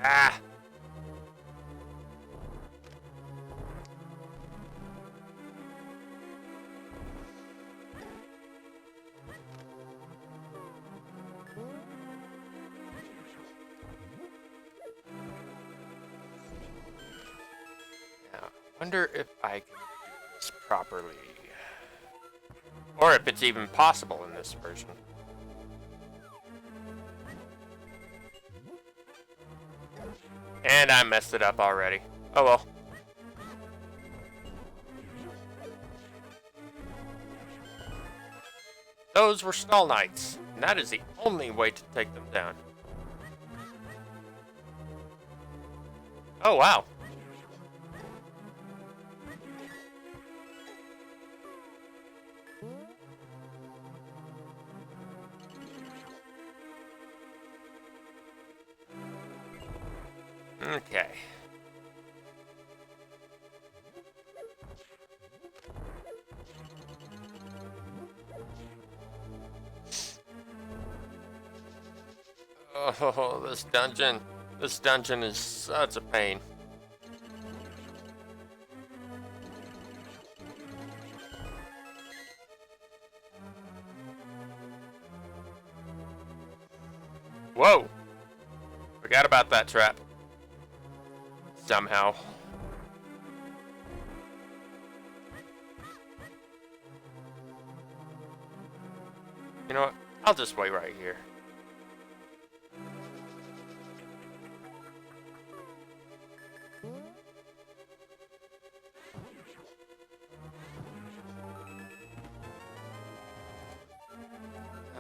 Ah! Now, I wonder if I can do this properly. Or if it's even possible in this version. And I messed it up already. Oh well. Those were Skull Knights, and that is the only way to take them down. Oh wow. Okay. Oh, this dungeon. This dungeon is such a pain. Whoa! Forgot about that trap. Somehow. You know what? I'll just wait right here.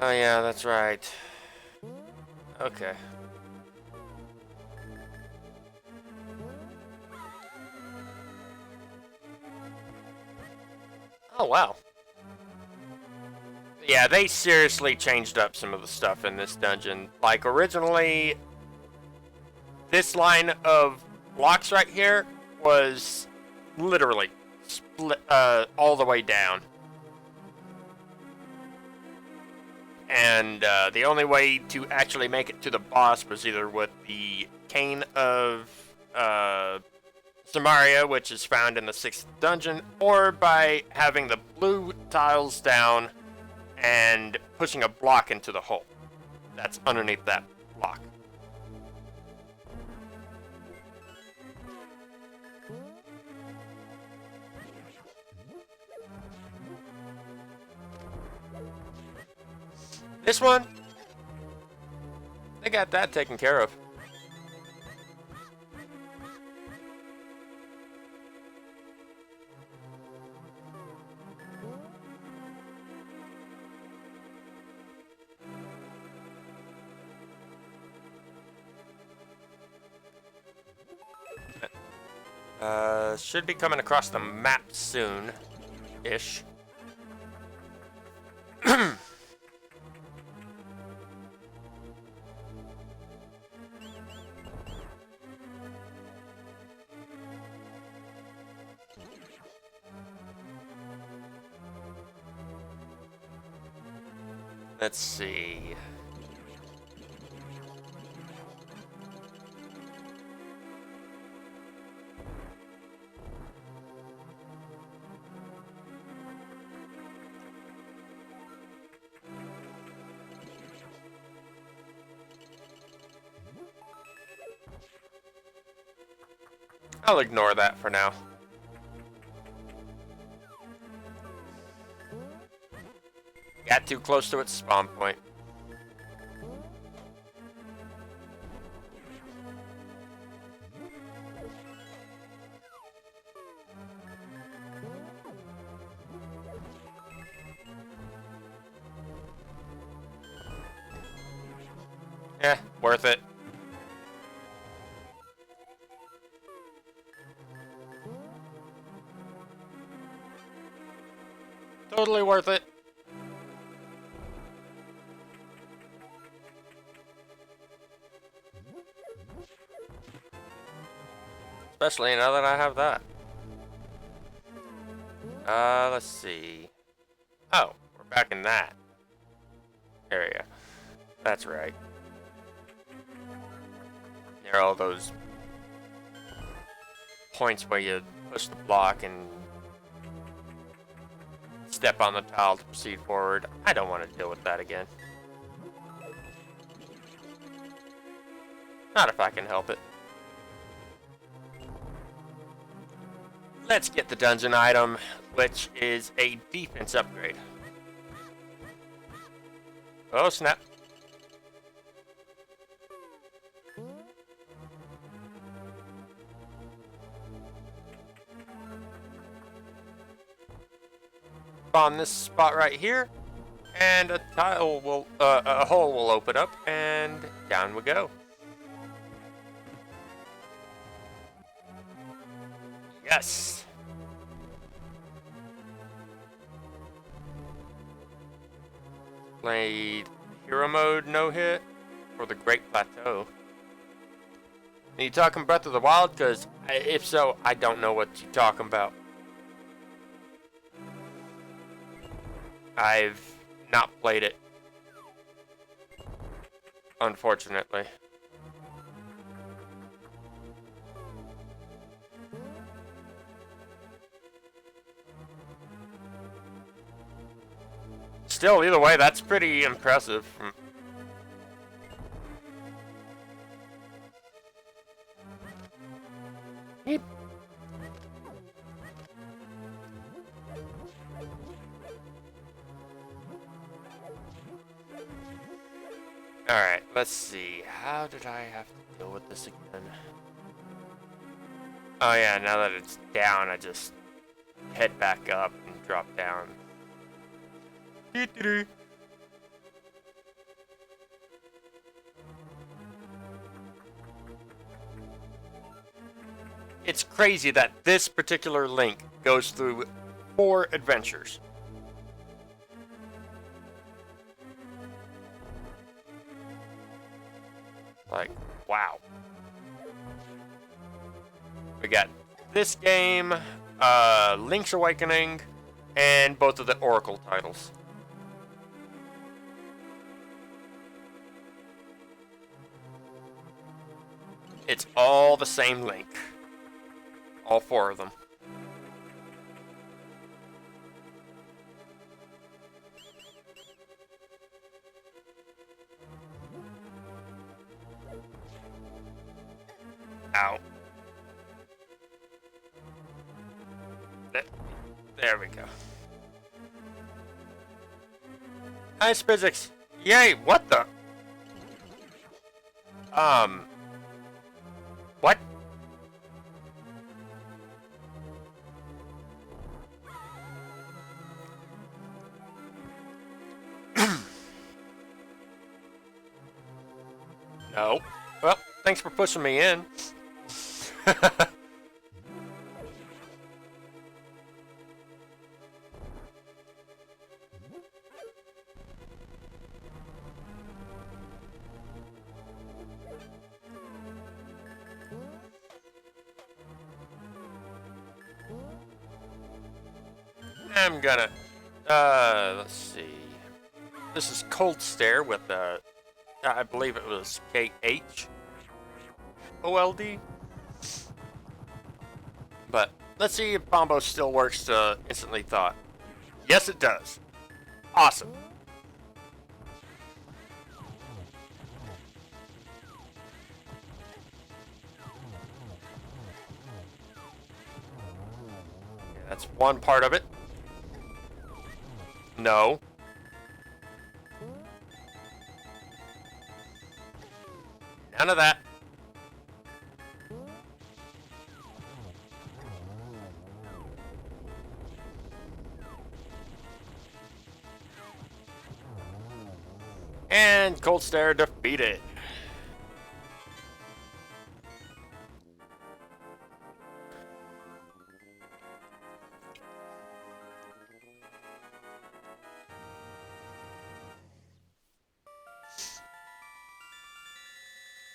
Oh yeah, that's right. Okay. Oh wow. Yeah, they seriously changed up some of the stuff in this dungeon. Like originally, this line of blocks right here was literally split all the way down. And the only way to actually make it to the boss was either with the Cane of Samaria, which is found in the 6th dungeon, or by having the blue tiles down and pushing a block into the hole that's underneath that block. This one, they got that taken care of. Should be coming across the map soon-ish. Let's see. I'll ignore that for now. Got too close to its spawn point. Eh, worth it. Totally worth it. Especially now that I have that. Let's see. Oh, we're back in that area. That's right. Near all those points where you push the block and step on the tile to proceed forward. I don't want to deal with that again. Not if I can help it. Let's get the dungeon item, which is a defense upgrade. Oh, snap. spawn this spot right here, and a hole will open up, and down we go. Yes. Played hero mode no hit for the Great Plateau. Are you talking Breath of the Wild? Because if so, I don't know what you're talking about. I've not played it, unfortunately. Still, either way, that's pretty impressive. Yep. Alright, let's see. How did I have to deal with this again? Oh yeah, now that it's down, I just head back up and drop down. It's crazy that this particular link goes through 4 adventures. Like, wow. We got this game, Link's Awakening, and both of the Oracle titles. It's all the same link. All 4 of them. Ow. There we go. Nice physics. Yay, what the? What? No. Well, thanks for pushing me in. I'm gonna, let's see. This is Cold Stare with, I believe it was KHOLD. But let's see if Bombo still works to instantly thought. Yes, it does. Awesome. Yeah, that's one part of it. No. None of that. And Cold Stare defeated.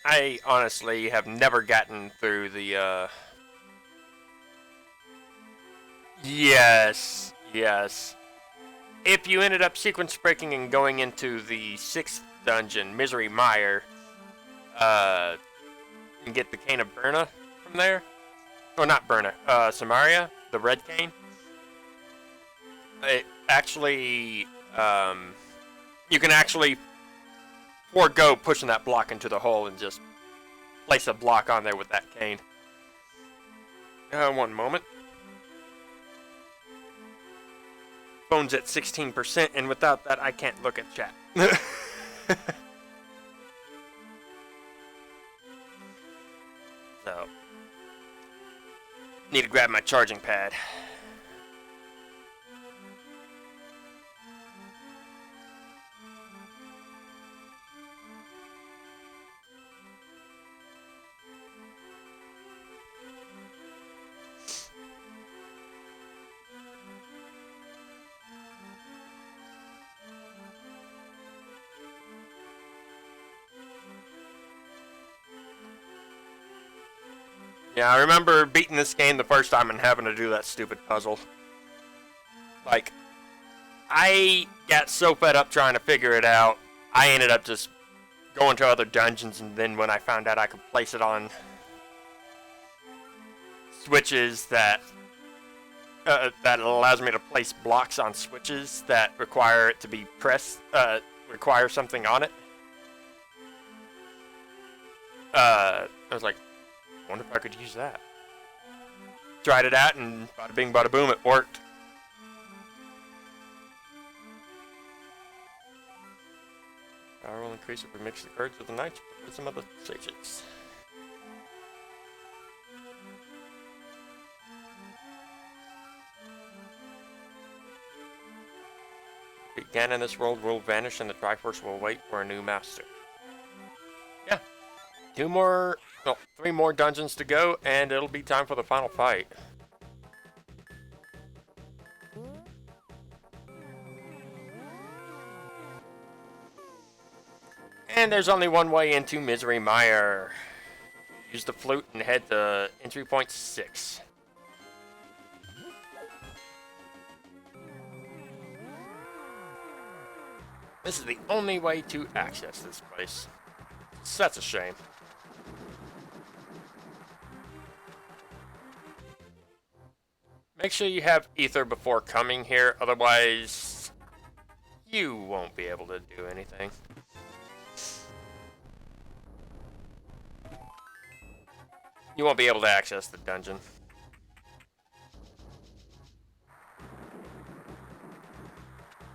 I honestly have never gotten through the, Yes, yes. If you ended up sequence breaking and going into the 6th dungeon, Misery Mire, and get the Cane of Berna from there. Or not Berna, Samaria, the red cane. It actually, you can actually forego pushing that block into the hole and just place a block on there with that cane. One moment. Phone's at 16%, and without that, I can't look at chat. So, need to grab my charging pad. Yeah, I remember beating this game the first time and having to do that stupid puzzle. Like, I got so fed up trying to figure it out, I ended up just going to other dungeons, and then when I found out I could place it on switches that allows me to place blocks on switches that require it to be pressed, require something on it. I was like, I wonder if I could use that. Tried it out, and bada bing, bada boom, it worked. Power will increase if we mix the cards with the knights with some other stages. Again, in this world will vanish and the Triforce will wait for a new master. Yeah. 3 more dungeons to go, and it'll be time for the final fight. And there's only one way into Misery Mire. Use the flute and head to entry point 6. This is the only way to access this place. So that's a shame. Make sure you have ether before coming here, otherwise you won't be able to do anything. You won't be able to access the dungeon.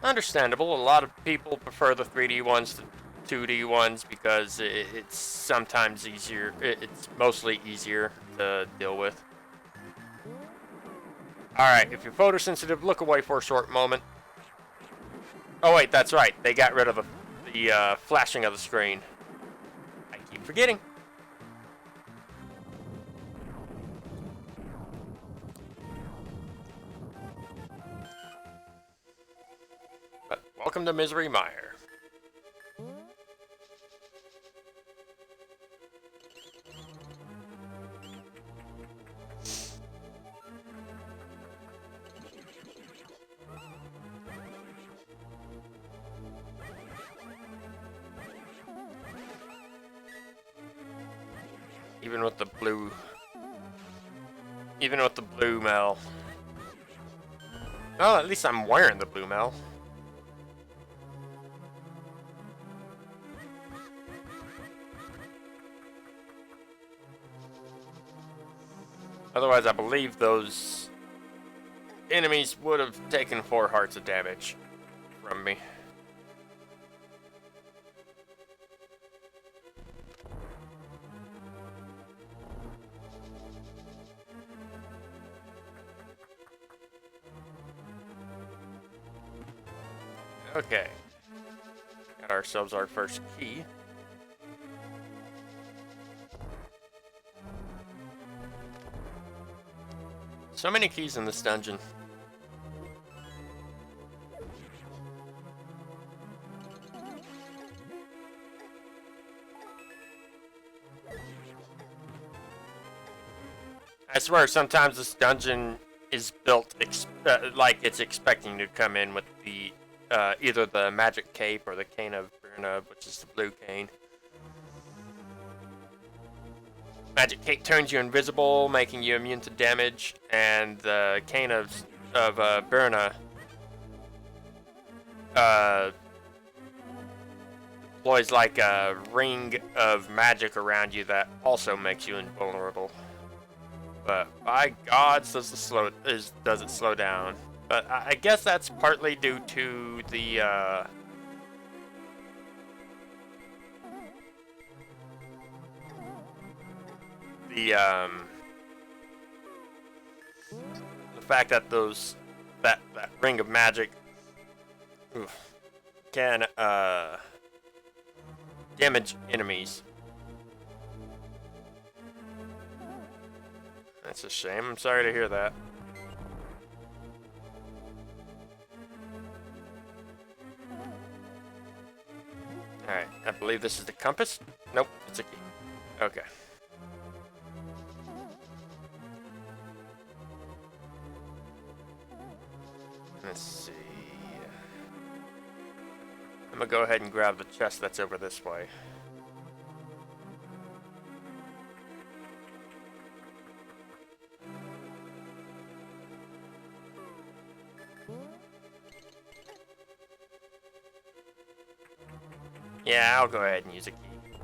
Understandable, a lot of people prefer the 3D ones to 2D ones because it's sometimes easier, it's mostly easier to deal with. Alright, if you're photosensitive, look away for a short moment. Oh wait, that's right, they got rid of the flashing of the screen. I keep forgetting. But welcome to Misery Mire. Even with the blue mail. Well, at least I'm wearing the blue mail. Otherwise, I believe those enemies would have taken 4 hearts of damage from me. Okay. Got ourselves our first key. So many keys in this dungeon. I swear, sometimes this dungeon is built like it's expecting to come in with the either the magic cape or the cane of Bruna, which is the blue cane. Magic cape turns you invisible, making you immune to damage, and the cane of Bruna deploys like a ring of magic around you that also makes you invulnerable. But by gods, does it slow down? But I guess that's partly due to the fact that that ring of magic can damage enemies. That's a shame. I'm sorry to hear that. Alright, I believe this is the compass. Nope, it's a key. Okay. Let's see. I'm gonna go ahead and grab the chest that's over this way. Yeah, I'll go ahead and use a key.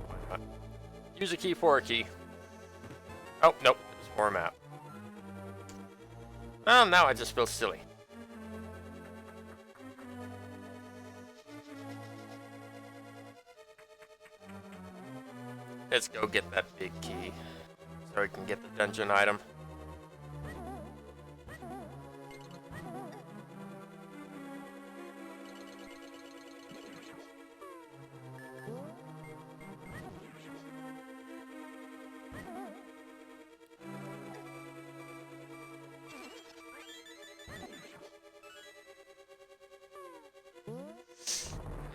Why not? Use a key for a key. Oh, nope. There's more map. Oh, now I just feel silly. Let's go get that big key so we can get the dungeon item.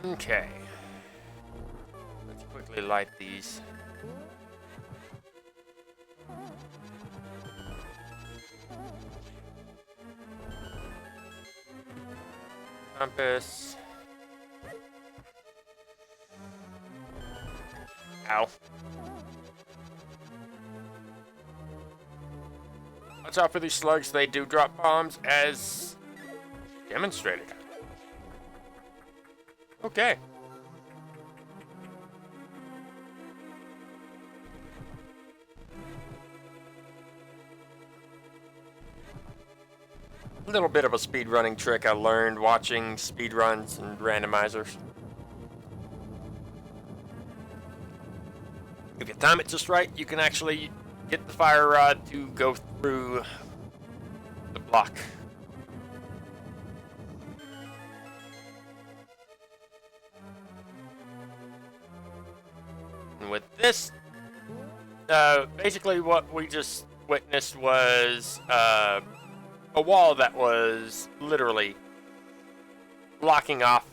Okay. Let's quickly light these. Compass. Ow. Watch out for these slugs. They do drop bombs as demonstrated. Okay. A little bit of a speedrunning trick I learned watching speedruns and randomizers. If you time it just right, you can actually get the fire rod to go through the block. And with this, basically what we just witnessed was a wall that was literally blocking off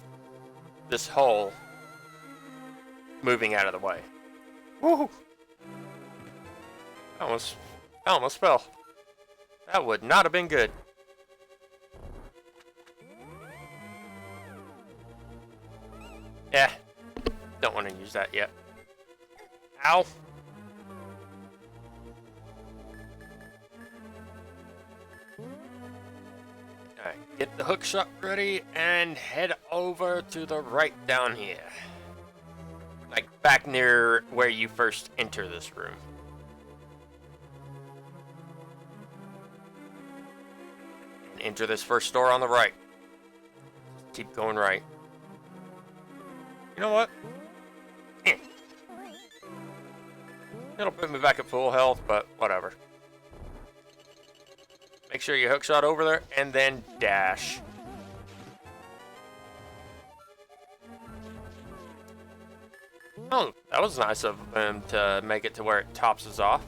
this hole, moving out of the way. Woohoo! I almost fell. That would not have been good. Yeah, don't want to use that yet. Ow! Alright, get the hook shot ready and head over to the right down here. Like back near where you first enter this room. And enter this first door on the right. Keep going right. You know what? It'll put me back at full health, but whatever. Make sure you hookshot over there and then dash. Oh, that was nice of him to make it to where it tops us off.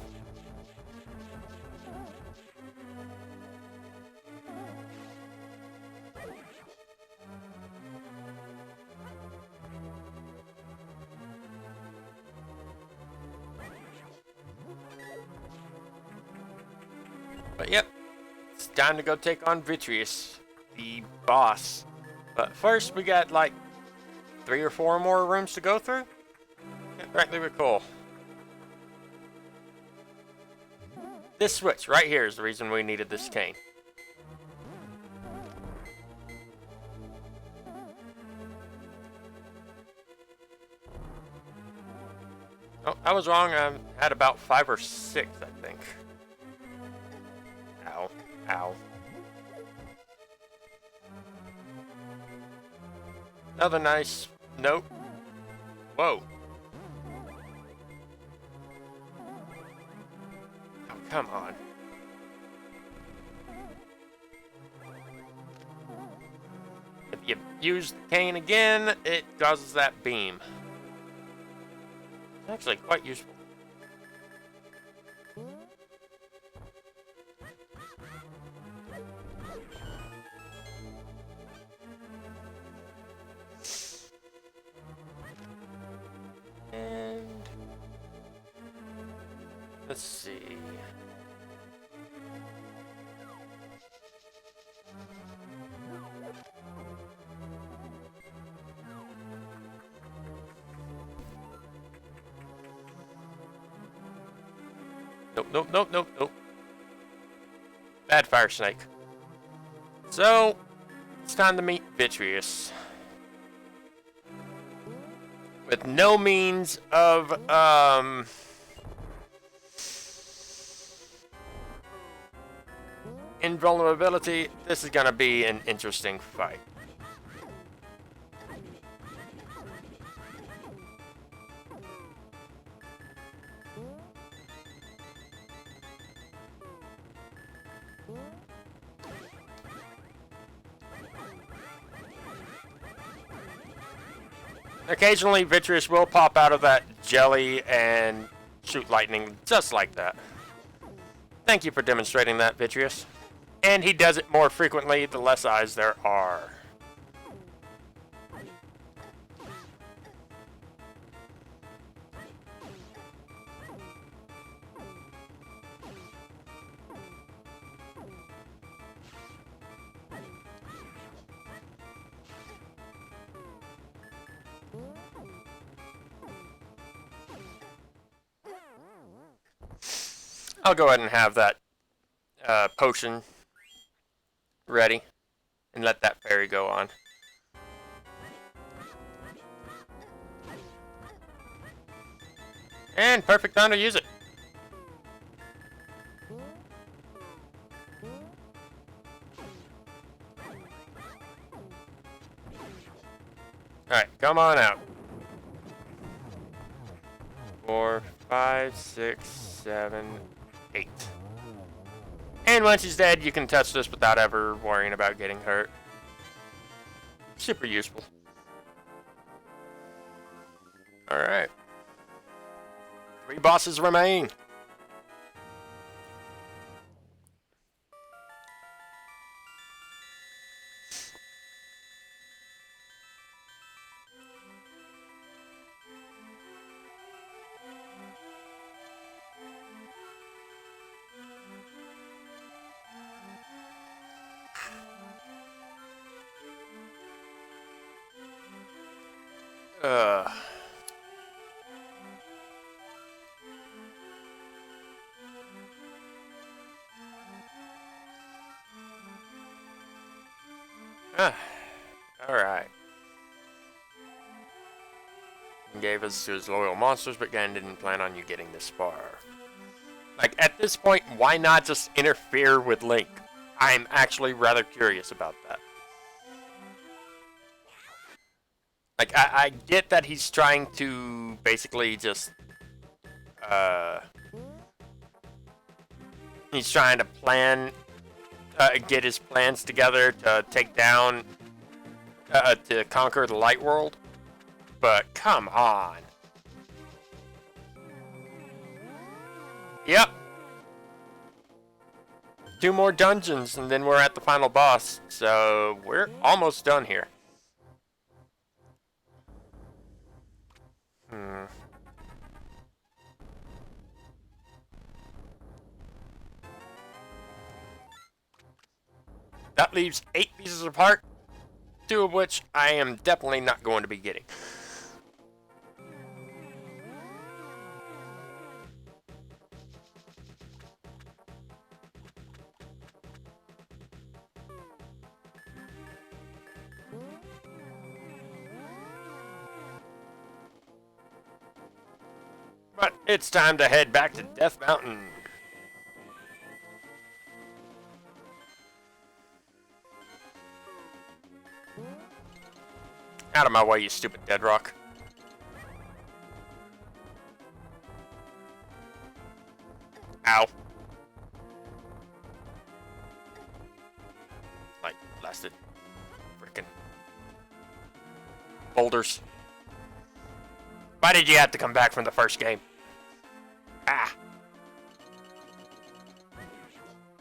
But yep, it's time to go take on Vitreous, the boss. But first, we got like 3 or 4 more rooms to go through. Get right there, cool. This switch right here is the reason we needed this cane. Oh, I was wrong. I had about 5 or 6, I think. Ow. Ow. Another nice note. Whoa. Oh, come on. If you use the cane again, it causes that beam. It's actually quite useful. And let's see. Nope, nope, nope, nope, nope. Bad fire snake. So, it's time to meet Vitreous. With no means of, invulnerability, this is gonna be an interesting fight. Occasionally, Vitreous will pop out of that jelly and shoot lightning just like that. Thank you for demonstrating that, Vitreous. And he does it more frequently the less eyes there are. I'll go ahead and have that potion ready and let that fairy go on. And perfect time to use it. Alright, come on out. 4, 5, 6, 7, 8. And once he's dead, you can touch this without ever worrying about getting hurt. Super useful. Alright. 3 bosses remain. Uh. Alright. Gave us to his loyal monsters, but again didn't plan on you getting this far. Like, at this point, why not just interfere with Link? I'm actually rather curious about that. Like, I get that he's trying to basically just, he's trying to plan, get his plans together to take down, to conquer the Light World. But, come on. Yep. 2 more dungeons, and then we're at the final boss. So, we're almost done here. That leaves 8 pieces of heart, 2 of which I am definitely not going to be getting. But it's time to head back to Death Mountain. Out of my way, you stupid dead rock. Ow. Like, blasted. Frickin' boulders. Why did you have to come back from the first game? Ah.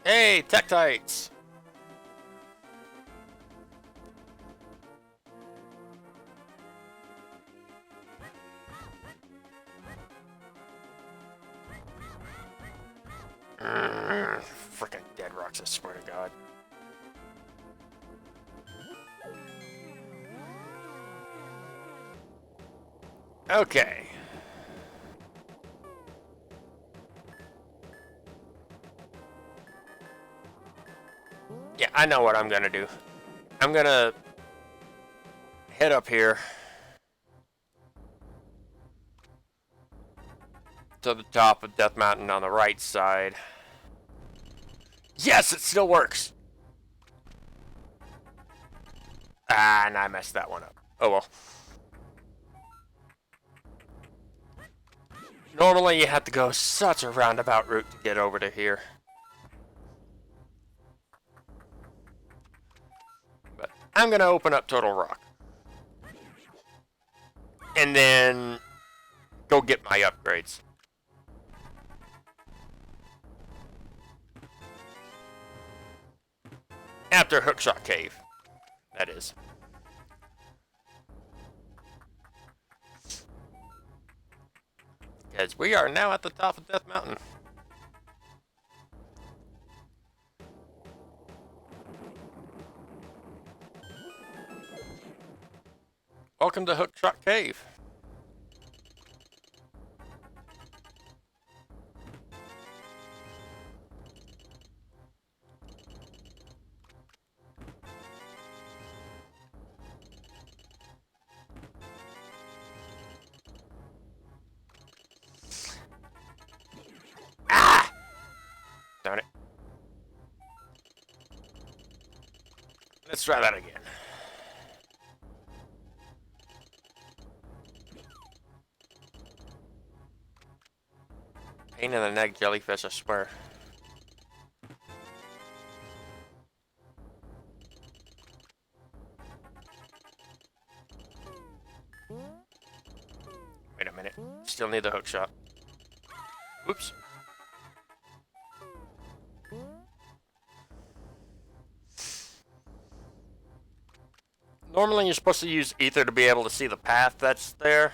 Hey, Tektites. Frickin' dead rocks, I swear to God. Okay. Yeah, I know what I'm gonna do. I'm gonna head up here to the top of Death Mountain on the right side. Yes, it still works! Ah, and I messed that one up. Oh well. Normally you have to go such a roundabout route to get over to here. But I'm gonna open up Total Rock. And then go get my upgrades. After Hookshot Cave, that is. Because we are now at the top of Death Mountain. Welcome to Hookshot Cave. Ah! Darn it. Let's try that again. Pain in the neck, jellyfish, I swear. Wait a minute. Still need the hook shot. Whoops. Normally you're supposed to use ether to be able to see the path that's there.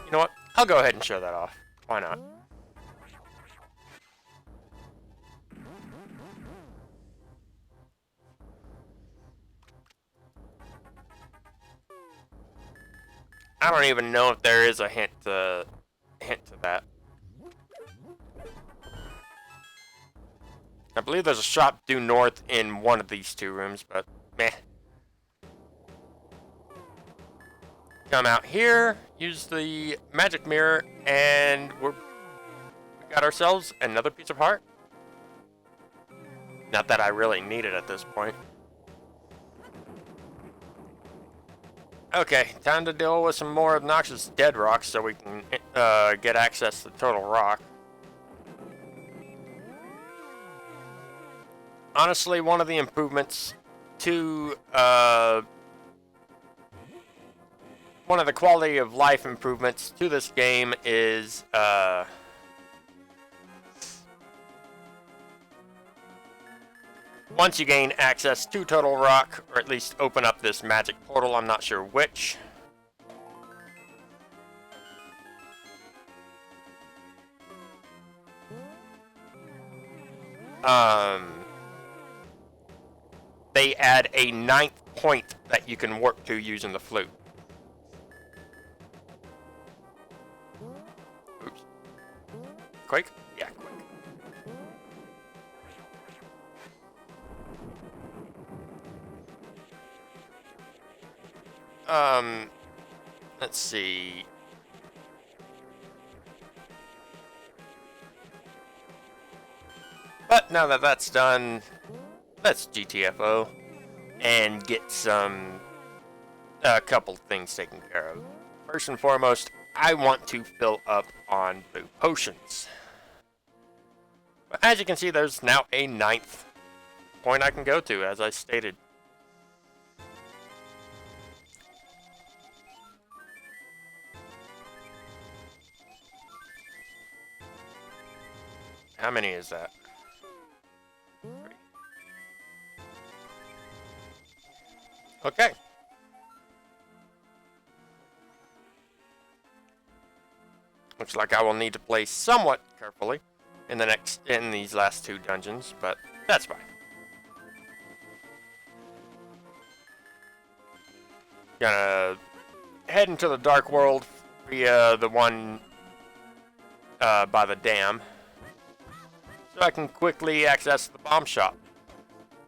You know what? I'll go ahead and show that off. Why not? I don't even know if there is a hint to that. I believe there's a shop due north in one of these two rooms, but meh. Come out here, use the magic mirror, and we got ourselves another piece of heart. Not that I really need it at this point. Okay, time to deal with some more obnoxious dead rocks so we can get access to Total Rock. Honestly, one of the improvements to one of the quality of life improvements to this game is once you gain access to Total Rock, or at least open up this magic portal, I'm not sure which. They add a 9th point that you can warp to using the flute. Oops. Quake? Yeah, Quake. Let's see. But now that that's done, let's GTFO and get a couple things taken care of. First and foremost, I want to fill up on blue potions. But as you can see, there's now a 9th point I can go to, as I stated. How many is that? 3. Okay. Looks like I will need to play somewhat carefully in these last 2 dungeons, but that's fine. Gonna head into the Dark World via the one by the dam, so I can quickly access the bomb shop.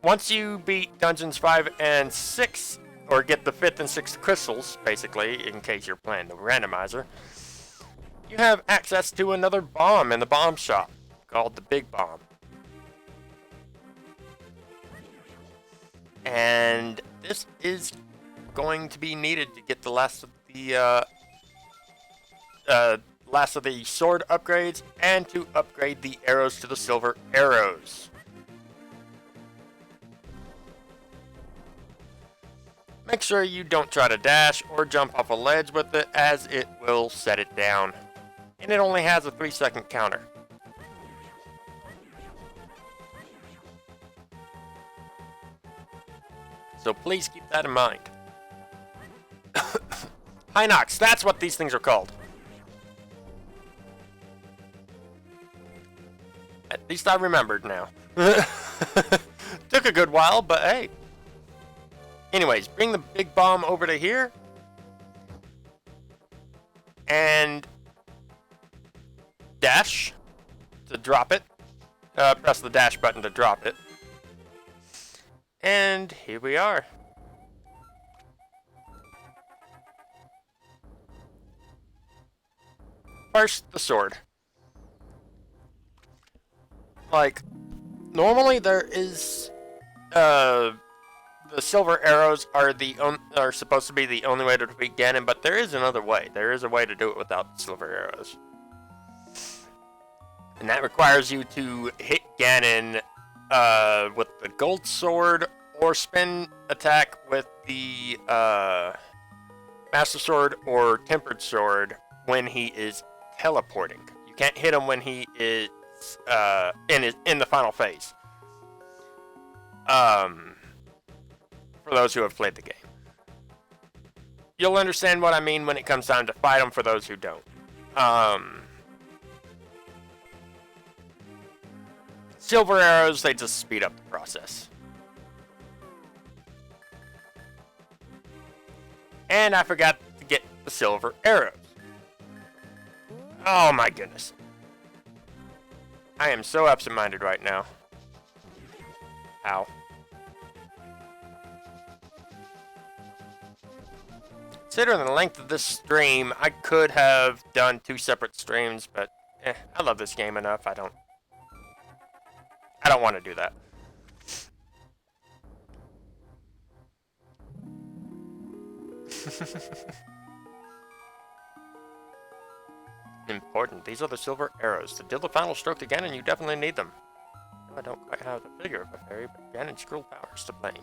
once you beat Dungeons 5 and 6, or get the 5th and 6th crystals, basically, in case you're playing the randomizer, you have access to another bomb in the bomb shop, called the Big Bomb. And this is going to be needed to get the last of the sword upgrades, and to upgrade the arrows to the silver arrows. Make sure you don't try to dash or jump off a ledge with it, as it will set it down. And it only has a 3-second counter. So please keep that in mind. Hinox, that's what these things are called. At least I remembered now. Took a good while, but hey. Anyways, bring the big bomb over to here. And dash to drop it. Press the dash button to drop it. And here we are. First, the sword. Like, normally there is, the silver arrows are supposed to be the only way to defeat Ganon, but there is another way. There is a way to do it without silver arrows. And that requires you to hit Ganon, with the gold sword, or spin attack with the, master sword or tempered sword when he is teleporting. You can't hit him when he is in the final phase. For those who have played the game, you'll understand what I mean when it comes time to fight him. For those who don't, silver arrows, they just speed up the process. And I forgot to get the silver arrows. Oh my goodness. I am so absent-minded right now. Ow. Considering the length of this stream, I could have done 2 separate streams, but I love this game enough. I don't want to do that. Important. These are the silver arrows. To deal the final stroke to Ganon, you definitely need them. I don't quite have the figure of a fairy, but Ganon's cruel powers to blame.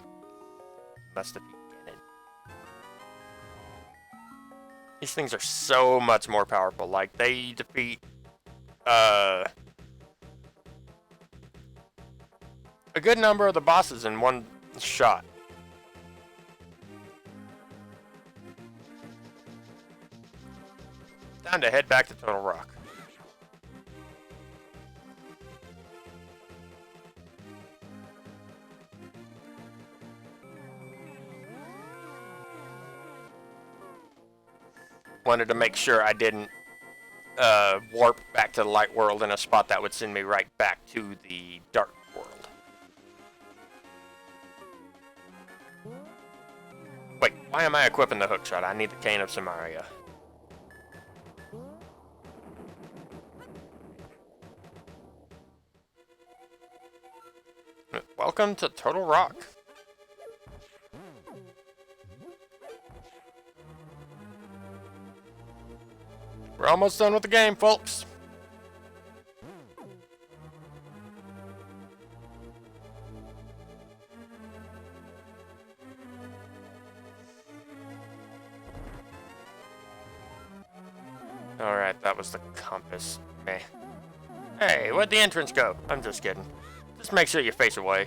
Must defeat Ganon. These things are so much more powerful. Like, they defeat a good number of the bosses in one shot. Time to head back to Total Rock. Wanted to make sure I didn't warp back to the light world in a spot that would send me right back to the dark world. Wait, why am I equipping the hookshot? I need the Cane of Samaria. Welcome to Total Rock. We're almost done with the game, folks. Alright, that was the compass. Meh. Hey, where'd the entrance go? I'm just kidding. Just make sure you face away.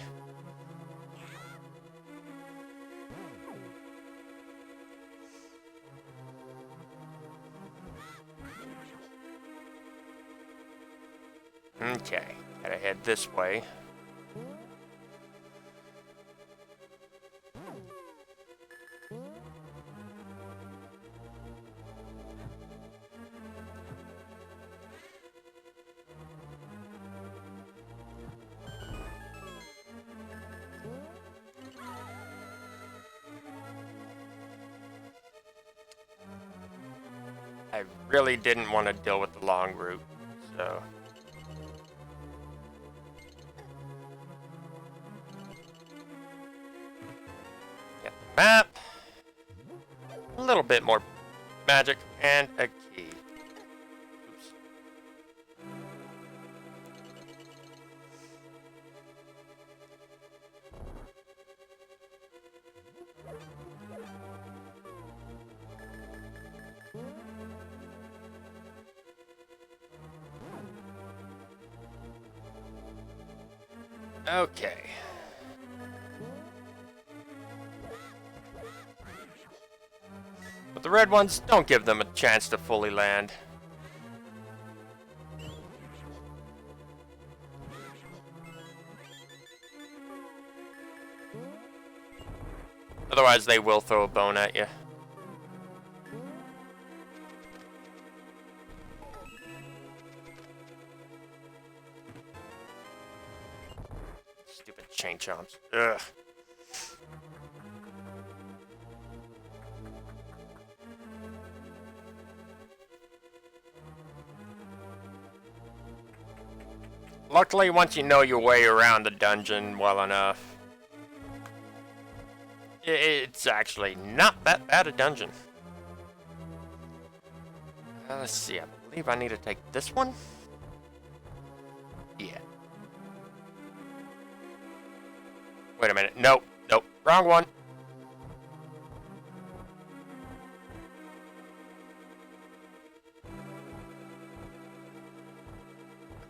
Okay, gotta head this way. I really didn't want to deal with the long route, so... Get the map. A little bit more magic, and a key. Oops. Okay. But the red ones, don't give them a chance to fully land. Otherwise, they will throw a bone at you. Stupid chain chomps. Ugh. Luckily, once you know your way around the dungeon well enough, it's actually not that bad a dungeon. Let's see, I believe I need to take this one. Yeah. Wait a minute. Nope. Nope. Wrong one.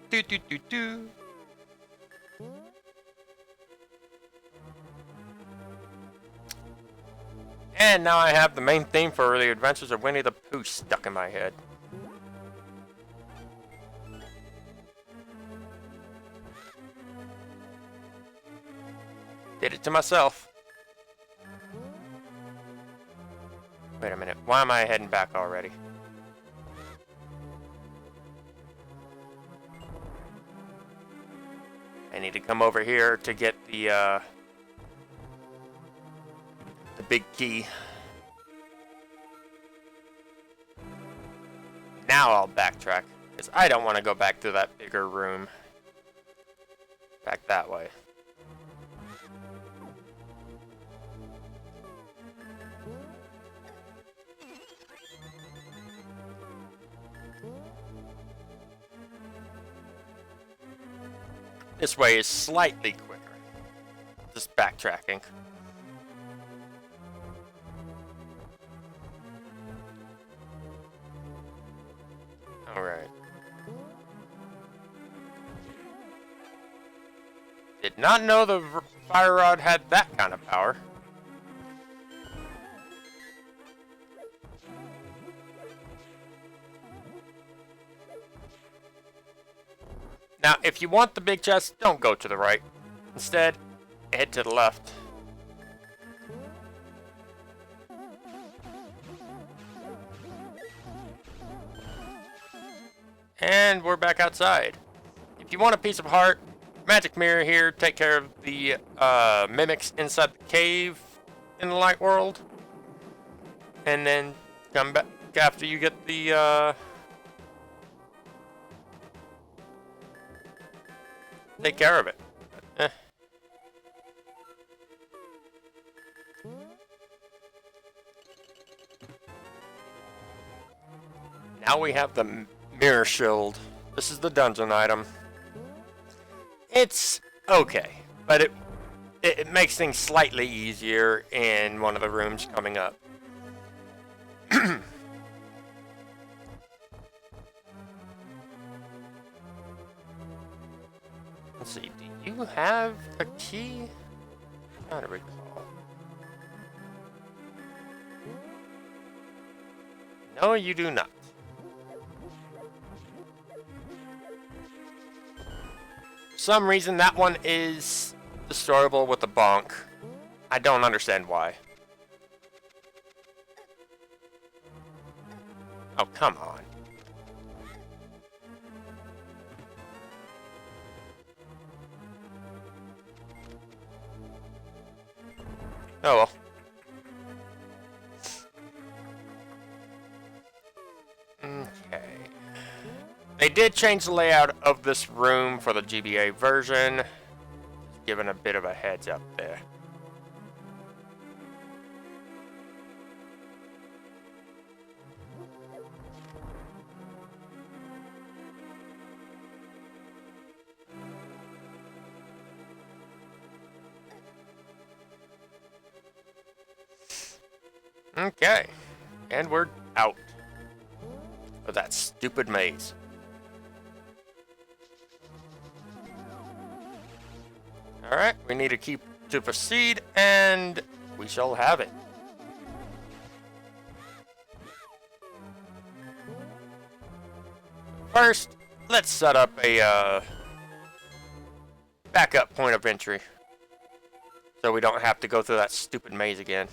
Do do do do. And now I have the main theme for the Adventures of Winnie the Pooh stuck in my head. Did it to myself. Wait a minute. Why am I heading back already? I need to come over here to get the big key. Now I'll backtrack, because I don't want to go back to that bigger room. Back that way. This way is slightly quicker. Just backtracking. Alright. Did not know the fire rod had that kind of power. Now, if you want the big chest, don't go to the right. Instead, head to the left. And we're back outside. If you want a piece of heart, magic mirror here, take care of the mimics inside the cave in the light world. And then come back after you get the take care of it. Now we have the mirror shield. This is the dungeon item. It's okay, but it makes things slightly easier in one of the rooms coming up. Let's see, do you have a key? I'm trying to recall. No, you do not. For some reason, that one is destroyable with the bonk. I don't understand why. Oh, come on. Oh well. did change the layout of this room for the GBA version. Just giving a bit of a heads up there. Okay, and we're out of that stupid maze. Alright, we need a key to proceed, and we shall have it. First, let's set up a backup point of entry, so we don't have to go through that stupid maze again.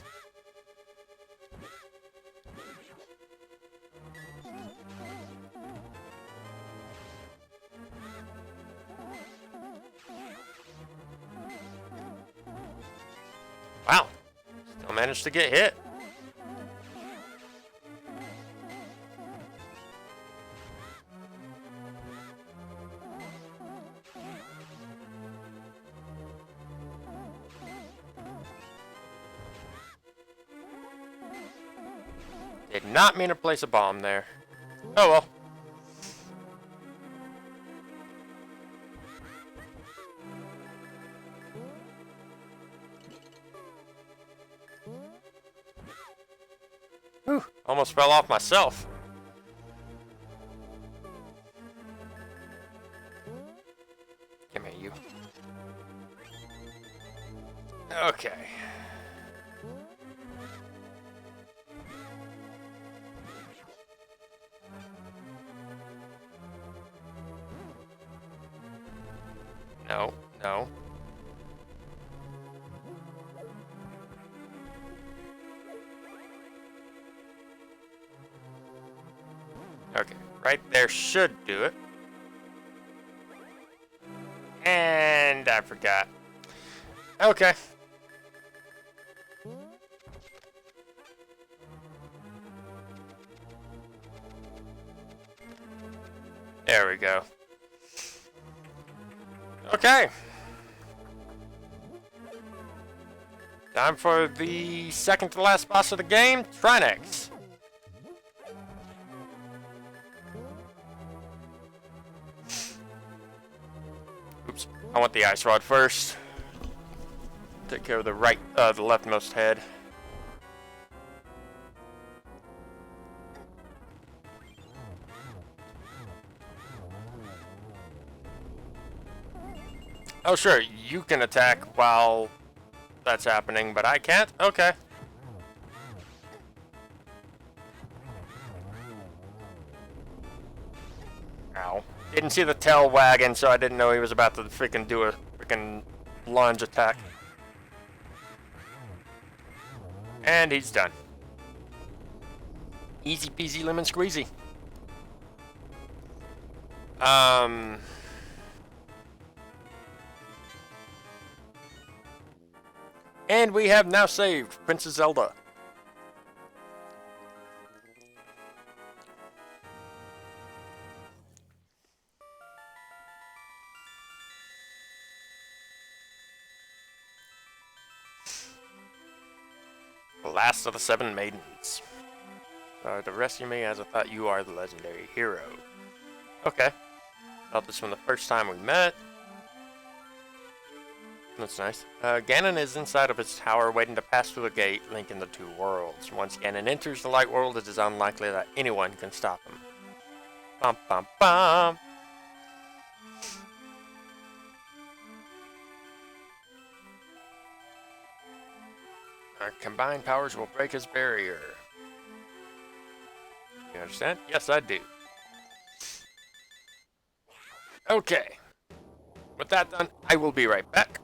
Wow, still managed to get hit. Did not mean to place a bomb there. Oh well. Whew, almost fell off myself. Come here, you. Okay. No, no. Okay, right there should do it. And I forgot. Okay. There we go. Okay. Time for the second to last boss of the game, Trinex. Oops, I want the ice rod first. Take care of the the leftmost head. Oh sure, you can attack while that's happening, but I can't? Okay. Ow. Didn't see the tail wagging, so I didn't know he was about to freaking do a freaking lunge attack. And he's done. Easy peasy lemon squeezy. And we have now saved Princess Zelda. The last of the 7 maidens. To rescue me as I thought you are the legendary hero. Okay. Felt this from the first time we met. That's nice. Ganon is inside of his tower waiting to pass through the gate linking the two worlds. Once Ganon enters the light world, it is unlikely that anyone can stop him. Bum bum bum! Our combined powers will break his barrier. You understand? Yes, I do. Okay. With that done, I will be right back.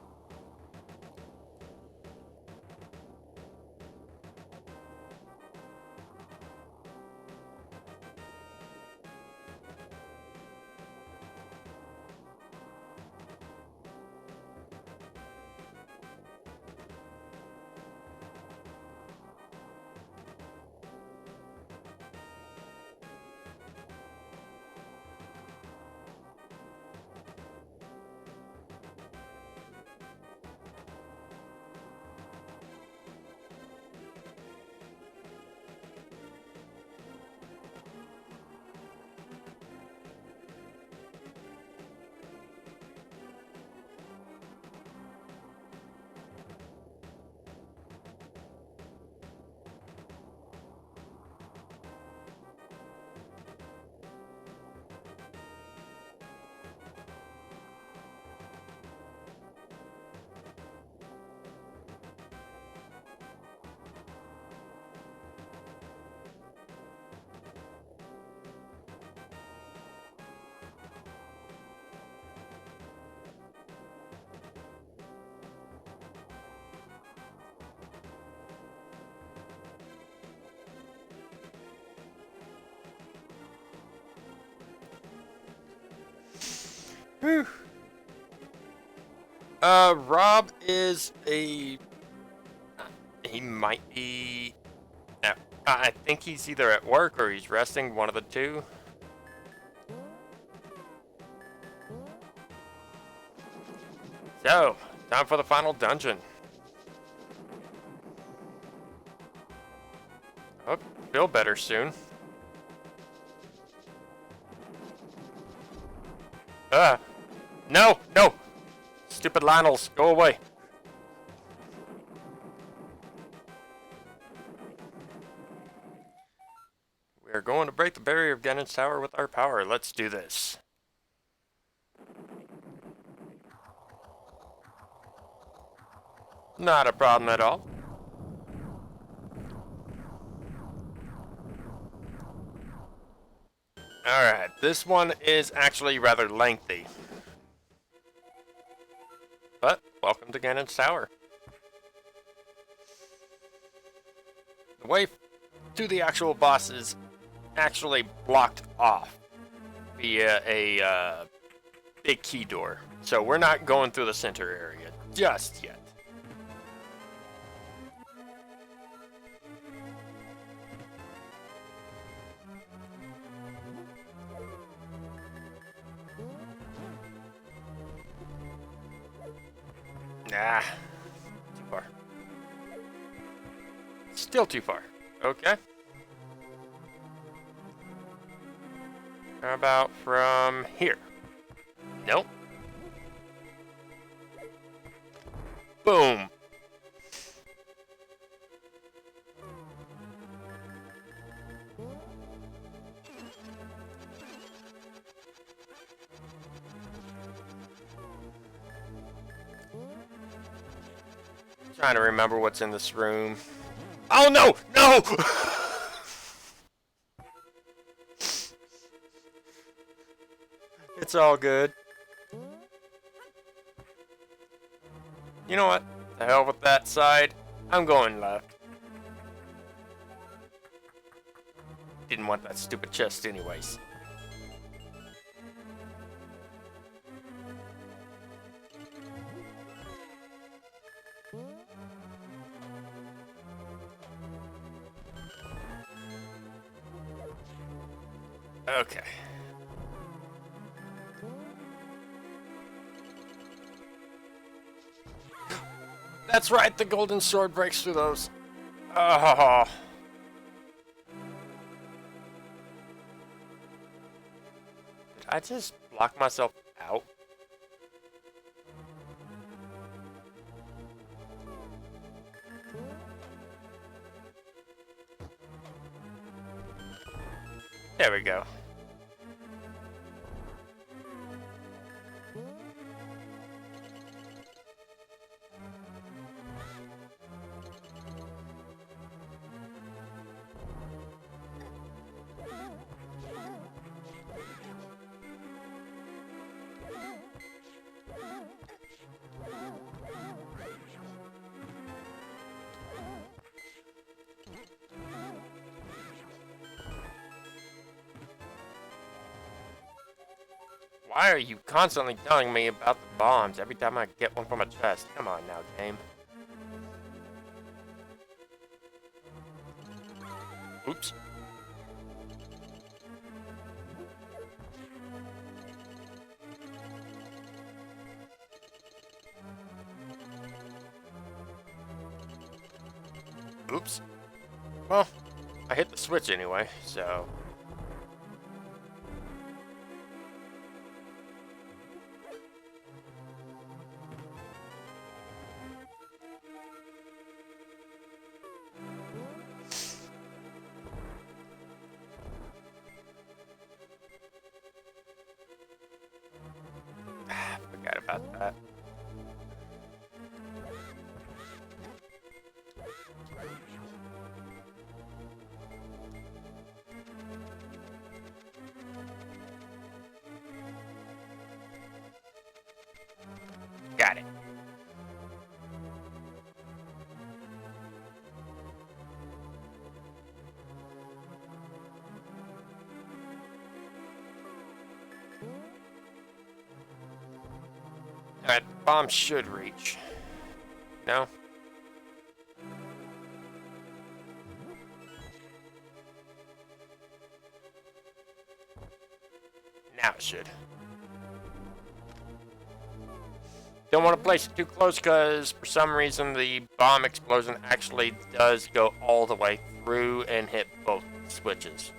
Whew. Rob is a... He might be... I think he's either at work or he's resting, one of the two. So, time for the final dungeon. Oh, feel better soon. No, no! Stupid Lionels, go away. We are going to break the barrier of Ganon's tower with our power. Let's do this. Not a problem at all. Alright, this one is actually rather lengthy. But, welcome to Ganon's tower. The way to the actual boss is actually blocked off via a big key door. So we're not going through the center area just yet. Nah, too far. Still too far. Okay. How about from here? Nope. Boom. Trying to remember what's in this room. Oh no! No! It's all good. You know what? The hell with that side. I'm going left. Didn't want that stupid chest anyways. Okay. That's right, the golden sword breaks through those. Oh. Did I just block myself out? There we go. Why are you constantly telling me about the bombs every time I get one from a chest? Come on now, game. Oops. Oops. Well, I hit the switch anyway, so... Forgot about that. bomb should reach. No? Now it should. Don't want to place it too close because for some reason the bomb explosion actually does go all the way through and hit both switches.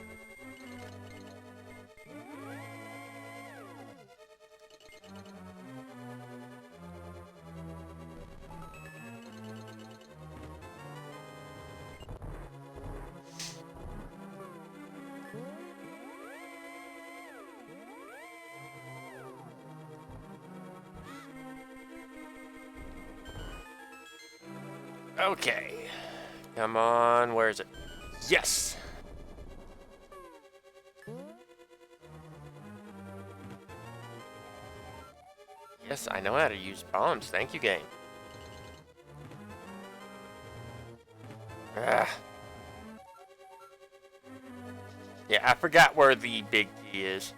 Okay. Come on, where is it? Yes! Yes, I know how to use bombs. Thank you, game. Ah. Yeah, I forgot where the big key is.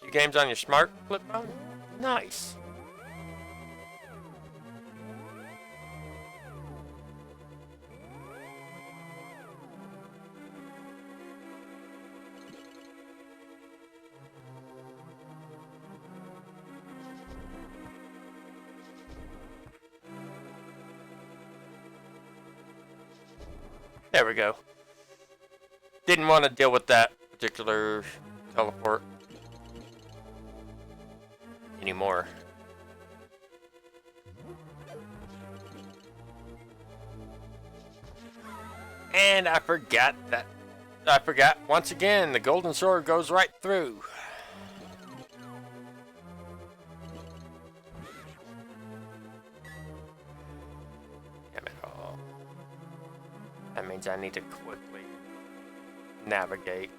Few games on your smart flip phone? Nice. There we go. Didn't want to deal with that particular teleport anymore. And I forgot once again, the golden sword goes right through. Damn it all. That means I need to quickly navigate.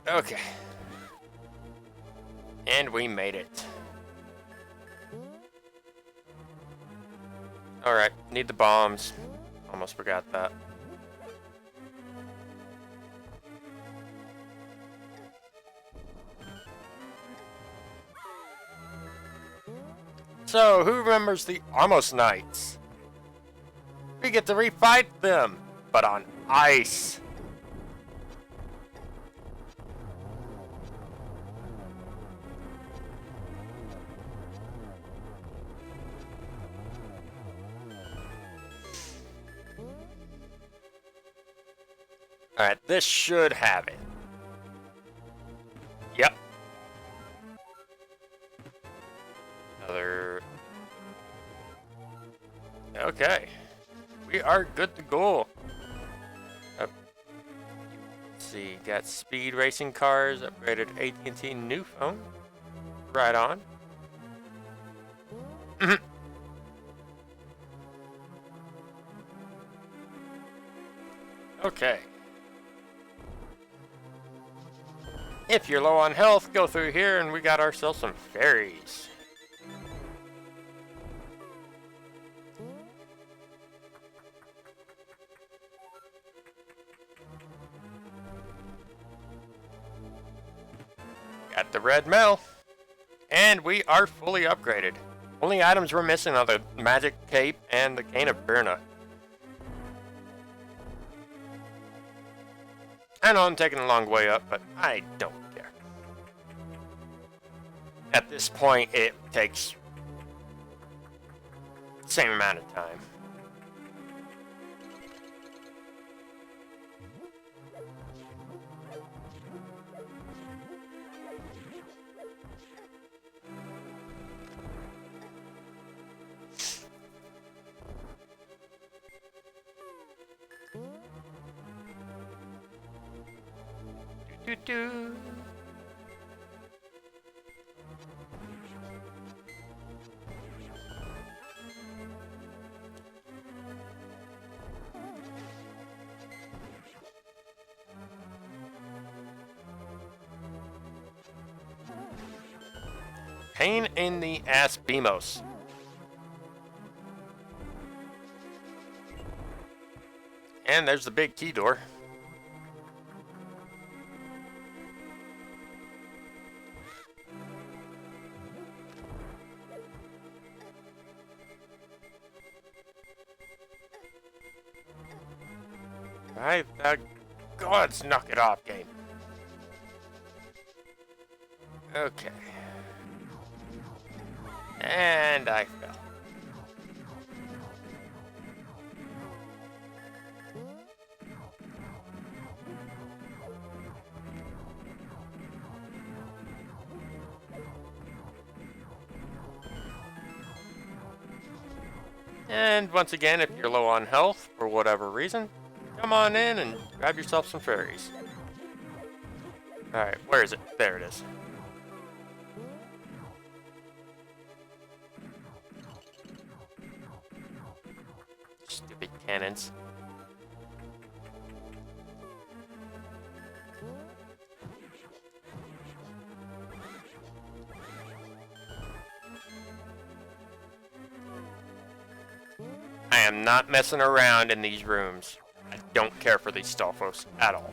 Okay. And we made it. Alright, need the bombs. Almost forgot that. So, who remembers the Almost Knights? We get to refight them, but on ice. Alright, this should have it. Yep. Another... Okay. We are good to go. Let's see, got speed racing cars, upgraded AT&T new phone. Right on. Okay. If you're low on health, go through here and we got ourselves some fairies. Got the red mail. And we are fully upgraded. Only items we're missing are the magic cape and the cane of Birna. I know I'm taking a long way up, but I don't care. At this point, it takes the same amount of time. Do-do. Pain in the ass, Bimos. And there's the big key door. Alright, God's knock it off, game. Okay. And I fell. And once again, if you're low on health, for whatever reason, come on in and grab yourself some fairies. Alright, where is it? There it is. Stupid cannons. I am not messing around in these rooms. I don't care for these Stalfos at all.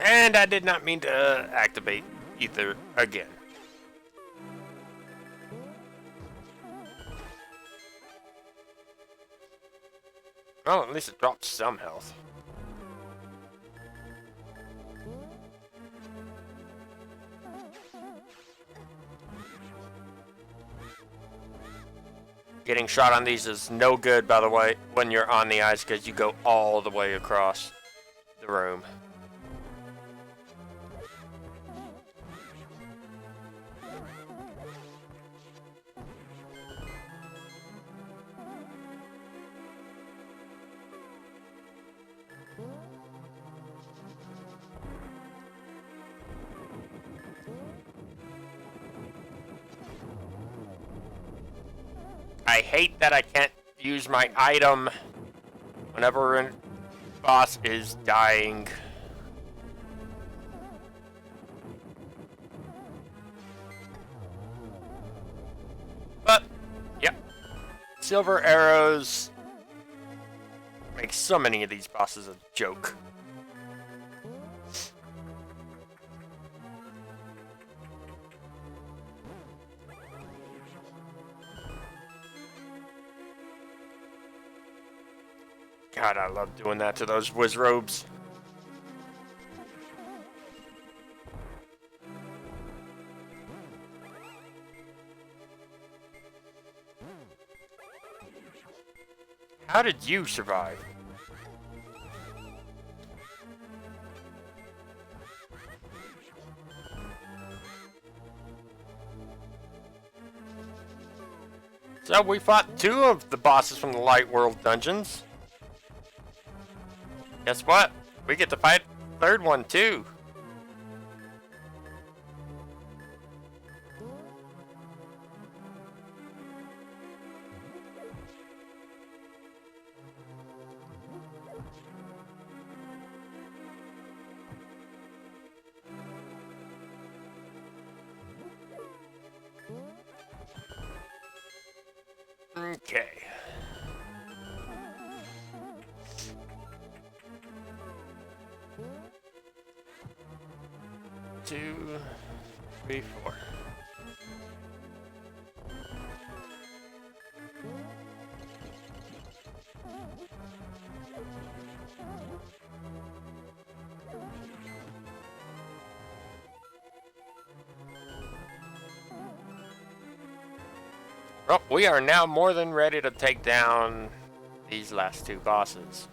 And I did not mean to activate either again. Well, at least it dropped some health. Getting shot on these is no good, by the way, when you're on the ice, because you go all the way across the room. I hate that I can't use my item whenever a boss is dying. But, yep. Silver arrows make so many of these bosses a joke. God, I love doing that to those wizrobes. How did you survive? So we fought 2 of the bosses from the Light World dungeons. Guess what? We get to fight the 3rd one too. Okay. Two, three, four. Well, we are now more than ready to take down these last 2 bosses.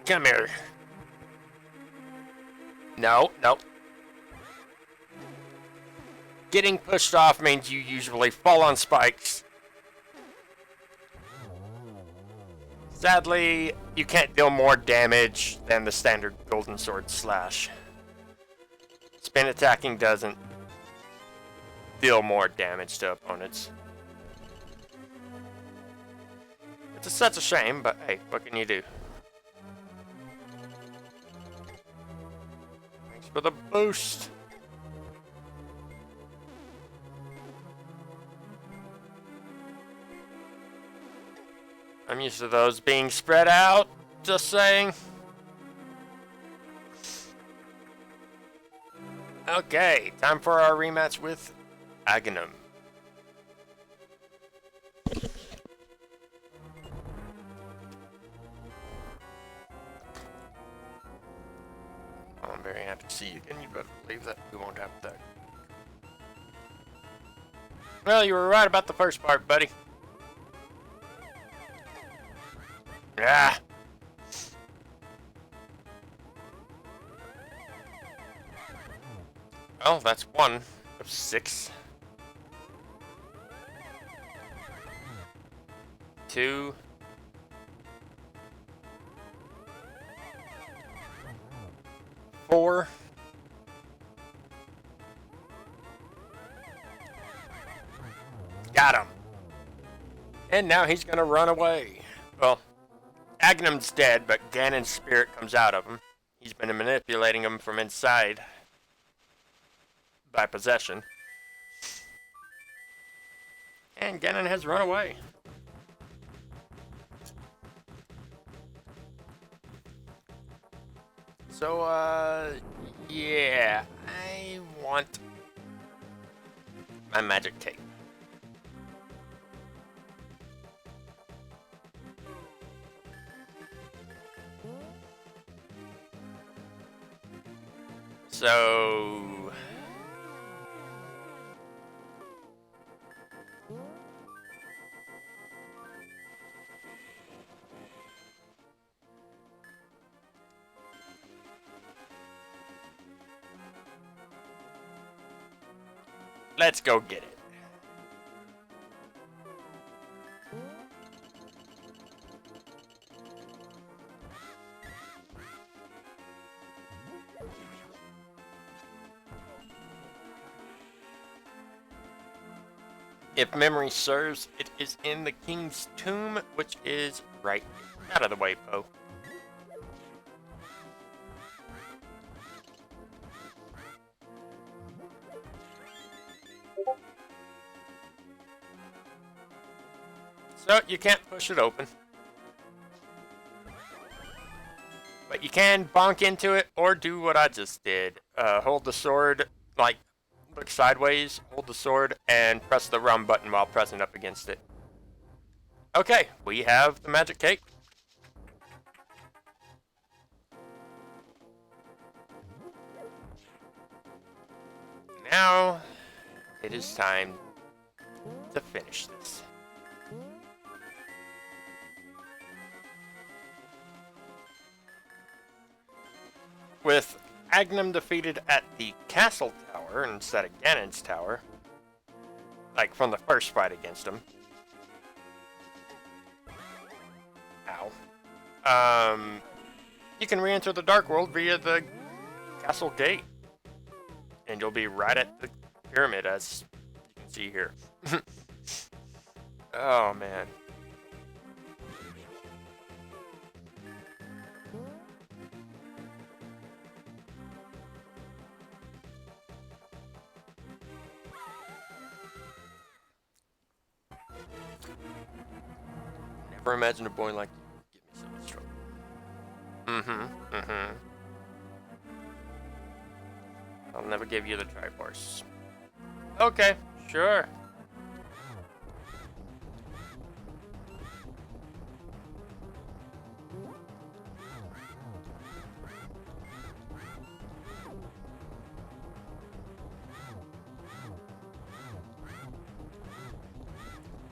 Come here. No, no. Getting pushed off means you usually fall on spikes. Sadly, you can't deal more damage than the standard Golden Sword slash. Spin attacking doesn't deal more damage to opponents. It's such a shame, but hey, what can you do? Thanks for the boost. I'm used to those being spread out, just saying. Okay, time for our rematch with Aghanim. I'm very happy to see you again. You better believe that we won't have that. Well, you were right about the first part, buddy. Ah! Oh, that's 1 of 6. 2. 4. Got him. And now he's gonna run away. Well, Aghanim's dead, but Ganon's spirit comes out of him. He's been manipulating him from inside by possession. And Ganon has run away. So, yeah, I want my magic cake. So let's go get it. If memory serves, it is in the king's tomb, which is right out of the way, Poe. So you can't push it open. But you can bonk into it or do what I just did. Hold the sword, like, look sideways, hold the sword, and press the run button while pressing up against it. Okay, we have the magic cake. Now, it is time to finish this. With Aghanim defeated at the castle tower instead of Ganon's tower, like from the first fight against him. Ow. You can re-enter the Dark World via the castle gate, and you'll be right at the pyramid, as you can see here. Oh man. Never imagined a boy like you give me so much trouble. I'll never give you the Triforce. Okay, sure.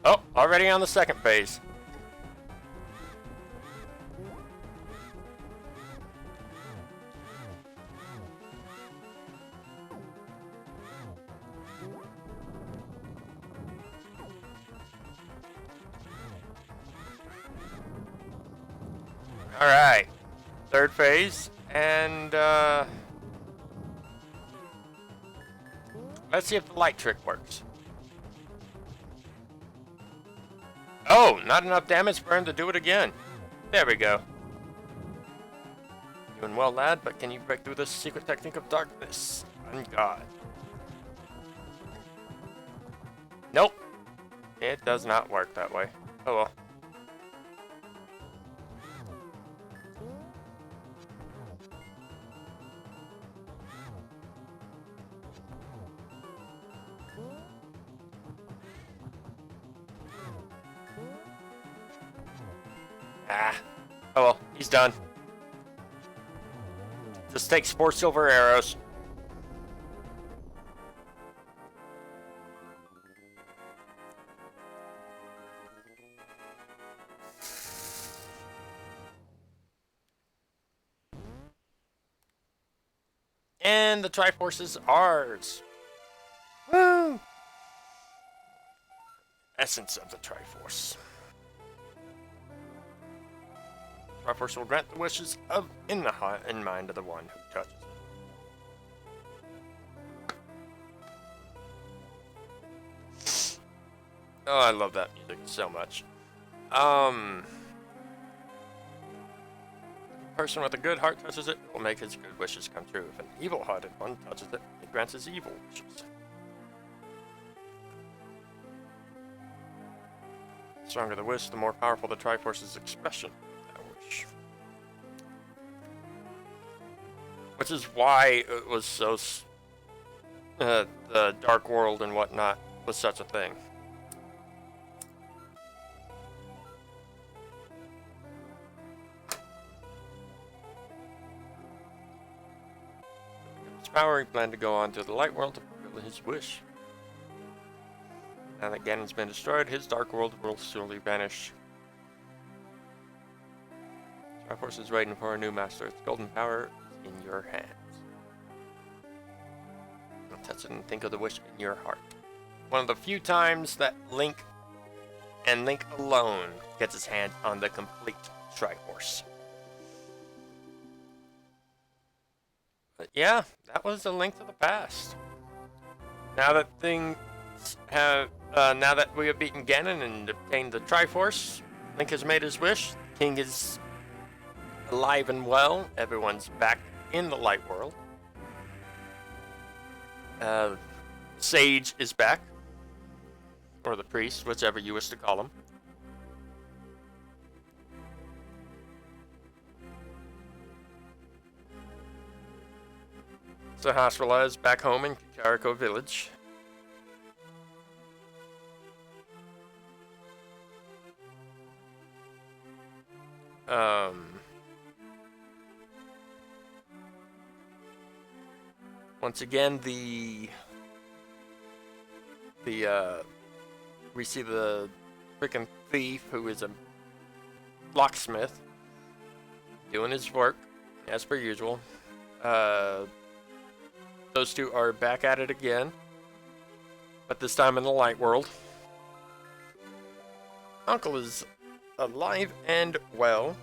Oh, already on the second phase. Alright. Third phase, and let's see if the light trick works. Oh, not enough damage for him to do it again. There we go. Doing well, lad, but can you break through this secret technique of darkness? On God. Nope. It does not work that way. Oh well. Ah. Oh well, he's done. Just takes 4 silver arrows. And the Triforce is ours. Woo! Essence of the Triforce. Triforce will grant the wishes of in mind of the one who touches it. Oh, I love that music so much. Person with a good heart touches it, will make his good wishes come true. If an evil-hearted one touches it, it grants his evil wishes. The stronger the wish, the more powerful the Triforce's expression of that wish. Which is why it was so... the Dark World and whatnot was such a thing. Power, he planned to go on to the light world to fulfill his wish. Now that Ganon's been destroyed, his dark world will surely vanish. Triforce is waiting for a new master. Its golden power is in your hands. Now touch it and think of the wish in your heart. One of the few times that Link, and Link alone, gets his hand on the complete Triforce. But yeah, that was a Link to the Past. Now that things have, now that we have beaten Ganon and obtained the Triforce, Link has made his wish. King is alive and well. Everyone's back in the light world. Sage is back, or the priest, whichever you wish to call him. So Hasrala is back home in Kakariko village. Once again, we see the freaking thief who is a locksmith doing his work as per usual. Those two are back at it again, but this time in the light world. Uncle is alive and well.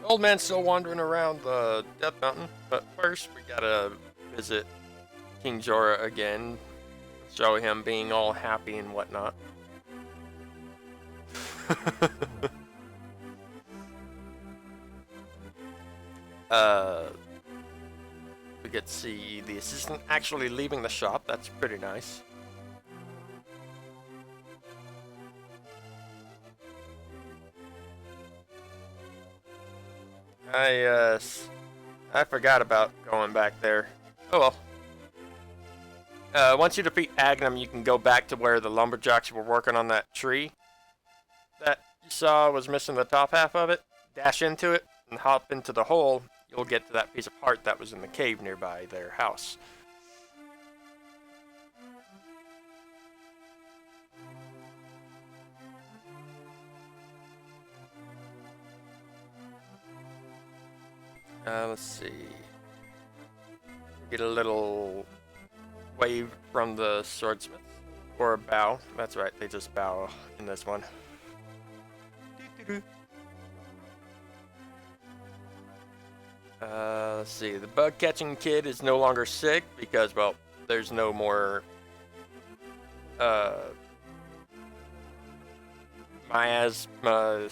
Old man's still wandering around the Death Mountain, but first we gotta visit King Jorah again, show him being all happy and whatnot. We get to see the assistant actually leaving the shop. That's pretty nice. I forgot about going back there. Oh well. Once you defeat Agnum, you can go back to where the lumberjacks were working on that tree that you saw was missing the top half of it. Dash into it and hop into the hole. You'll get to that piece of heart that was in the cave nearby their house. Let's see. Get a little wave from the swordsmith. Or bow. That's right, they just bow in this one. Let's see. The bug catching kid is no longer sick because, well, there's no more miasma,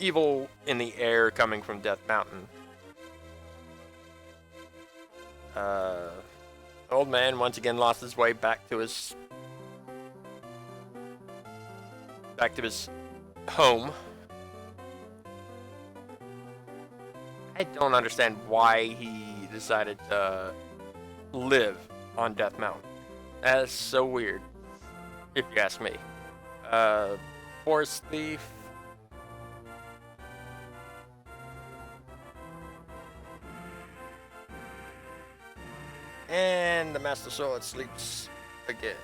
evil in the air coming from Death Mountain. Old man once again lost his way back to his home. I don't understand why he decided to live on Death Mountain. That is so weird, if you ask me. Forest thief. And the Master Sword sleeps again.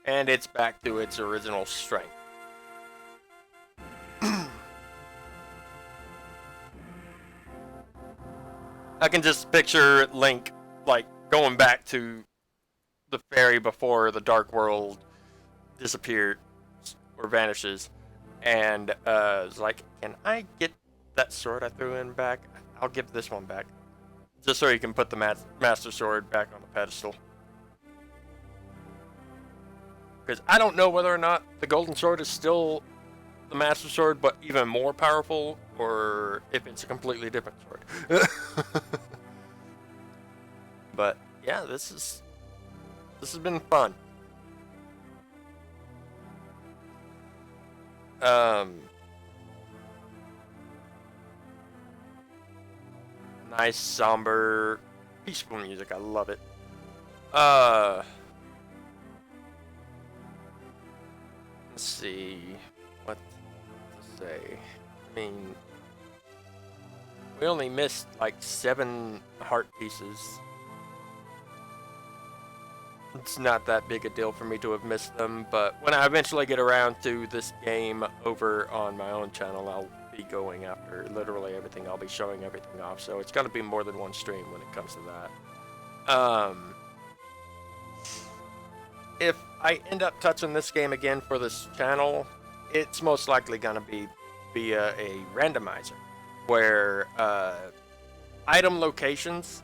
And it's back to its original strength. I can just picture Link, like, going back to the fairy before the Dark World disappeared or vanishes, and it's like, can I get that sword I threw in back? I'll give this one back, just so you can put the Master Sword back on the pedestal. Because I don't know whether or not the Golden Sword is still the Master Sword, but even more powerful, or if it's a completely different sword. But yeah, this has been fun. Nice, somber, peaceful music. I love it. Let's see what to say. I mean, we only missed like 7 heart pieces. It's not that big a deal for me to have missed them, but when I eventually get around to this game over on my own channel, I'll be going after literally everything. I'll be showing everything off, so it's going to be more than one stream when it comes to that. If I end up touching this game again for this channel, it's most likely going to be via a randomizer, where item locations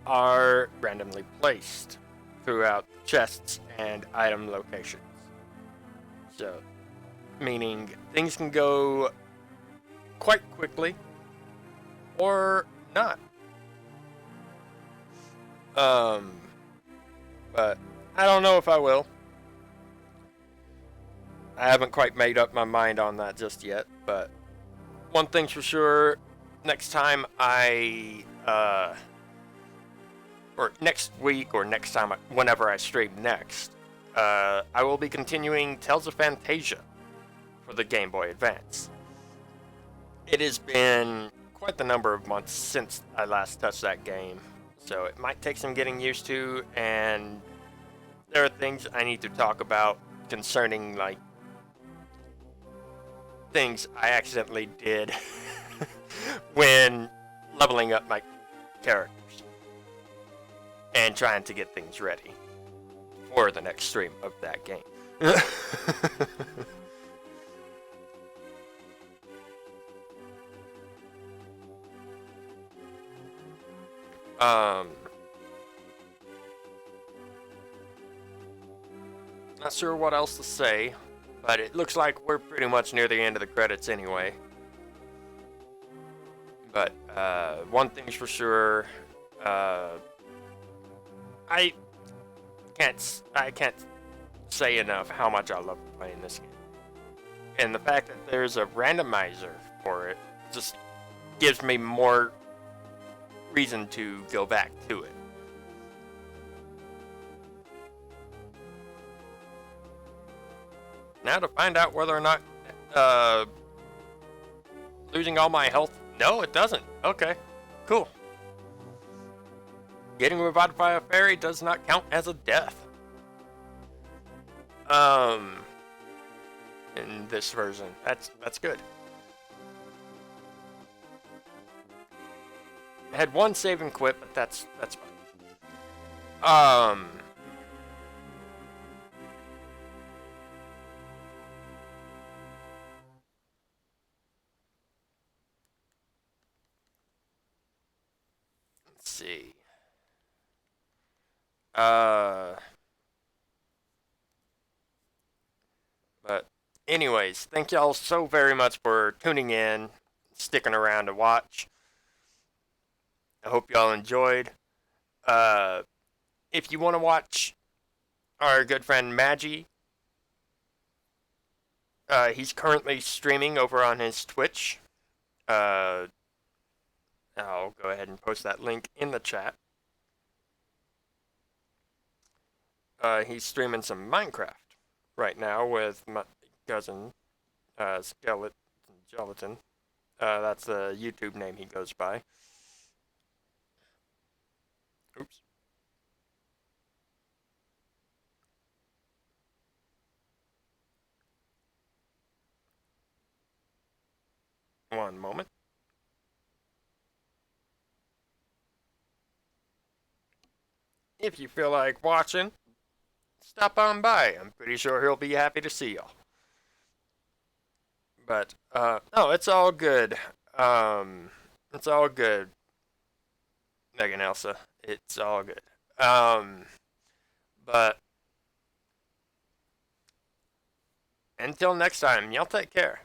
are randomly placed throughout chests and item locations. So, meaning things can go quite quickly or not. But I don't know if I will. I haven't quite made up my mind on that just yet, but one thing's for sure, next time or next week, or next time, whenever I stream next, I will be continuing Tales of Fantasia for the Game Boy Advance. It has been quite the number of months since I last touched that game, so it might take some getting used to, and there are things I need to talk about concerning, like, things I accidentally did when leveling up my characters and trying to get things ready for the next stream of that game. Not sure what else to say, but it looks like we're pretty much near the end of the credits anyway. But one thing's for sure, I can't say enough how much I love playing this game. And the fact that there's a randomizer for it just gives me more reason to go back to it. Now to find out whether or not losing all my health. No, it doesn't. Okay, cool. Getting revived by a fairy does not count as a death. In this version, that's good. had one save and quit, but that's fine. Let's see. But anyways, thank y'all so very much for tuning in, sticking around to watch. I hope y'all enjoyed. If you want to watch our good friend Magi, he's currently streaming over on his Twitch. I'll go ahead and post that link in the chat. He's streaming some Minecraft right now with my cousin, Gelatin. That's the YouTube name he goes by. Oops. One moment. If you feel like watching, stop on by. I'm pretty sure he'll be happy to see y'all. But, no, it's all good. It's all good, Megan Elsa. It's all good. But until next time, y'all take care.